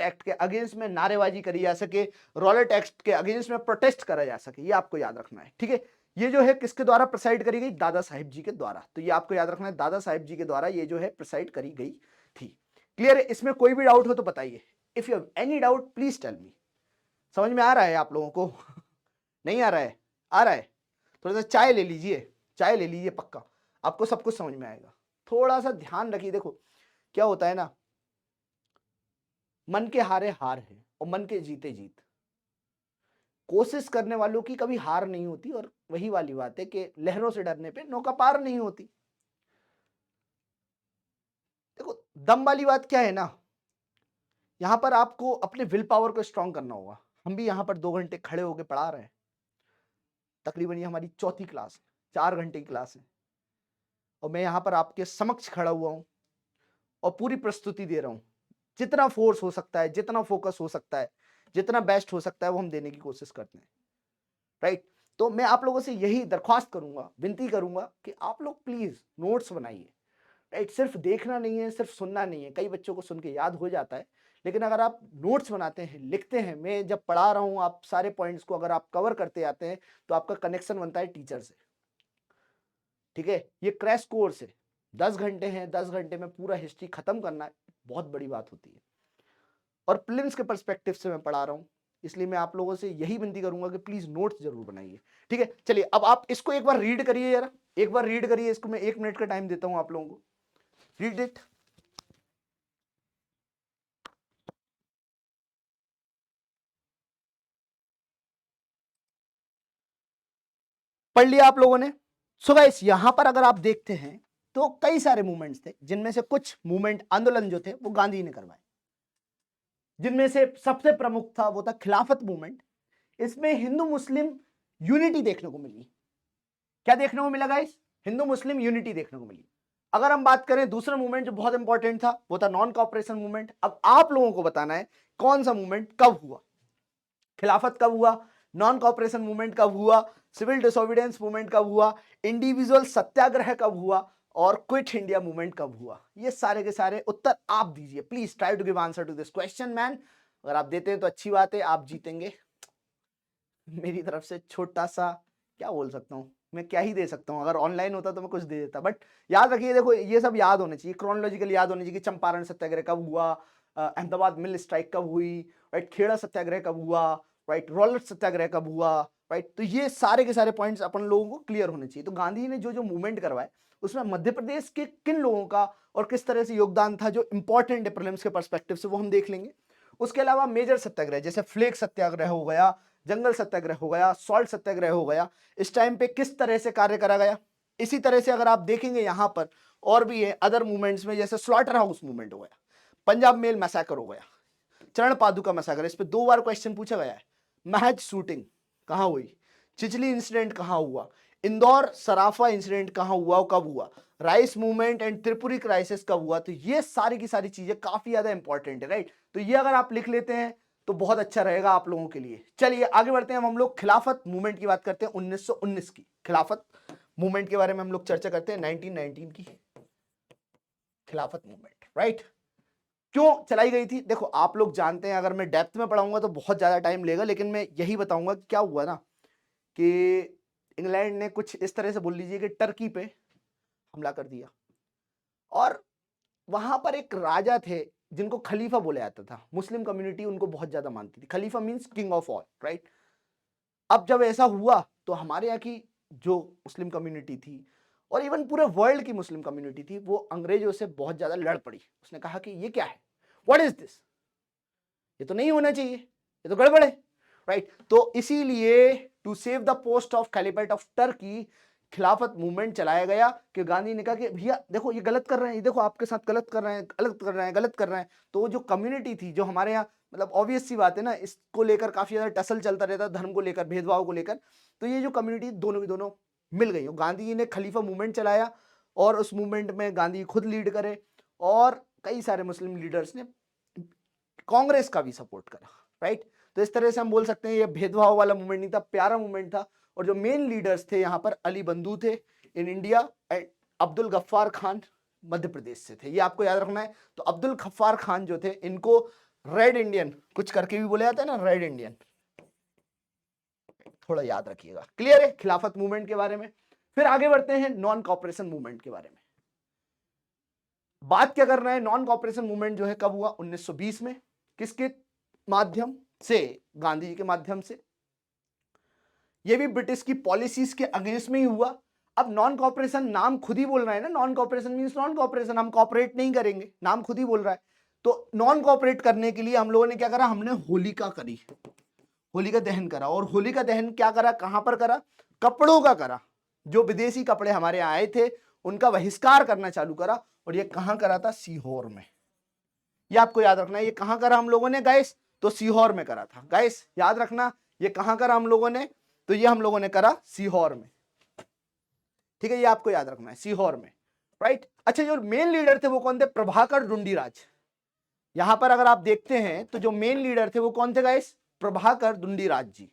एक्ट के अगेंस्ट में नारेबाजी करी जा सके, रॉलेट एक्ट के अगेंस्ट में प्रोटेस्ट करा जा सके। ये आपको याद रखना है, ठीक है। ये जो है किसके द्वारा प्रिसाइड करी गई? दादा साहिब जी के द्वारा। तो ये आपको याद रखना है, दादा साहिब जी के द्वारा ये जो है प्रिसाइड करी गई थी। क्लियर है? इसमें कोई भी डाउट हो तो बताइए। If you have any doubt please tell me. समझ में आ रहा है आप लोगों को? नहीं आ रहा है? आ रहा है? थोड़ा सा चाय ले लीजिए, चाय ले लीजिए, पक्का आपको सब कुछ समझ में आएगा। थोड़ा सा ध्यान रखिए। देखो क्या होता है ना, मन के हारे हार है और मन के जीते जीत। कोशिश करने वालों की कभी हार नहीं होती और वही वाली बात है कि लहरों से डरने पे नौका पार नहीं होती। देखो दम वाली बात क्या है ना, यहां पर आपको अपने विल पावर को स्ट्रांग करना होगा। हम भी यहां पर 2 घंटे खड़े होकर पढ़ा रहे हैं, तकरीबन ये हमारी चौथी क्लास है, 4 घंटे की क्लास है और मैं यहां पर आपके समक्ष खड़ा हुआ हूं और पूरी प्रस्तुति दे रहा हूं। जितना फोर्स हो सकता है, जितना फोकस हो सकता है, जितना बेस्ट हो सकता है वो हम देने की कोशिश करते हैं, राइट। तो मैं आप लोगों से यही दरख्वास्त करूंगा, विनती करूंगा कि आप लोग प्लीज नोट्स बनाइए, राइट। सिर्फ देखना नहीं है, सिर्फ सुनना नहीं है। कई बच्चों को सुन के याद हो जाता है, लेकिन अगर आप नोट्स बनाते हैं, लिखते हैं, मैं जब पढ़ा रहा हूं आप सारे पॉइंट्स को अगर आप कवर करते आते हैं तो आपका कनेक्शन बनता है टीचर से, ठीक है। ये क्रैश कोर्स है, 10 घंटे हैं, 10 घंटे में पूरा हिस्ट्री खत्म करना है, बहुत बड़ी बात होती है। और प्रिलिम्स के पर्सपेक्टिव से मैं पढ़ा रहा हूँ, इसलिए मैं आप लोगों से यही विनती करूंगा कि प्लीज नोट्स जरूर बनाइए, ठीक है। चलिए अब आप इसको एक बार रीड करिए यार, एक बार रीड करिए इसको, मैं 1 मिनट का टाइम देता हूं आप लोगों को, रीड इट। पढ़ लिया आप लोगों ने? सो गाइस यहां पर अगर आप देखते हैं तो कई सारे मूवमेंट्स थे, जिनमें से कुछ मूवमेंट आंदोलन जो थे वो गांधी ने करवाए, जिनमें से सबसे प्रमुख था वो था खिलाफत मूवमेंट। इसमें हिंदू मुस्लिम यूनिटी देखने को मिली। क्या देखने को मिला गाइस? हिंदू मुस्लिम यूनिटी देखने को मिली। अगर हम बात करें दूसरा मूवमेंट जो बहुत इंपॉर्टेंट था वो था नॉन कॉपरेशन मूवमेंट। अब आप लोगों को बताना है कौन सा मूवमेंट कब हुआ, खिलाफत कब हुआ, नॉन कॉपरेशन मूवमेंट कब हुआ, सिविल डिसोबीडियंस मूवमेंट कब हुआ, इंडिविजुअल सत्याग्रह कब हुआ, और क्विट इंडिया मूवमेंट कब हुआ। ये सारे के सारे उत्तर आप दीजिए। Please try to give answer to this question man. अगर आप देते हैं तो अच्छी बात है, आप जीतेंगे। मेरी तरफ से छोटा सा, क्या बोल सकता हूँ मैं, क्या ही दे सकता हूँ। अगर ऑनलाइन होता तो मैं कुछ दे देता, बट याद रखिए, देखो ये सब याद होने चाहिए, क्रोनोलॉजिकल याद होनी चाहिए कि चंपारण सत्याग्रह कब हुआ, अहमदाबाद मिल स्ट्राइक कब हुई, राइट, खेड़ा सत्याग्रह कब हुआ, राइट, रॉलेट सत्याग्रह कब हुआ, राइट। तो ये सारे के सारे पॉइंट्स अपन लोगों को क्लियर होने चाहिए। तो गांधी ने जो जो मूवमेंट करवाए उसमें मध्य प्रदेश के किन लोगों का और किस तरह से योगदान था जो इंपॉर्टेंट है प्रीलिम्स के पर्सपेक्टिव से, वो हम देख लेंगे। उसके अलावा मेजर सत्याग्रह जैसे फ्लेग सत्याग्रह हो गया, जंगल सत्याग्रह हो गया, सॉल्ट सत्याग्रह हो गया, इस टाइम पे किस तरह से कार्य करा गया। इसी तरह से अगर आप देखेंगे यहां पर और भी है अदर मूवमेंट्स में, जैसे स्लॉटर हाउस मूवमेंट हो गया, पंजाब मेल मैसाकर हो गया, चरण पादुका मैसाकर, इस पे 2 बार क्वेश्चन पूछा गया है। महज शूटिंग कहां हुई, चिचली इंसिडेंट कहां हुआ, इंदौर सराफा इंसिडेंट कहां हुआ और कब हुआ, rice movement and Tripuri crisis कब हुआ। तो ये सारी की सारी चीजें काफी ज्यादा इंपॉर्टेंट है, राइट। तो ये अगर आप लिख लेते हैं तो बहुत अच्छा रहेगा आप लोगों के लिए। चलिए आगे बढ़ते हैं, हम लोग खिलाफत मूवमेंट की बात करते हैं, 1919 की खिलाफत मूवमेंट के बारे में हम लोग चर्चा करते हैं, 1919 की खिलाफत मूवमेंट, राइट। क्यों चलाई गई थी? देखो आप लोग जानते हैं, अगर मैं डेप्थ में पढ़ाऊंगा तो बहुत ज्यादा टाइम लेगा, लेकिन मैं यही बताऊंगा कि क्या हुआ ना, कि इंग्लैंड ने कुछ इस तरह से बोल लीजिए कि टर्की पे हमला कर दिया, और वहां पर एक राजा थे जिनको खलीफा बोला जाता था। मुस्लिम कम्युनिटी उनको बहुत ज्यादा मानती थी, Khalifa means king of all, right. अब जब ऐसा हुआ तो हमारे यहाँ की जो मुस्लिम कम्युनिटी थी और इवन पूरे वर्ल्ड की मुस्लिम कम्युनिटी थी, वो अंग्रेजों से बहुत ज्यादा लड़ पड़ी। उसने कहा कि ये क्या है, व्हाट इज दिस, ये तो नहीं होना चाहिए, ये तो गड़बड़ है, राइट। तो इसीलिए to save the post of caliphate of Turkey Khilafat movement चलाया गया, कि गांधी ने कहा कि भैया देखो ये गलत कर रहे हैं, ये देखो आपके साथ गलत कर रहे हैं, गलत कर रहे हैं, गलत कर रहे हैं। तो जो कम्युनिटी थी जो हमारे यहाँ, मतलब ऑब्वियस सी बात है ना, इसको लेकर काफी ज्यादा टसल चलता रहता, धर्म को लेकर, भेदभाव को लेकर। तो ये जो कम्युनिटी दोनों की दोनों मिल गई। गांधी जी ने खलीफा मूवमेंट चलाया और उस मूवमेंट में गांधी खुद लीड करे, और कई सारे मुस्लिम लीडर्स ने कांग्रेस का भी सपोर्ट करा, राइट। तो इस तरह से हम बोल सकते हैं ये भेदभाव वाला मूवमेंट नहीं था, प्यारा मूवमेंट था। और जो मेन लीडर्स थे यहाँ पर, अली बंधु थे in India, and Abdul Ghaffar Khan Madhya Pradesh से थे, ये आपको याद रखना है। तो अब्दुल गफ्फार खान जो थे, इनको रेड इंडियन कुछ करके भी बोला जाता है ना, रेड इंडियन, थोड़ा याद रखिएगा। क्लियर है खिलाफत मूवमेंट के बारे में। फिर आगे बढ़ते हैं नॉन कॉपरेशन मूवमेंट के बारे में। बात क्या कर रहे हैं, नॉन कॉपरेशन मूवमेंट जो है कब हुआ, 1920 में। किसके माध्यम से? गांधी जी के माध्यम से। यह भी ब्रिटिश की पॉलिसीज के अगेंस्ट में ही हुआ। अब नॉन कॉपरेशन नाम खुद ही बोल रहा है ना, non cooperation means non cooperation, हम कॉपरेट नहीं करेंगे, नाम खुद ही बोल रहा है। तो नॉन कॉपरेट करने के लिए हम लोगों ने क्या करा, हमने होलिका करी, होलिका दहन करा। और होलिका दहन क्या करा, कहां पर करा, कपड़ों का करा। जो विदेशी कपड़े हमारे यहाँ आए थे उनका बहिष्कार करना चालू करा, और ये कहां करा था, सीहोर में। ये आपको याद रखना है, ये कहां करा हम लोगों ने गाइस, तो सीहोर में करा था। गाइस याद रखना, ये कहां करा हम लोगों ने, तो ये हम लोगों ने करा सीहोर में, ठीक है। ये आपको याद रखना है, सीहोर में, राइट। अच्छा, जो मेन लीडर थे वो कौन थे, प्रभाकर ढूंढीराज। यहां पर अगर आप देखते हैं तो जो मेन लीडर थे वो कौन थे गाइस, प्रभाकर ढूंढीराज जी,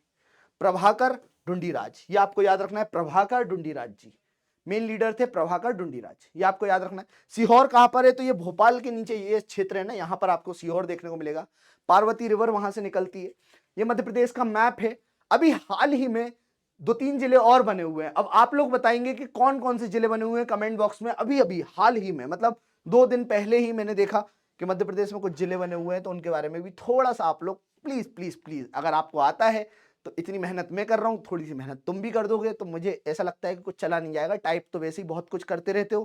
प्रभाकर ढूंढीराज, ये आपको याद रखना है, प्रभाकर ढूंढीराज जी मेन लीडर थे, प्रभाकर ढूंढीराज, ये आपको याद रखना है। सीहोर कहां पर है, तो ये भोपाल के नीचे ये क्षेत्र है ना, यहां पर आपको सीहोर देखने को मिलेगा। पार्वती रिवर वहां से निकलती है। ये मध्य प्रदेश का मैप है। अभी हाल ही में 2-3 जिले और बने हुए हैं। अब आप लोग बताएंगे कि कौन कौन से जिले बने हुए हैं कमेंट बॉक्स में। अभी अभी हाल ही में, मतलब 2 दिन पहले ही मैंने देखा कि मध्य प्रदेश में कुछ जिले बने हुए हैं, तो उनके बारे में भी थोड़ा सा आप लोग प्लीज प्लीज प्लीज, अगर आपको आता है तो इतनी मेहनत मैं कर रहा हूँ, थोड़ी सी मेहनत तुम भी कर दोगे तो मुझे ऐसा लगता है कि कुछ चला नहीं जाएगा। टाइप तो वैसे ही बहुत कुछ करते रहते हो,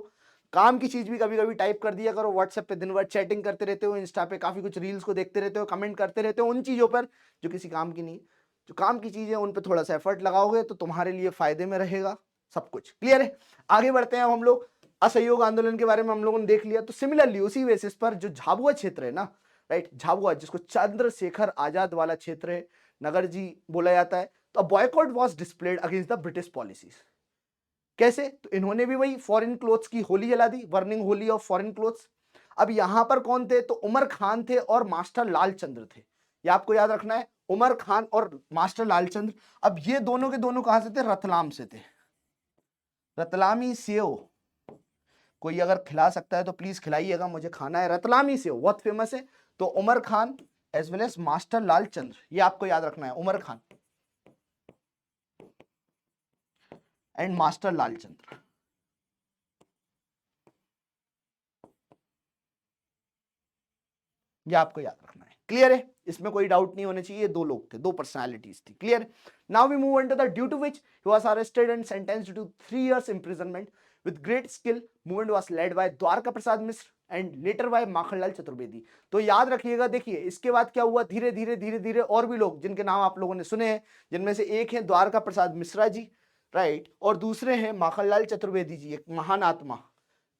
काम की चीज भी कभी कभी टाइप कर दिया करो। व्हाट्सएप पे दिन भर चैटिंग करते रहते हो, इंस्टा पे काफी कुछ रील्स को देखते रहते हो, कमेंट करते रहते हो उन चीजों पर जो किसी काम की नहीं। जो काम की चीजें उन पर थोड़ा सा एफर्ट लगाओगे तो तुम्हारे लिए फायदे में रहेगा सब कुछ। क्लियर है? आगे बढ़ते हैं हम लोग। असहयोग आंदोलन के बारे में हम लोगों ने देख लिया। तो सिमिलरली उसी बेसिस पर जो झाबुआ क्षेत्र है ना, राइट, झाबुआ जिसको चंद्रशेखर आजाद वाला क्षेत्र है, नगर जी बोला जाता है, तो boycott was displayed against the British policies. कैसे? तो इन्होंने भी वही फॉरेन क्लोथ्स की होली जला दी, burning Holi of foreign clothes. अब यहां पर कौन थे? तो उमर खान थे और मास्टर लालचंद्र थे। ये आपको याद रखना है, उमर खान और मास्टर लालचंद्र। अब ये दोनों के दोनों कहां से थे? रतलाम से थे। रतलामी सेव कोई अगर खिला सकता है तो प्लीज खिलाइएगा, मुझे खाना है। रतलामी सेव बहुत फेमस है। तो Umar Khan as well as master Lalchandra, ये आपको याद रखना है, उमर खान एंड मास्टर लालचंद्र। ये आपको याद रखना है। क्लियर है? इसमें कोई डाउट नहीं होना चाहिए। दो लोग थे, दो पर्सनालिटीज थी। Clear? Now we move on to the due to which he was arrested and sentenced to 3 years imprisonment with great skill. Movement was led by Dwarka Prasad Mishra and later by Makhanlal Chaturvedi. तो याद रखिएगा, देखिए इसके बाद क्या हुआ, धीरे धीरे धीरे धीरे और भी लोग जिनके नाम आप लोगों ने सुने हैं, जिनमें से एक है द्वारका प्रसाद मिश्रा जी, राइट, और दूसरे हैं माखनलाल चतुर्वेदी जी, एक महान आत्मा,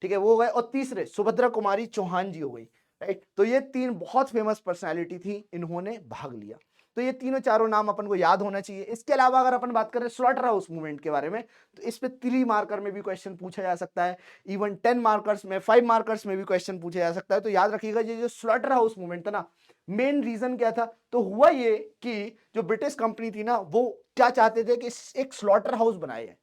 ठीक है, वो हो गए, और तीसरे सुभद्रा कुमारी चौहान जी हो गई, राइट। तो ये तीन बहुत फेमस पर्सनालिटी थी, इन्होंने भाग लिया। तो ये तीनों चारों नाम अपन को याद होना चाहिए। इसके अलावा अगर अपन बात करें स्लॉटर हाउस मूवमेंट के बारे में, तो इस पे 3 मार्कर में भी क्वेश्चन पूछा जा सकता है, इवन 10 मार्कर्स में, 5 मार्कर्स में भी क्वेश्चन पूछा जा सकता है। तो याद रखिएगा, ये जो स्लॉटर हाउस मूवमेंट था ना, मेन रीजन क्या था? तो हुआ ये कि जो ब्रिटिश कंपनी थी ना, वो क्या चाहते थे कि एक स्लॉटर हाउस बनाए है।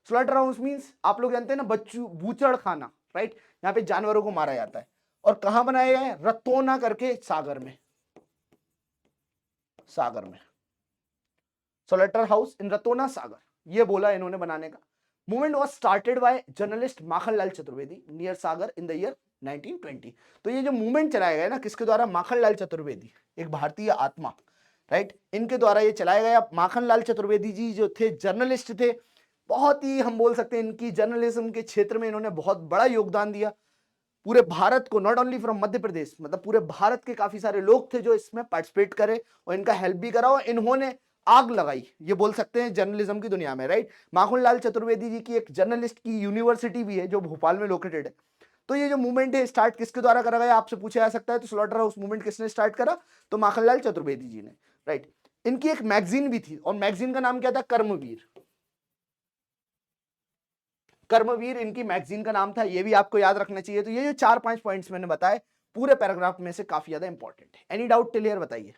स्लॉटर हाउस मींस आप लोग जानते हैं ना, बच्चू बूचड़ खाना, राइट, यहाँ पे जानवरों को मारा जाता है। और कहां बनाया गया है? रतोना करके सागर में, सागर में स्लॉटर हाउस इन रतोना सागर, ये बोला इन्होंने बनाने का। Movement was started bye journalist Makhanlal Chaturvedi near Sagar in the year 1920। तो ये जो मूवमेंट चलाया गया ना, किसके द्वारा? माखनलाल चतुर्वेदी, एक भारतीय आत्मा, राइट, इनके द्वारा ये चलाया गया। माखनलाल चतुर्वेदी जी जो थे, जर्नलिस्ट थे, बहुत ही हम बोल सकते हैं इनकी जर्नलिज्म के क्षेत्र में इन्होंने बहुत बड़ा योगदान दिया। पूरे भारत को, not only from Madhya Pradesh, मतलब पूरे भारत के काफी सारे लोग थे जो इसमें पार्टिसिपेट करे और इनका हेल्प भी करा, और इन्होंने आग लगाई, ये बोल सकते हैं, जर्नलिज्म की दुनिया में, राइट। माखनलाल चतुर्वेदी जी की एक जर्नलिस्ट की यूनिवर्सिटी भी है जो भोपाल में लोकेटेड है। तो ये जो मूवमेंट है स्टार्ट किसके द्वारा करा गया, आपसे पूछा जा सकता है। तो स्लॉटर हाउस मूवमेंट किसने स्टार्ट करा? तो माखनलाल चतुर्वेदी जी ने, राइट। इनकी एक मैगजीन भी थी, और मैगजीन का नाम क्या था? कर्मवीर। कर्मवीर इनकी मैगजीन का नाम था, ये भी आपको याद रखना चाहिए। तो ये जो 4-5 पॉइंट्स मैंने बताए, पूरे पैराग्राफ में से काफी ज्यादा इंपॉर्टेंट है। एनी डाउट टिल हियर बताइए?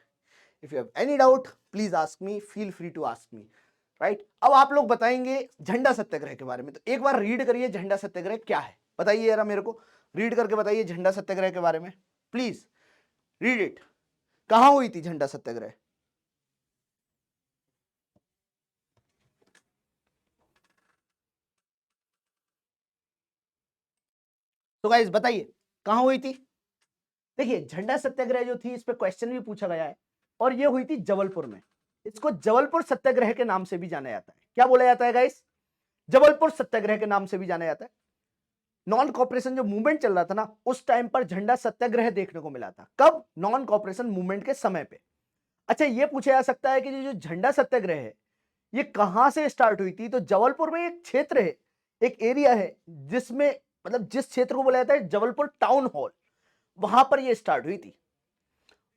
If you have any doubt please ask me, feel free to ask me, right. अब आप लोग बताएंगे झंडा सत्याग्रह के बारे में। तो एक बार रीड करिए, झंडा सत्याग्रह क्या है, बताइए जरा मेरे को, रीड करके बताइए झंडा सत्याग्रह के बारे में, प्लीज रीड इट। कहां हुई थी झंडा सत्याग्रह? तो गाइस बताइए कहां हुई थी? देखिए झंडा सत्याग्रह जो थी, इस पे क्वेश्चन भी पूछा गया है, और ये हुई थी जबलपुर में। इसको जबलपुर सत्याग्रह के नाम से भी जाना जाता है। क्या बोला जाता है गाइस? जबलपुर सत्याग्रह के नाम से भी जाना जाता है। नॉन कॉपरेशन जो मूवमेंट चल रहा था ना, उस टाइम पर झंडा सत्याग्रह देखने को मिला था। कब? नॉन कॉपरेशन मूवमेंट के समय पे। अच्छा, ये पूछा जा सकता है कि जो झंडा सत्याग्रह है, ये कहां से स्टार्ट हुई थी? तो जबलपुर में एक क्षेत्र है, एक एरिया है, जिसमें, मतलब जिस क्षेत्र को बोला जाता है जबलपुर टाउन हॉल, वहां पर ये स्टार्ट हुई थी।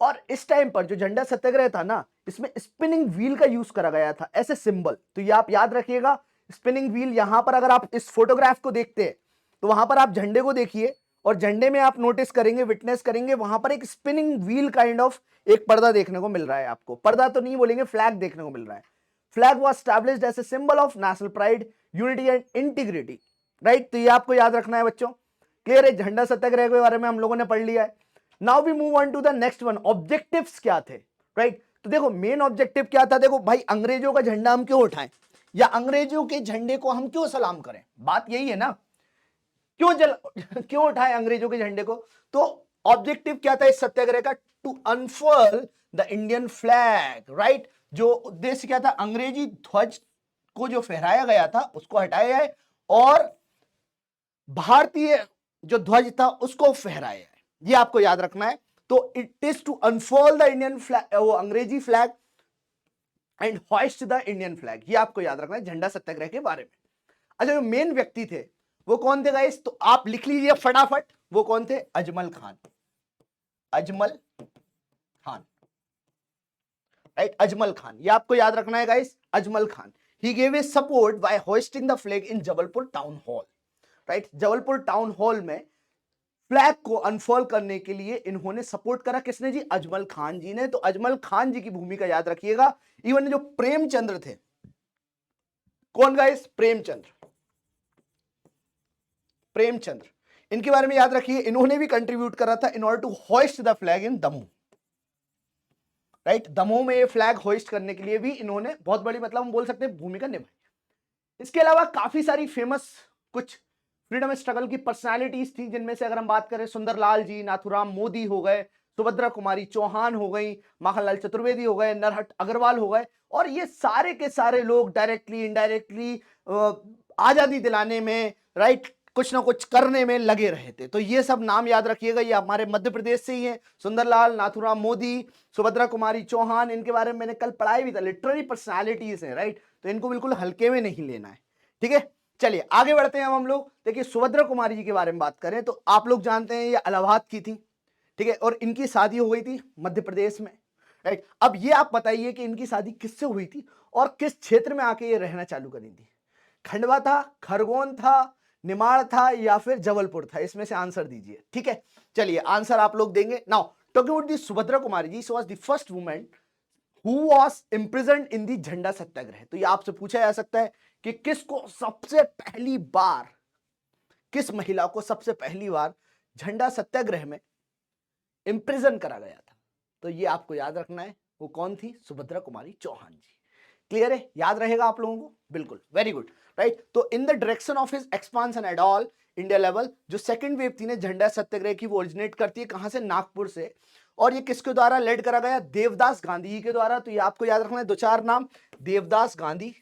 और इस टाइम पर जो झंडा सत्याग्रह था ना, इसमें स्पिनिंग व्हील का यूज करा गया था ऐसे सिंबल। तो ये आप याद रखिएगा, स्पिनिंग व्हील। यहां पर अगर आप इस फोटोग्राफ को देखते हैं, तो वहां पर आप झंडे को देखिए, और झंडे में आप नोटिस करेंगे, विटनेस करेंगे, वहां पर एक स्पिनिंग व्हील काइंड ऑफ एक पर्दा देखने को मिल रहा है आपको। पर्दा तो नहीं बोलेंगे, फ्लैग देखने को मिल रहा है। Flag was established as a symbol of national pride, unity and integrity, right. तो ये आपको याद रखना है बच्चों। क्लियर है? झंडा सत्याग्रह के बारे में हम लोगों ने पढ़ लिया है। Now we move on to the next one, objectives क्या थे, राइट। तो देखो मेन ऑब्जेक्टिव क्या था? देखो भाई, अंग्रेजों का झंडा हम क्यों उठाएं, या अंग्रेजों के झंडे को हम क्यों सलाम करें? बात यही है ना, क्यों उठाएं अंग्रेजों के झंडे को? तो ऑब्जेक्टिव क्या था इस सत्याग्रह का? To unfurl the Indian flag, right. जो उद्देश्य क्या था, अंग्रेजी ध्वज को जो फहराया गया था उसको हटाया है और भारतीय जो ध्वज था उसको फहराया है, ये आपको याद रखना है। तो it is to unfurl the Indian flag, वो अंग्रेजी flag and hoist the Indian flag, ये आपको याद रखना है झंडा सत्याग्रह के बारे में। अच्छा, जो मेन व्यक्ति थे वो कौन थे गाइस, तो आप लिख लीजिए फटाफट, वो कौन थे, अजमल खान, अजमल खान, राइट, अजमल खान, ये आपको याद रखना है guys, Ajmal Khan. He gave his support bye hoisting the flag in Jabalpur town hall, right. Jabalpur town hall में फ्लैग को अनफॉल करने के लिए इन्होंने सपोर्ट करा, किसने जी, अजमल खान जी ने। तो अजमल खान जी की भूमिका याद रखिएगा। इवन जो प्रेमचंद्र थे, कौन गाइस, प्रेमचंद्र, प्रेमचंद्र, इनके बारे में याद रखिए, इन्होंने भी कंट्रीब्यूट करा था in order to hoist the flag in Damoh, right. Damoh में ये फ्लैग होइस्ट करने के लिए भी इन्होंने बहुत बड़ी, मतलब हम बोल सकते हैं, भूमिका निभाई। इसके अलावा काफी सारी फेमस कुछ फ्रीडम स्ट्रगल की पर्सनालिटीज थी, जिनमें से अगर हम बात करें, सुंदरलाल जी, नाथुराम मोदी हो गए, सुभद्रा कुमारी चौहान हो गई, माखनलाल चतुर्वेदी हो गए, नरहट अग्रवाल हो गए, और ये सारे के सारे लोग डायरेक्टली इनडायरेक्टली आजादी दिलाने में, राइट, कुछ ना कुछ करने में लगे रहे थे। तो ये सब नाम याद रखिएगा, ये हमारे मध्य प्रदेश से ही है। सुंदरलाल, नाथुराम मोदी, सुभद्रा कुमारी चौहान, इनके बारे में मैंने कल पढ़ाई भी था, लिटरेरी पर्सनालिटीज हैं, राइट। तो इनको बिल्कुल हल्के में नहीं लेना है, ठीक है। चलिए आगे बढ़ते हैं हम लोग। देखिए, सुभद्रा कुमारी जी के बारे में बात करें तो आप लोग जानते हैं ये इलाहाबाद की थी, ठीक है, और इनकी शादी हो गई थी मध्य प्रदेश में, राइट। अब ये आप बताइए कि इनकी शादी किससे हुई थी और किस क्षेत्र में आके ये रहना चालू करी थी। खंडवा था, खरगोन था, निमाड़ था, या फिर जबलपुर था, इसमें से आंसर दीजिए, ठीक है। चलिए आंसर आप लोग देंगे। Now talking about the Subhadra Kumari ji, she was the first women who was imprisoned in the Jhanda Satyagraha. तो ये आपसे पूछा जा सकता है कि किसको सबसे पहली बार, किस महिला को सबसे पहली बार झंडा सत्याग्रह में इम्प्रिजन करा गया था। तो ये आपको याद रखना है, वो कौन थी, सुभद्रा कुमारी चौहान जी। क्लियर है, याद रहेगा आप लोगों को, बिल्कुल, वेरी गुड, राइट। तो in the direction of his expansion at all India level, जो सेकंड वेव थी ना झंडा सत्याग्रह की, वो ओरिजिनेट करती है कहां से, नागपुर से। और ये किसके द्वारा लेड करा गया, देवदास गांधी जी के द्वारा। तो ये आपको याद रखना है, दो चार नाम, देवदास गांधी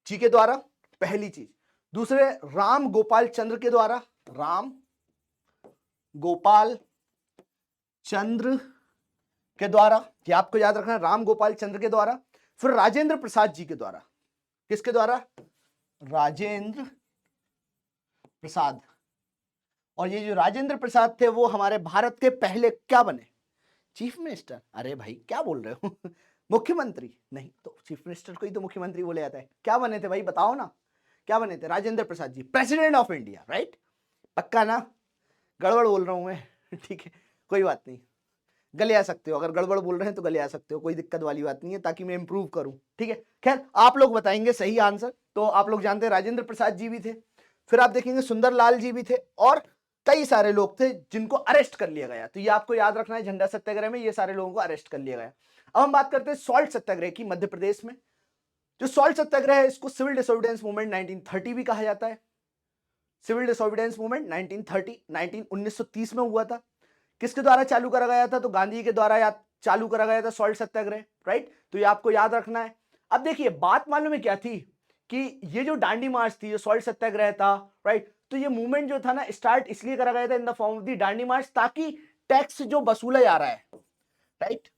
जी के द्वारा, पहली चीज। दूसरे, राम गोपाल चंद्र के द्वारा, राम गोपाल चंद्र के द्वारा, ये आपको याद रखना है, राम गोपाल चंद्र के द्वारा। फिर राजेंद्र प्रसाद जी के द्वारा, किसके द्वारा, राजेंद्र प्रसाद। और ये जो राजेंद्र प्रसाद थे वो हमारे भारत के पहले क्या बने, चीफ मिनिस्टर। अरे भाई क्या बोल रहे हो मुख्यमंत्री नहीं, तो चीफ मिनिस्टर को ही तो मुख्यमंत्री बोले जाता है। क्या बने थे भाई, बताओ ना, क्या बने थे, Rajendra Prasad ji, president of India, right. पक्का ना, गड़बड़ बोल रहा हूं मैं ठीक है, कोई बात नहीं, गले आ सकते हो, अगर गड़बड़ बोल रहे हैं तो गले आ सकते हो, कोई दिक्कत वाली बात नहीं है, ताकि मैं इंप्रूव करूं, ठीक है। खैर आप लोग बताएंगे सही आंसर। तो आप लोग जानते हैं राजेंद्र प्रसाद जी भी थे, फिर आप देखेंगे सुंदरलाल जी भी थे, और कई सारे लोग थे जिनको अरेस्ट कर लिया गया। तो ये आपको याद रखना है, झंडा सत्याग्रह में ये सारे लोगों को अरेस्ट कर लिया गया। अब हम बात करते हैं सॉल्ट सत्याग्रह की, मध्य प्रदेश में। जो सॉल्ट सत्याग्रह है, इसको सिविल डिसोबीडियंस मूवमेंट 1930 भी कहा जाता है। सिविल डिसोबीडियंस मूवमेंट 1930 में हुआ था। किसके द्वारा चालू करा गया था, तो गांधी के द्वारा चालू करा गया था सॉल्ट सत्याग्रह, राइट। तो ये आपको याद रखना है। अब देखिए बात मालूम है क्या थी, कि ये जो दांडी मार्च थी, जो सॉल्ट सत्याग्रह था, राइट, तो ये मूवमेंट जो था ना, स्टार्ट इसलिए करा गया था in the form of the Dandi march, ताकि टैक्स जो वसूला जा रहा है, राइट,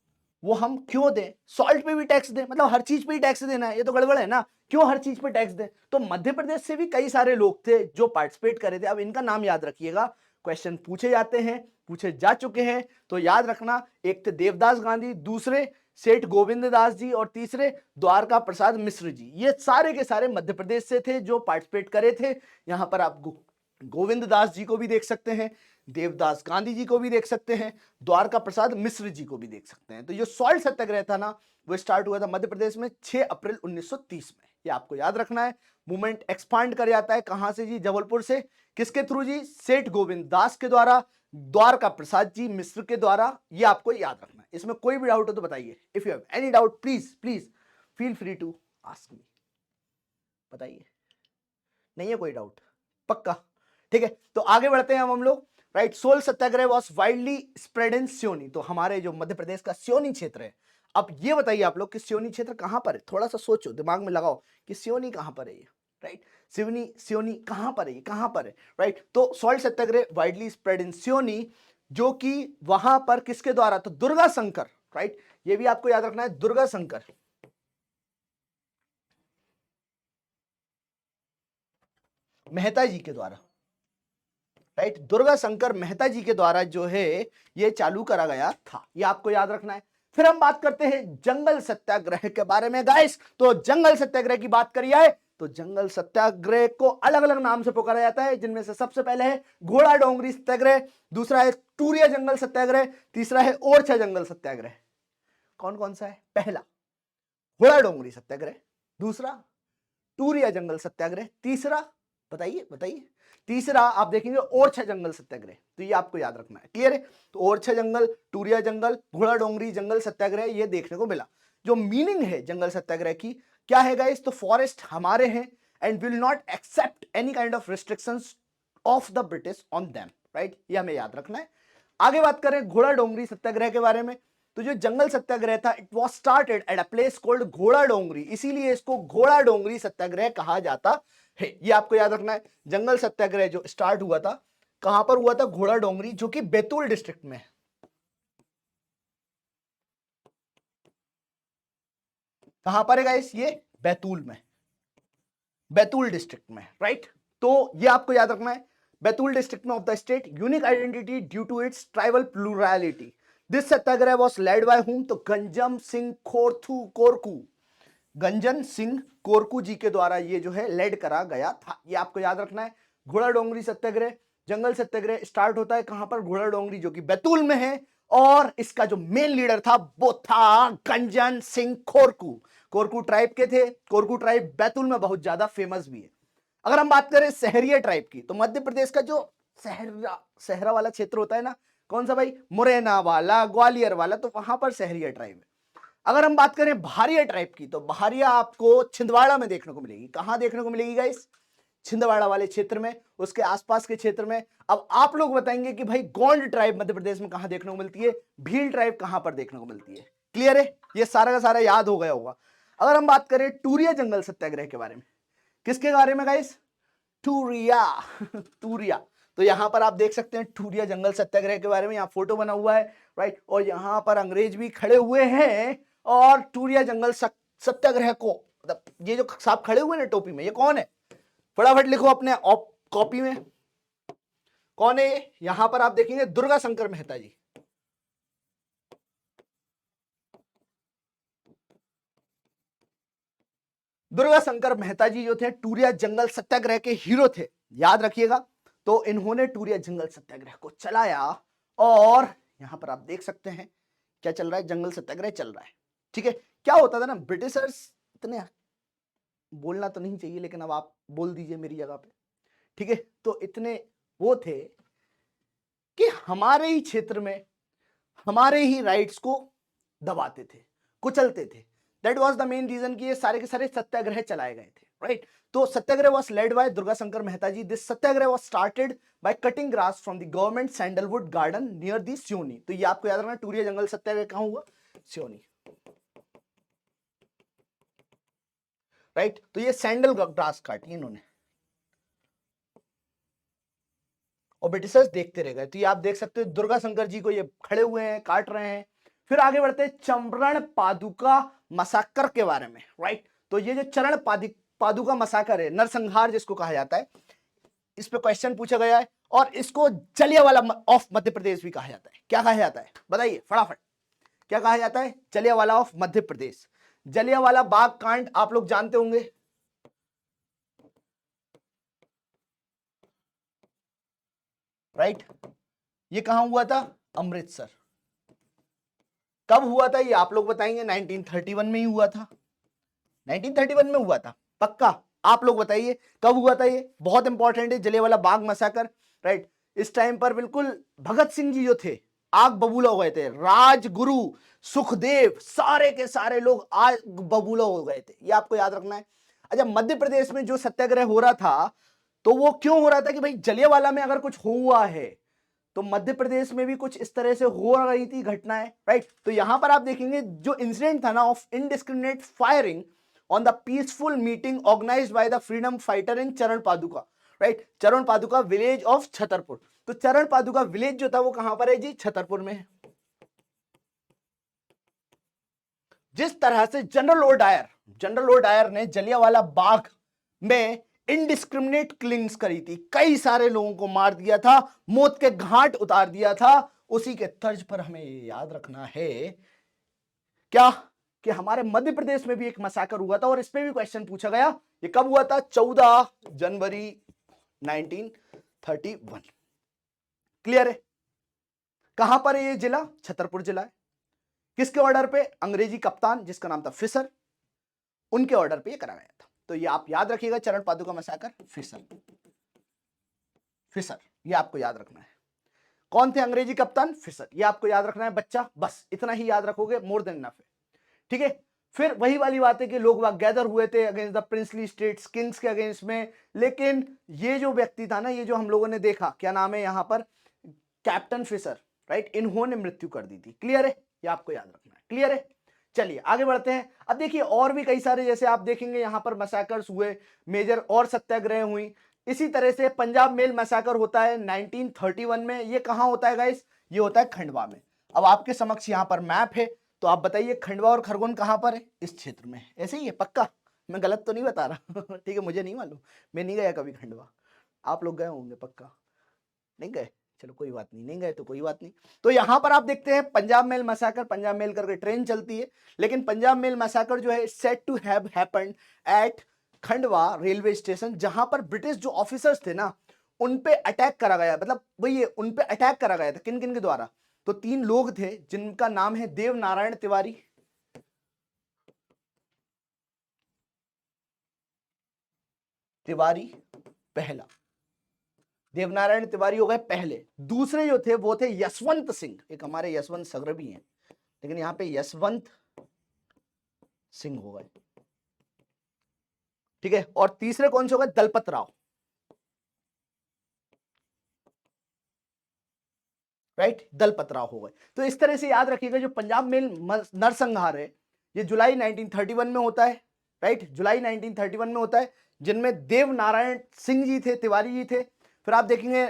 वो हम क्यों दें, सॉल्ट पे भी टैक्स दें, मतलब हर चीज पे ही टैक्स देना है, ये तो गड़बड़ है ना, क्यों हर चीज पे टैक्स दें। तो मध्य प्रदेश से भी कई सारे लोग थे जो पार्टिसिपेट करे थे। अब इनका नाम याद रखिएगा, क्वेश्चन पूछे जाते हैं, पूछे जा चुके हैं, तो याद रखना। एक थे देवदास गांधी, दूसरे सेठ गोविंद दास जी, और तीसरे द्वारका प्रसाद मिश्र जी। ये सारे के सारे मध्य प्रदेश से थे जो पार्टिसिपेट करे थे। यहां पर आप गोविंद दास जी को भी देख सकते हैं, देवदास गांधी जी को भी देख सकते हैं, द्वारका प्रसाद मिश्र जी को भी देख सकते हैं। तो ये सॉल्ट सत्याग्रह था ना, वो स्टार्ट हुआ था मध्य प्रदेश में 6 अप्रैल 1930 में। ये आपको याद रखना है। मूवमेंट एक्सपांड कर जाता है कहां से जी, जबलपुर से। किसके थ्रू जी, सेठ गोविंद दास के द्वारा, द्वारका प्रसाद जी मिश्र के द्वारा। ये आपको याद रखना है। इसमें कोई भी डाउट हो तो बताइए, if you have any doubt please please feel free to ask me. बताइए, नहीं है कोई डाउट, पक्का, ठीक है। तो आगे बढ़ते हैं हम लोग। Right. Soul Satyagraha was widely spread in Seoni, तो हमारे जो मध्य प्रदेश का सियोनी क्षेत्र है। अब ये बताइए आप लोग कि सियोनी क्षेत्र कहां पर है, थोड़ा सा सोचो, दिमाग में लगाओ कि सियोनी कहां पर है ये, राइट। सिवनी सियोनी कहां पर है, कहां पर है, राइट। तो salt Satyagraha widely spread in Seoni, जो कि वहां पर किसके द्वारा, तो दुर्गा शंकर, राइट। ये भी आपको याद रखना है, दुर्गा शंकर मेहता जी के द्वारा, राइट। दुर्गा शंकर मेहता जी के द्वारा जो है ये चालू करा गया था, ये आपको याद रखना है। फिर हम बात करते हैं जंगल सत्याग्रह के बारे में गाइस। तो जंगल सत्याग्रह की बात करी जाए तो जंगल सत्याग्रह को अलग अलग नाम से पुकारा जाता है, जिनमें से सबसे पहले है घोड़ा डोंगरी सत्याग्रह, दूसरा है टूरिया जंगल सत्याग्रह, तीसरा है ओरछा जंगल सत्याग्रह। कौन कौन सा है, पहला घोड़ा डोंगरी सत्याग्रह, दूसरा टूरिया जंगल सत्याग्रह, तीसरा बताइए बताइए, तीसरा आप देखेंगे ओरछा जंगल सत्याग्रह। तो ये आपको याद रखना है, क्लियर है। तो ओरछा जंगल, टूरिया जंगल, घोड़ा डोंगरी जंगल सत्याग्रह ये देखने को मिला। जो मीनिंग है जंगल सत्याग्रह की क्या है गाइस, तो फॉरेस्ट हमारे हैं and will not accept any kind of restrictions of the British on them, right. ये हमें याद रखना है। आगे बात करें घोड़ा डोंगरी सत्याग्रह के बारे में, तो जो जंगल सत्याग्रह था it was started at a place called घोड़ा डोंगरी, इसीलिए इसको घोड़ा डोंगरी सत्याग्रह कहा जाता है। ये आपको याद रखना है। जंगल सत्याग्रह जो स्टार्ट हुआ था कहां पर हुआ था, घोड़ा डोंगरी, जो कि बैतूल डिस्ट्रिक्ट में है। कहां पर है गाइस, ये बैतूल में, बैतूल डिस्ट्रिक्ट में, राइट। तो ये आपको याद रखना है, बैतूल डिस्ट्रिक्ट में of the state, unique identity due to its tribal plurality. This Satyagraha was led by whom, तो गंजम सिंह खोरथू कोरकू, गंजन सिंह कोरकू जी के द्वारा ये जो है लेड करा गया था, ये आपको याद रखना है। घोड़ा डोंगरी सत्याग्रह, जंगल सत्याग्रह स्टार्ट होता है कहां पर, घोड़ा डोंगरी, जो कि बैतूल में है, और इसका जो मेन लीडर था वो था गंजन सिंह कोरकू। कोरकू ट्राइब के थे, कोरकू ट्राइब बैतूल में बहुत ज्यादा फेमस भी है। अगर हम बात करें सहरिया ट्राइब की, तो मध्य प्रदेश का जो सहरा सहरा वाला क्षेत्र होता है ना, कौन सा भाई, मुरैना वाला, ग्वालियर वाला, तो वहां पर सहरिया ट्राइब है। अगर हम बात करें भारिया ट्राइब की, तो भारिया आपको छिंदवाड़ा में देखने को मिलेगी। कहां देखने को मिलेगी गाइस, छिंदवाड़ा वाले क्षेत्र में, उसके आसपास के क्षेत्र में। अब आप लोग बताएंगे कि भाई गोंड ट्राइब मध्य प्रदेश में कहां देखने को मिलती है, भील ट्राइब कहां पर देखने को मिलती है, क्लियर है, ये सारा का सारा याद हो गया होगा। अगर हम बात करें टूरिया जंगल सत्याग्रह के बारे में, किसके बारे में गाइस, टूरिया टूरिया। तो यहां पर आप देख सकते हैं टूरिया जंगल सत्याग्रह के बारे में, यहां फोटो बना हुआ है, राइट। और यहां पर अंग्रेज भी खड़े हुए हैं, और टूरिया जंगल सत्याग्रह को, मतलब ये जो साहब खड़े हुए हैं टोपी में, ये कौन है, फटाफट लिखो अपने कॉपी में, कौन है ये। यहां पर आप देखेंगे दुर्गा शंकर मेहता जी, दुर्गा शंकर मेहता जी जो थे टूरिया जंगल सत्याग्रह के हीरो थे, याद रखिएगा। तो इन्होंने टूरिया जंगल सत्याग्रह को चलाया, और यहां पर आप देख सकते हैं क्या चल रहा है, जंगल सत्याग्रह चल रहा है, ठीक है। क्या होता था ना, ब्रिटिशर्स, इतने बोलना तो नहीं चाहिए लेकिन अब आप बोल दीजिए मेरी जगह पे, ठीक है। तो इतने वो थे कि हमारे ही क्षेत्र में हमारे ही राइट्स को दबाते थे, कुचलते थे। That was the main reason कि ये सारे के सारे सत्याग्रह चलाए गए थे, राइट। तो satyagraha was led by Durga Shankar Mehta ji. This Satyagraha was started by cutting grass from the government sandalwood garden near the Seoni. तो ये आपको याद रखना, टूरिया जंगल सत्याग्रह कहां हुआ, सियोनी, राइट। तो ये सैंडल ग्रास काटी इन्होंने, और ब्रिटिशर्स देखते रह गए। तो ये आप देख सकते हो दुर्गा शंकर जी को ये खड़े हुए हैं, काट रहे हैं। फिर आगे बढ़ते हैं चंबरण पादुका मसाकर के बारे में, राइट। तो ये जो चरण पादुका मसाकर है, नरसंहार जिसको कहा जाता है, इस पे क्वेश्चन पूछा गया है, और इसको जलियांवाला ऑफ मध्य प्रदेश भी कहा जाता है। क्या कहा जाता है बताइए फटाफट, क्या कहा जाता है, जलियांवाला ऑफ मध्य प्रदेश। जलियांवाला बाग कांड आप लोग जानते होंगे, राइट। ये कहां हुआ था, अमृतसर। कब हुआ था ये आप लोग बताएंगे, 1931 में ही हुआ था, 1931 में हुआ था पक्का। आप लोग बताइए कब हुआ था, ये बहुत इंपॉर्टेंट है, जलियांवाला बाग मसाकर, राइट। इस टाइम पर बिल्कुल भगत सिंह जी जो थे आग बबूला हो गए थे, राजगुरु सुखदेव सारे के सारे लोग आग बबूला हो गए थे, ये आपको याद रखना है। अच्छा, मध्य प्रदेश में जो सत्याग्रह हो रहा था, तो वो क्यों हो रहा था कि भाई जलियांवाला में अगर कुछ हुआ है तो मध्य प्रदेश में भी कुछ इस तरह से हो रही थी घटनाएं, राइट। तो यहां पर आप देखेंगे जो इंसिडेंट था ना of indiscriminate firing on the peaceful meeting organized by the freedom fighter in Charan Paduka, right, चरण पादुका विलेज ऑफ छतरपुर। तो चरण पादुका विलेज जो था वो कहां पर है जी, छतरपुर में है। जिस तरह से जनरल ओ डायर ने जलियांवाला बाग में इनडिस्क्रिमिनेट किलिंग्स करी थी, कई सारे लोगों को मार दिया था, मौत के घाट उतार दिया था, उसी के तर्ज पर हमें याद रखना है क्या कि हमारे मध्य प्रदेश में भी एक मैसाकर हुआ था और इस पे भी क्वेश्चन पूछा गया। ये कब हुआ था, 14 जनवरी 1931। क्लियर है। कहां पर है ये जिला, छतरपुर जिला है। किसके ऑर्डर पे, अंग्रेजी कप्तान जिसका नाम था फिशर, उनके ऑर्डर पे ये करा गया था। तो ये आप याद रखिएगा, चरण पादुका मैसाकर, फिशर, ये आपको याद रखना है। कौन थे अंग्रेजी कप्तान, फिशर, ये आपको याद रखना है बच्चा, बस इतना ही याद रखोगे, मोर देन इनफ है। ठीक है। फिर वही वाली बात है कि लोग वहां गैदर हुए थे against the princely states, Kings के अगेंस्ट में, लेकिन ये जो व्यक्ति था ना, ये जो हम लोगों ने देखा, क्या नाम है यहां पर, कैप्टन फिशर, राइट, इन्होंने मृत्यु कर दी थी। क्लियर है, ये आपको याद रखना है। क्लियर है। चलिए आगे बढ़ते हैं। अब देखिए और भी कई सारे, जैसे आप देखेंगे यहां पर मैसाकर्स हुए, मेजर और सत्याग्रह हुई। इसी तरह से पंजाब मेल मैसाकर होता है 1931 में। ये कहां होता है गाइस, ये होता है खंडवा में। अब आपके समक्ष यहां पर मैप है, तो आप बताइए खंडवा और खरगोन कहां पर है, इस क्षेत्र में। ऐसे ही है पक्का, मैं गलत तो नहीं बता रहा ठीक है, मुझे नहीं मालूम, मैं नहीं गया कभी खंडवा, आप लोग गए होंगे पक्का, नहीं गए, चलो कोई बात नहीं, नहीं गए तो कोई बात नहीं। तो यहां पर आप देखते हैं Punjab mail massacre, Punjab mail करके ट्रेन चलती है, लेकिन पंजाब मेल मैसाकर जो है said to have happened at Khandwa railway station, जहां पर ब्रिटिश जो ऑफिसर्स थे ना, उन पे अटैक करा गया, मतलब वही है, उन पे अटैक करा गया था। किन किन के द्वारा, तो 3 लोग थे जिनका नाम है देव नारायण तिवारी, पहला, देवनारायण तिवारी हो गए पहले। दूसरे जो थे वो थे यशवंत सिंह, एक हमारे यशवंत सगर भी हैं, लेकिन यहां पे यशवंत सिंह हो गए। ठीक है। और तीसरे कौन से हो गए, दलपत राव, राइट, दलपत राव हो गए। तो इस तरह से याद रखिएगा, जो पंजाब मेल नरसंहार है ये जुलाई 1931 में होता है, राइट, जुलाई 1931 में होता है, जिनमें देव नारायण सिंह जी थे, तिवारी जी थे, फिर आप देखेंगे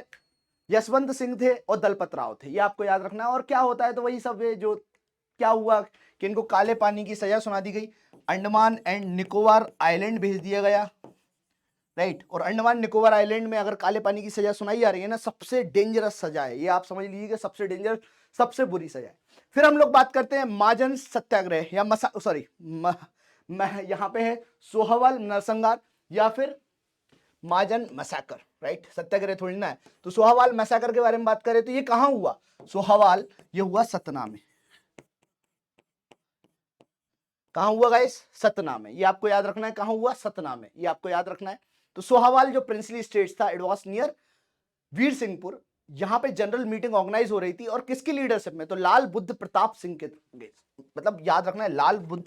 यशवंत सिंह थे और दलपत राव थे, ये आपको याद रखना है। और क्या होता है, तो वही सब है जो क्या हुआ कि इनको काले पानी की सजा सुना दी गई, अंडमान एंड निकोबार आइलैंड भेज दिया गया, राइट। और अंडमान निकोबार आइलैंड में अगर काले पानी की सजा सुनाई जा रही है ना, सबसे डेंजरस सजा है, ये आप समझ लीजिए कि सबसे डेंजरस, सबसे बुरी सजा है। फिर हम लोग बात करते हैं महाजन सत्याग्रह या यहाँ पे है सोहावाल नरसंहार या फिर महाजन मैसाकर, राइट, सत्याग्रह थोड़ी ना है। तो सोहावाल मैसाकर के बारे में बात करें तो ये कहां हुआ, सोहावाल ये हुआ सतना में। कहां हुआ गाइस, सतना में, ये आपको याद रखना है, कहां हुआ, सतना में, ये आपको याद रखना है। तो सोहावाल जो प्रिंसली स्टेट्स था, इट वाज नियर वीर सिंहपुर, यहां पे जनरल मीटिंग ऑर्गेनाइज हो रही थी और किसकी लीडरशिप में, तो लाल बुद्ध प्रताप सिंह के, मतलब याद रखना है, लाल बुद्ध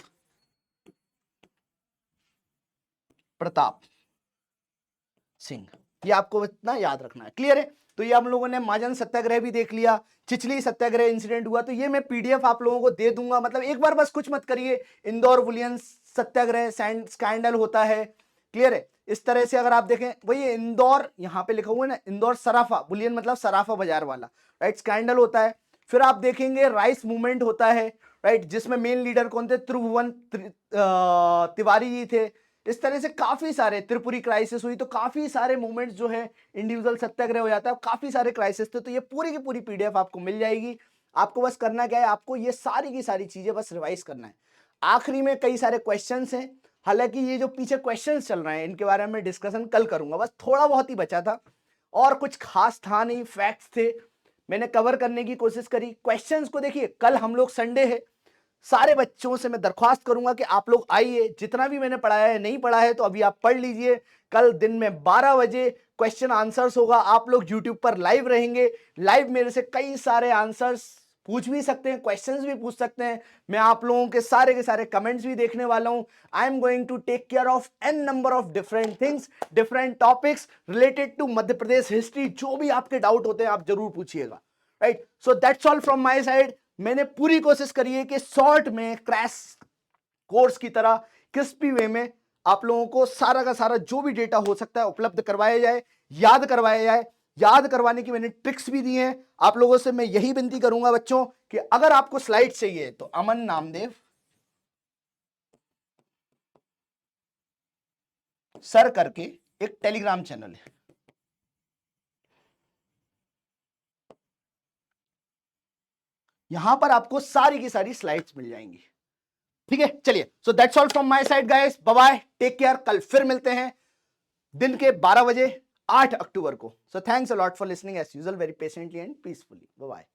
प्रताप सिंह, ये आपको इतना याद रखना है। क्लियर है। तो ये हम लोगों ने महाजन सत्याग्रह भी देख लिया, चिचली सत्याग्रह इंसिडेंट हुआ, तो ये मैं पीडीएफ आप लोगों को दे दूंगा, मतलब एक बार बस कुछ मत करिए। इंदौर वुलियन सत्याग्रह स्कैंडल होता है। क्लियर है। इस तरह से अगर आप देखें, वही इंदौर यहाँ पे लिखा हुआ है ना, इंदौर सराफा, बुलियन मतलब सराफा बाजार वाला, राइट, स्कैंडल होता है। फिर आप देखेंगे राइस मूवमेंट होता है, राइट, जिसमें मेन लीडर कौन थे, त्रिभुवन तिवारी जी थे। इस तरह से काफी सारे, त्रिपुरी क्राइसिस हुई, तो काफी सारे मूवमेंट्स जो है, इंडिविजुअल सत्याग्रह हो जाता है, काफी सारे क्राइसिस थे। तो ये पूरी की पूरी पीडीएफ आपको मिल जाएगी। आपको बस करना क्या है, आपको ये सारी की सारी चीजें बस रिवाइज करना है। आखिरी में कई सारे क्वेश्चंस हैं, हालांकि ये जो पीछे क्वेश्चंस चल रहे हैं इनके बारे में डिस्कशन कल करूंगा, बस थोड़ा बहुत ही बचा था और कुछ खास था नहीं, फैक्ट्स थे, मैंने कवर करने की कोशिश करी। क्वेश्चंस को देखिए, कल हम लोग संडे है, सारे बच्चों से मैं दरख्वास्त करूंगा कि आप लोग आइए, जितना भी मैंने पढ़ाया है, नहीं पढ़ा है तो अभी आप पढ़ लीजिए। कल दिन में 12 बजे क्वेश्चन आंसर्स होगा, आप लोग यूट्यूब पर लाइव रहेंगे, लाइव मेरे से कई सारे आंसर्स पूछ भी सकते हैं, क्वेश्चंस भी पूछ सकते हैं, मैं आप लोगों के सारे कमेंट्स भी देखने वाला हूं। I am going to take care of an number of different things, different topics related to Madhya Pradesh history. जो भी आपके डाउट होते हैं आप जरूर पूछिएगा। Right? So that's all from my side. मैंने पूरी कोशिश करी है कि शॉर्ट में क्रैश कोर्स की तरह क्रिस्पी वे में आप लोगों को सारा का सारा जो भी डेटा हो सकता है उपलब्ध करवाया जाए, याद करवाया जाए। याद करवाने की मैंने ट्रिक्स भी दी हैं। आप लोगों से मैं यही विनती करूंगा बच्चों कि अगर आपको स्लाइड चाहिए तो अमन नामदेव सर करके एक टेलीग्राम चैनल है, यहां पर आपको सारी की सारी स्लाइड्स मिल जाएंगी। ठीक है, चलिए, so that's all from my side guys, bye bye, take care. कल फिर मिलते हैं दिन के 12 बजे 8 अक्टूबर को। So thanks a lot for listening as usual, very patiently and peacefully. Bye bye.